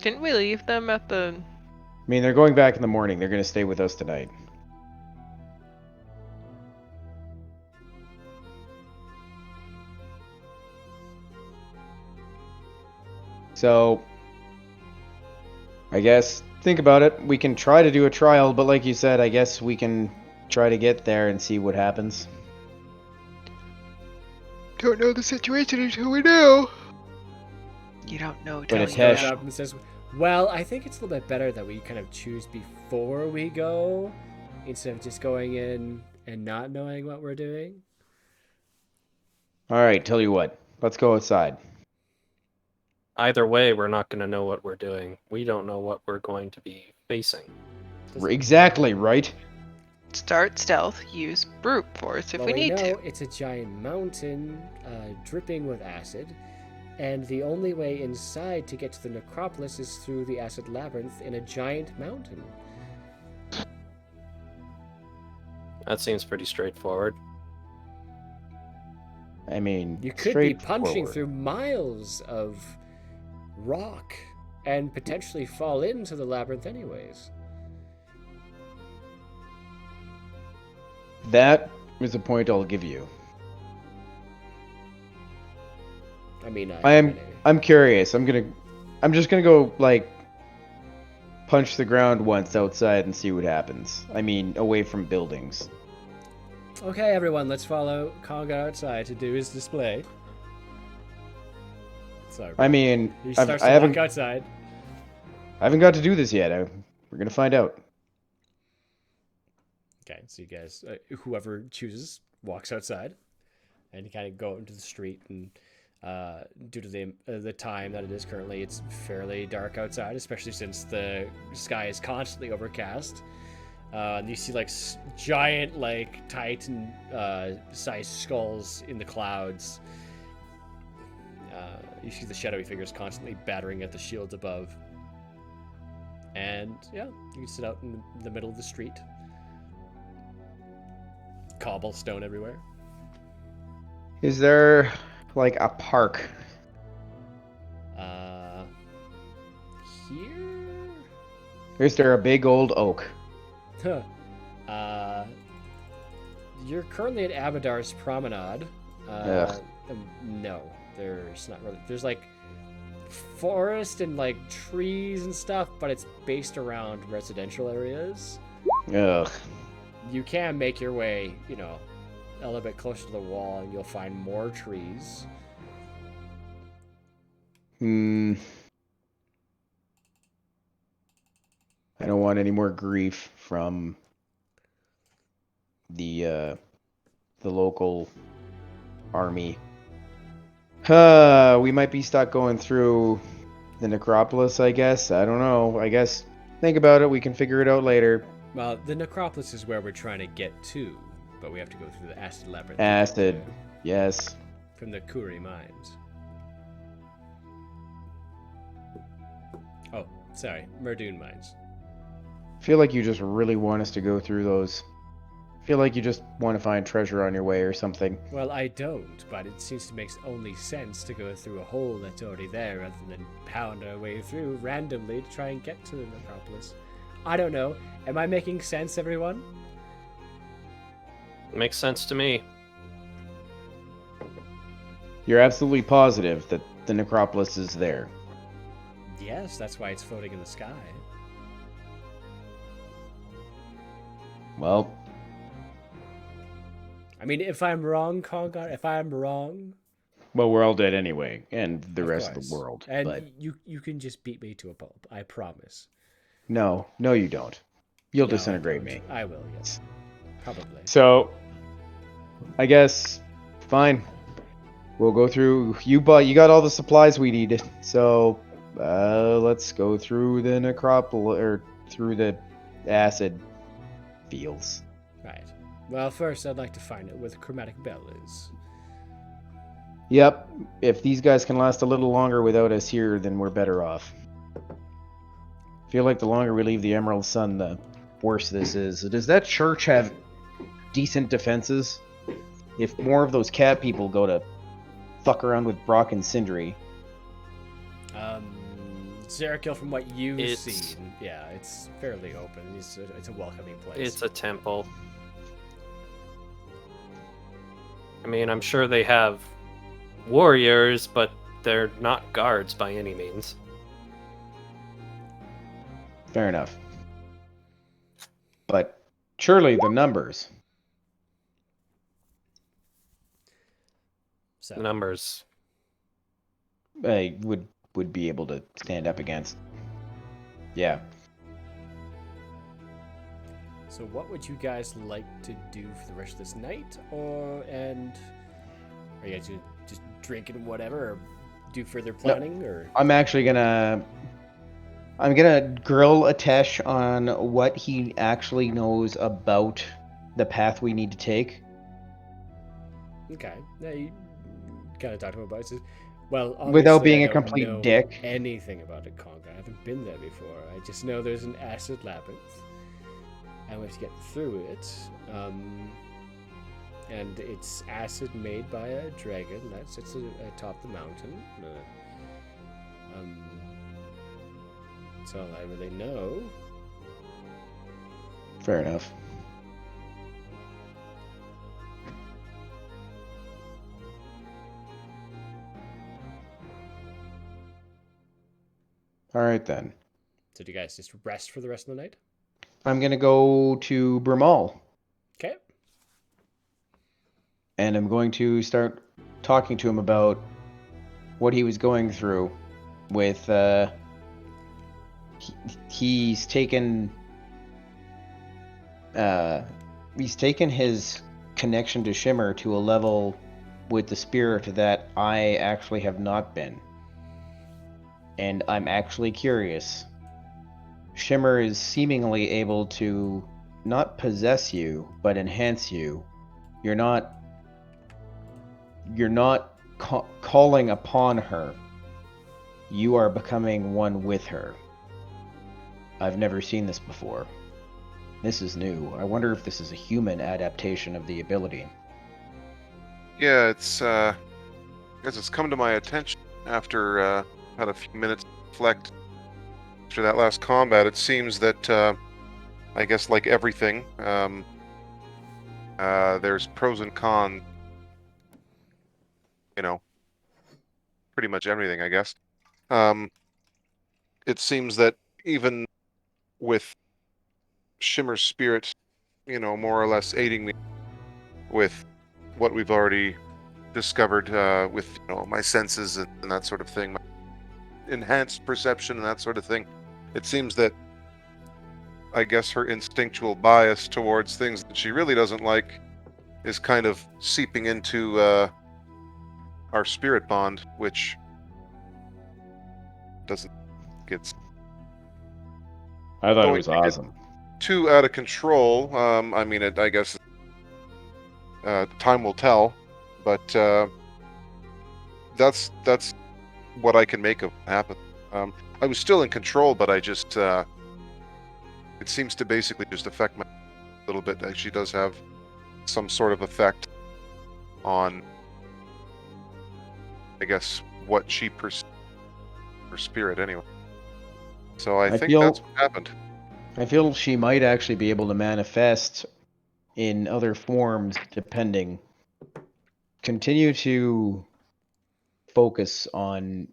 Didn't we leave them at the... I mean, they're going back in the morning. They're going to stay with us tonight. So, I guess, think about it. We can try to do a trial, but like you said, I guess we can try to get there and see what happens. Don't know the situation until we know. You don't know. But till it's you know. Tesh. Up and says, well, I think it's a little bit better that we kind of choose before we go, instead of just going in and not knowing what we're doing. All right, tell you what. Let's go outside. Either way, we're not going to know what we're doing. We don't know what we're going to be facing. Exactly, right? Start stealth, use brute force if Well, we need know to. it's a giant mountain dripping with acid. and the only way inside to get to the necropolis is through the acid labyrinth in a giant mountain. That seems pretty straightforward. I mean, You could be punching straightforward. through miles of rock and potentially fall into the labyrinth anyways. That is a point I'll give you. I mean, I'm curious. I'm just gonna go like punch the ground once outside and see what happens. I mean, away from buildings. Okay, everyone, let's follow Conga outside to do his display. Sorry. I mean, He I starts to haven't walk outside. I haven't got to do this yet. We're gonna find out. Okay, so you guys, whoever chooses, walks outside, and you kind of go into the street. And due to the time that it is currently, it's fairly dark outside, especially since the sky is constantly overcast. And you see like giant, like Titan sized skulls in the clouds. You see the shadowy figures constantly battering at the shields above. And yeah, you can sit out in the middle of the street. Cobblestone everywhere. Is there like a park? Here? Is there a big old oak? You're currently at Abadar's Promenade. Ugh. No, there's not really. There's like forest and like trees and stuff, but it's based around residential areas. Ugh. You can make your way, a little bit closer to the wall, and you'll find more trees. I don't want any more grief from the local army. We might be stuck going through the necropolis, I guess. I don't know. I guess think about it. We can figure it out later. Well, the necropolis is where we're trying to get to, but we have to go through the acid labyrinth. Acid, yes. From the Kuri mines. Oh, sorry, Murdoon mines. I feel like you just really want us to go through those. I feel like you just want to find treasure on your way or something. Well, I don't, but it seems to make only sense to go through a hole that's already there rather than pound our way through randomly to try and get to the necropolis. I don't know. Am I making sense, everyone? Makes sense to me. You're absolutely positive that the necropolis is there. Yes, that's why it's floating in the sky. Well, I mean, if I'm wrong, Congar, if I'm wrong... Well, we're all dead anyway, and the of rest course. of the world. And but... you can just beat me to a pulp, I promise. No, you don't. You'll No, disintegrate me. I will, yes. Probably. So, I guess, fine. We'll go through. You got all the supplies we needed. So, let's go through the necropolis or through the acid fields. Right. Well, first I'd like to find out where the chromatic bell is. Yep. If these guys can last a little longer without us here, then we're better off. I feel like the longer we leave the Emerald Sun, the worse this is. Does that church have decent defenses? If more of those cat people go to fuck around with Brokkr Sindry. Zerakil, from what you've seen, yeah, it's fairly open. It's a welcoming place. It's a temple. I mean, I'm sure they have warriors, but they're not guards by any means. Fair enough. But surely the numbers. So. Numbers. Would be able to stand up against. Yeah. So what would you guys like to do for the rest of this night? Are you guys just drinking whatever, or do further planning? Or I'm actually gonna grill Atesh on what he actually knows about the path we need to take. Okay. Now you kind of talked to him about it. Well, Without obviously being I a don't complete know dick. anything about a conga. I haven't been there before. I just know there's an acid labyrinth, and we have to get through it. And it's acid made by a dragon that sits atop the mountain. That's all I really know. Fair enough. All right, then. So do you guys just rest for the rest of the night? I'm going to go to Brumal. Okay. And I'm going to start talking to him about what he was going through with, he's taken his connection to Shimmer to a level with the spirit that I actually have not been. And I'm actually curious. Shimmer is seemingly able to not possess you, but enhance you. You're not calling upon her. You are becoming one with her. I've never seen this before. This is new. I wonder if this is a human adaptation of the ability. Yeah, it's I guess it's come to my attention after had a few minutes to reflect after that last combat. It seems that I guess like everything, there's pros and cons. You know, pretty much everything, I guess. It seems that even with Shimmer's spirit, more or less aiding me with what we've already discovered with my senses and that sort of thing, my enhanced perception and that sort of thing. It seems that I guess her instinctual bias towards things that she really doesn't like is kind of seeping into our spirit bond, which doesn't get. I thought it was awesome. Too out of control. I mean, I guess time will tell, but that's what I can make of what happened. I was still in control, but I just it seems to basically just affect me a little bit. She does have some sort of effect on, I guess, what she perceives her spirit anyway. So I think that's what happened. I feel she might actually be able to manifest in other forms depending. Continue to focus on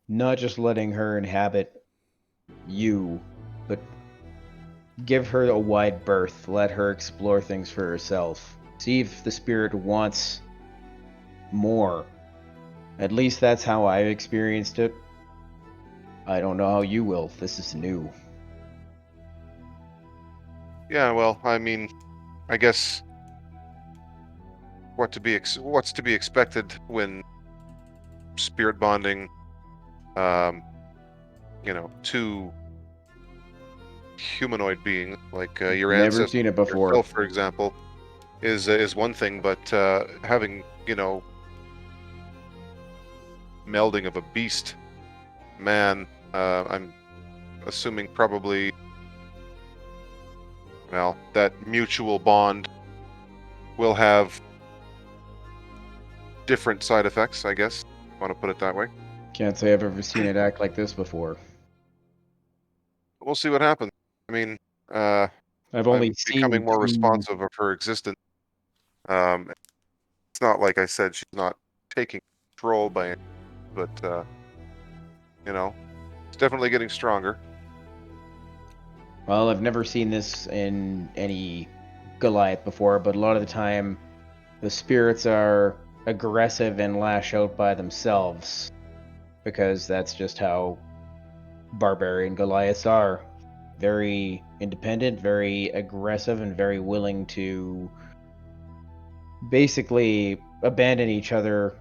not just letting her inhabit you, but give her a wide berth. Let her explore things for herself. See if the spirit wants more. At least that's how I experienced it. I don't know how you will. This is new. Yeah, well, I mean, I guess what's to be expected when spirit bonding, two humanoid beings like your ancestors. Never seen it before. Yourself, for example, is one thing, but having melding of a beast man, I'm assuming probably. Well, that mutual bond will have different side effects, I guess. Want to put it that way. Can't say I've ever seen it act like this before. We'll see what happens. I mean, I've only I'm seen becoming more responsive of her existence. It's not like I said she's not taking control by it, but it's definitely getting stronger. Well, I've never seen this in any Goliath before, but a lot of the time the spirits are aggressive and lash out by themselves because that's just how barbarian Goliaths are. Very independent, very aggressive, and very willing to basically abandon each other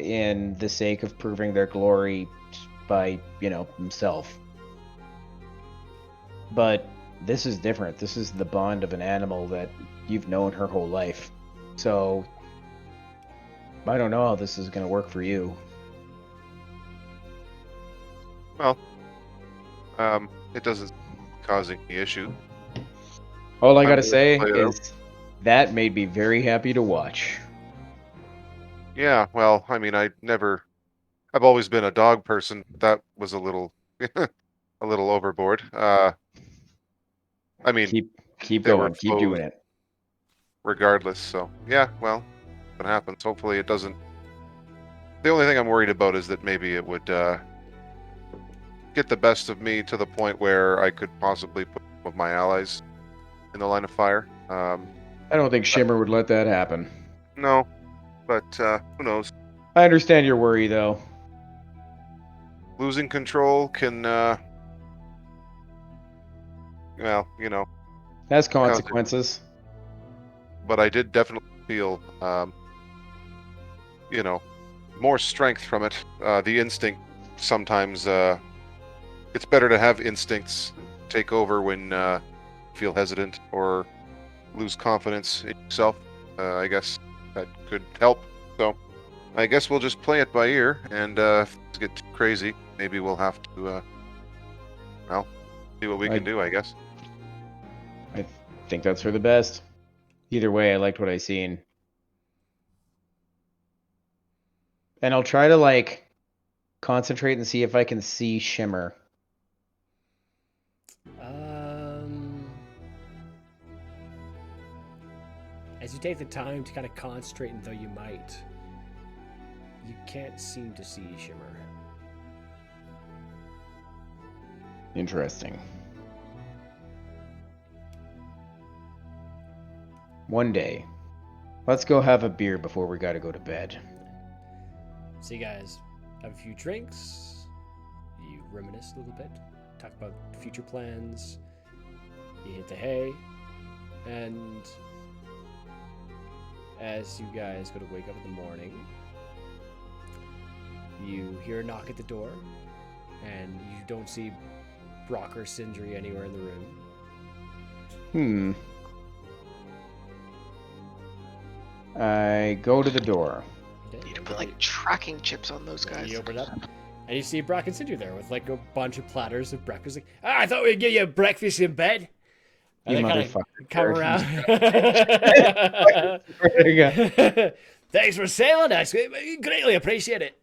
in the sake of proving their glory by, himself. But this is different. This is the bond of an animal that you've known her whole life. So I don't know how this is going to work for you. Well, it doesn't cause any issue. All I I'm gotta willing to say play it out. is that made me very happy to watch. Yeah, well, I mean, I've always been a dog person. That was a little, a little overboard. I mean, Keep they were going. Keep foes doing it. regardless. So yeah, well, what happens? Hopefully, it doesn't. The only thing I'm worried about is that maybe it would get the best of me to the point where I could possibly put some of my allies in the line of fire. I don't think Shimmer would let that happen. No, but who knows? I understand your worry, though. Losing control can, well, you know, Has consequences. but I did definitely feel, you know, more strength from it. The instinct sometimes, it's better to have instincts take over when you feel hesitant or lose confidence in yourself. I guess that could help. So I guess we'll just play it by ear, and if things get too crazy, maybe we'll have to, well, see what we can do, I guess. I think that's for the best. Either way, I liked what I seen. And I'll try to, like, concentrate and see if I can see Shimmer. As you take the time to kind of concentrate, and though you might, you can't seem to see Shimmer. Interesting. One day. Let's go have a beer before we gotta go to bed. So you guys have a few drinks, you reminisce a little bit, talk about future plans, you hit the hay, and as you guys go to wake up in the morning, you hear a knock at the door, and you don't see Brokkr Sindry anywhere in the room. I go to the door. Okay, Need to put like tracking chips on those guys. You open it up, and you see Brokkr Sindry there with like a bunch of platters of breakfast. Like, I thought we'd give you breakfast in bed. And You they kind motherfucker. of come around. Thanks for sailing us. We greatly appreciate it.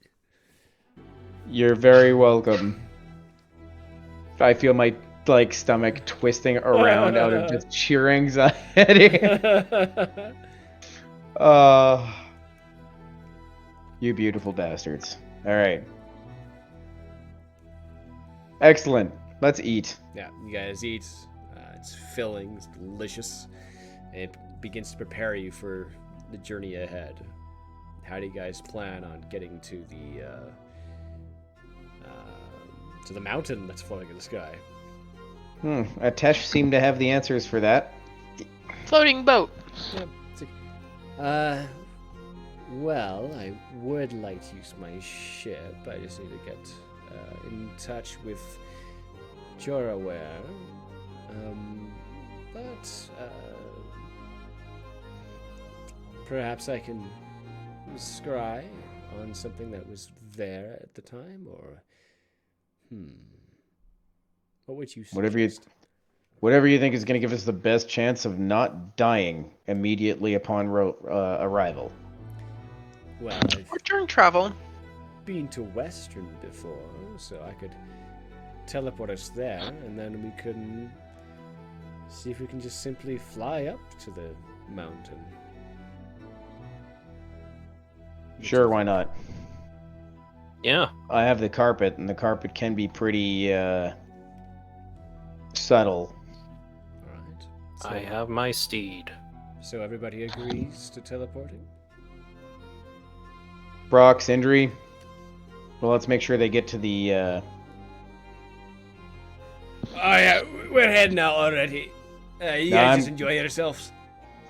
You're very welcome. I feel my like stomach twisting around out of just sheer anxiety. You beautiful bastards. All right. Excellent. Let's eat. Yeah, you guys eat. It's filling, it's delicious. It begins to prepare you for the journey ahead. How do you guys plan on getting to the mountain that's floating in the sky? Atesh seemed to have the answers for that. Floating boat. Yeah. Well, I would like to use my ship. I just need to get in touch with Joraware. But perhaps I can scry on something that was there at the time, or what would you suggest? Whatever you think is going to give us the best chance of not dying immediately upon arrival. Well, Or during travel. been to Western before, so I could teleport us there, and then we can see if we can just simply fly up to the mountain. Sure, why not? Yeah. I have the carpet, and the carpet can be pretty subtle. Alright. So, I have my steed. so everybody agrees to teleporting? Brokkr Sindry. Well, let's make sure they get to the. Oh yeah, we're heading out already. You guys just enjoy yourselves.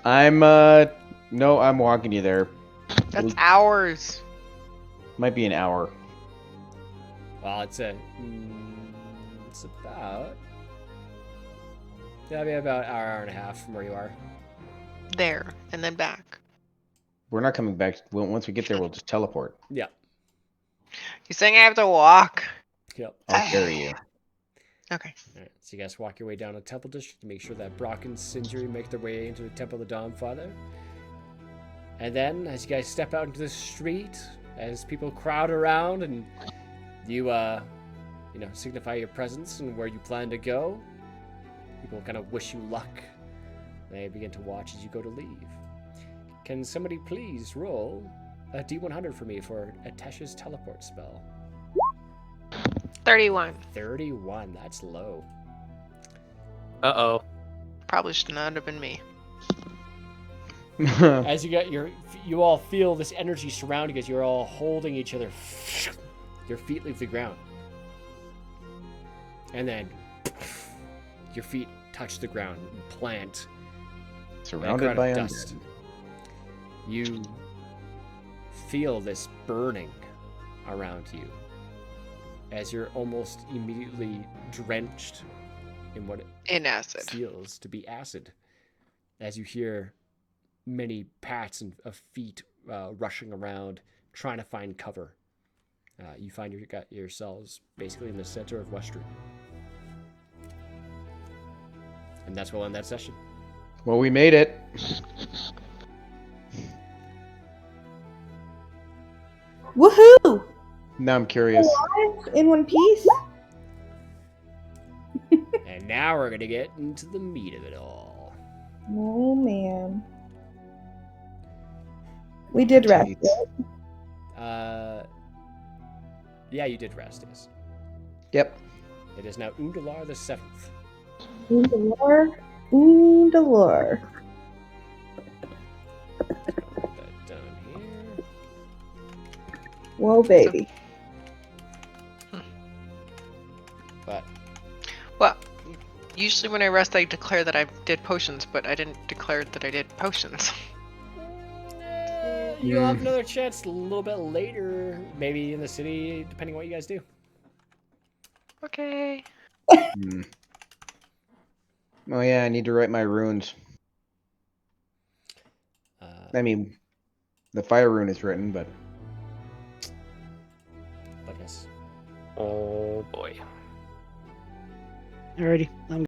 No, I'm walking you there. That's hours. Might be an hour. Well, it's that'll be about an hour and a half from where you are. There and then back. We're not coming back. Once we get there, we'll just teleport. Yeah. You saying I have to walk? Yep. I'll carry you. Okay. All right, so you guys walk your way down a temple district to make sure that Brokkr Sindry make their way into the Temple of the Dawnfather. And then, as you guys step out into the street, as people crowd around and you, signify your presence and where you plan to go, people kind of wish you luck. They begin to watch as you go to leave. Can somebody please roll a D100 for me for Atesh's teleport spell? 31. 31, that's low. Uh-oh. Probably should not have been me. As you all feel this energy surrounding as you're all holding each other. Your feet leave the ground. And then your feet touch the ground and plant. Surrounded by dust. You feel this burning around you as you're almost immediately drenched in what In acid. feels to be acid. As you hear many pats of feet rushing around, trying to find cover. You find yourselves basically in the center of Western. And that's where we'll end that session. Well, we made it. Woohoo! Now I'm curious. Alive in one piece? And now we're going to get into the meat of it all. Oh, man. We did rest. Yeah, you did rest, yes. Yep. It is now Undalar the 7th. Undalore. Undalore. Put that down here. Whoa, baby. But Well, usually when I rest, I declare that I did potions, but I didn't declare that I did potions. you'll have another chance a little bit later, maybe in the city, depending on what you guys do. Okay. Oh yeah, I need to write my runes. I mean, the fire rune is written, but yes. Oh boy. Alrighty, I'm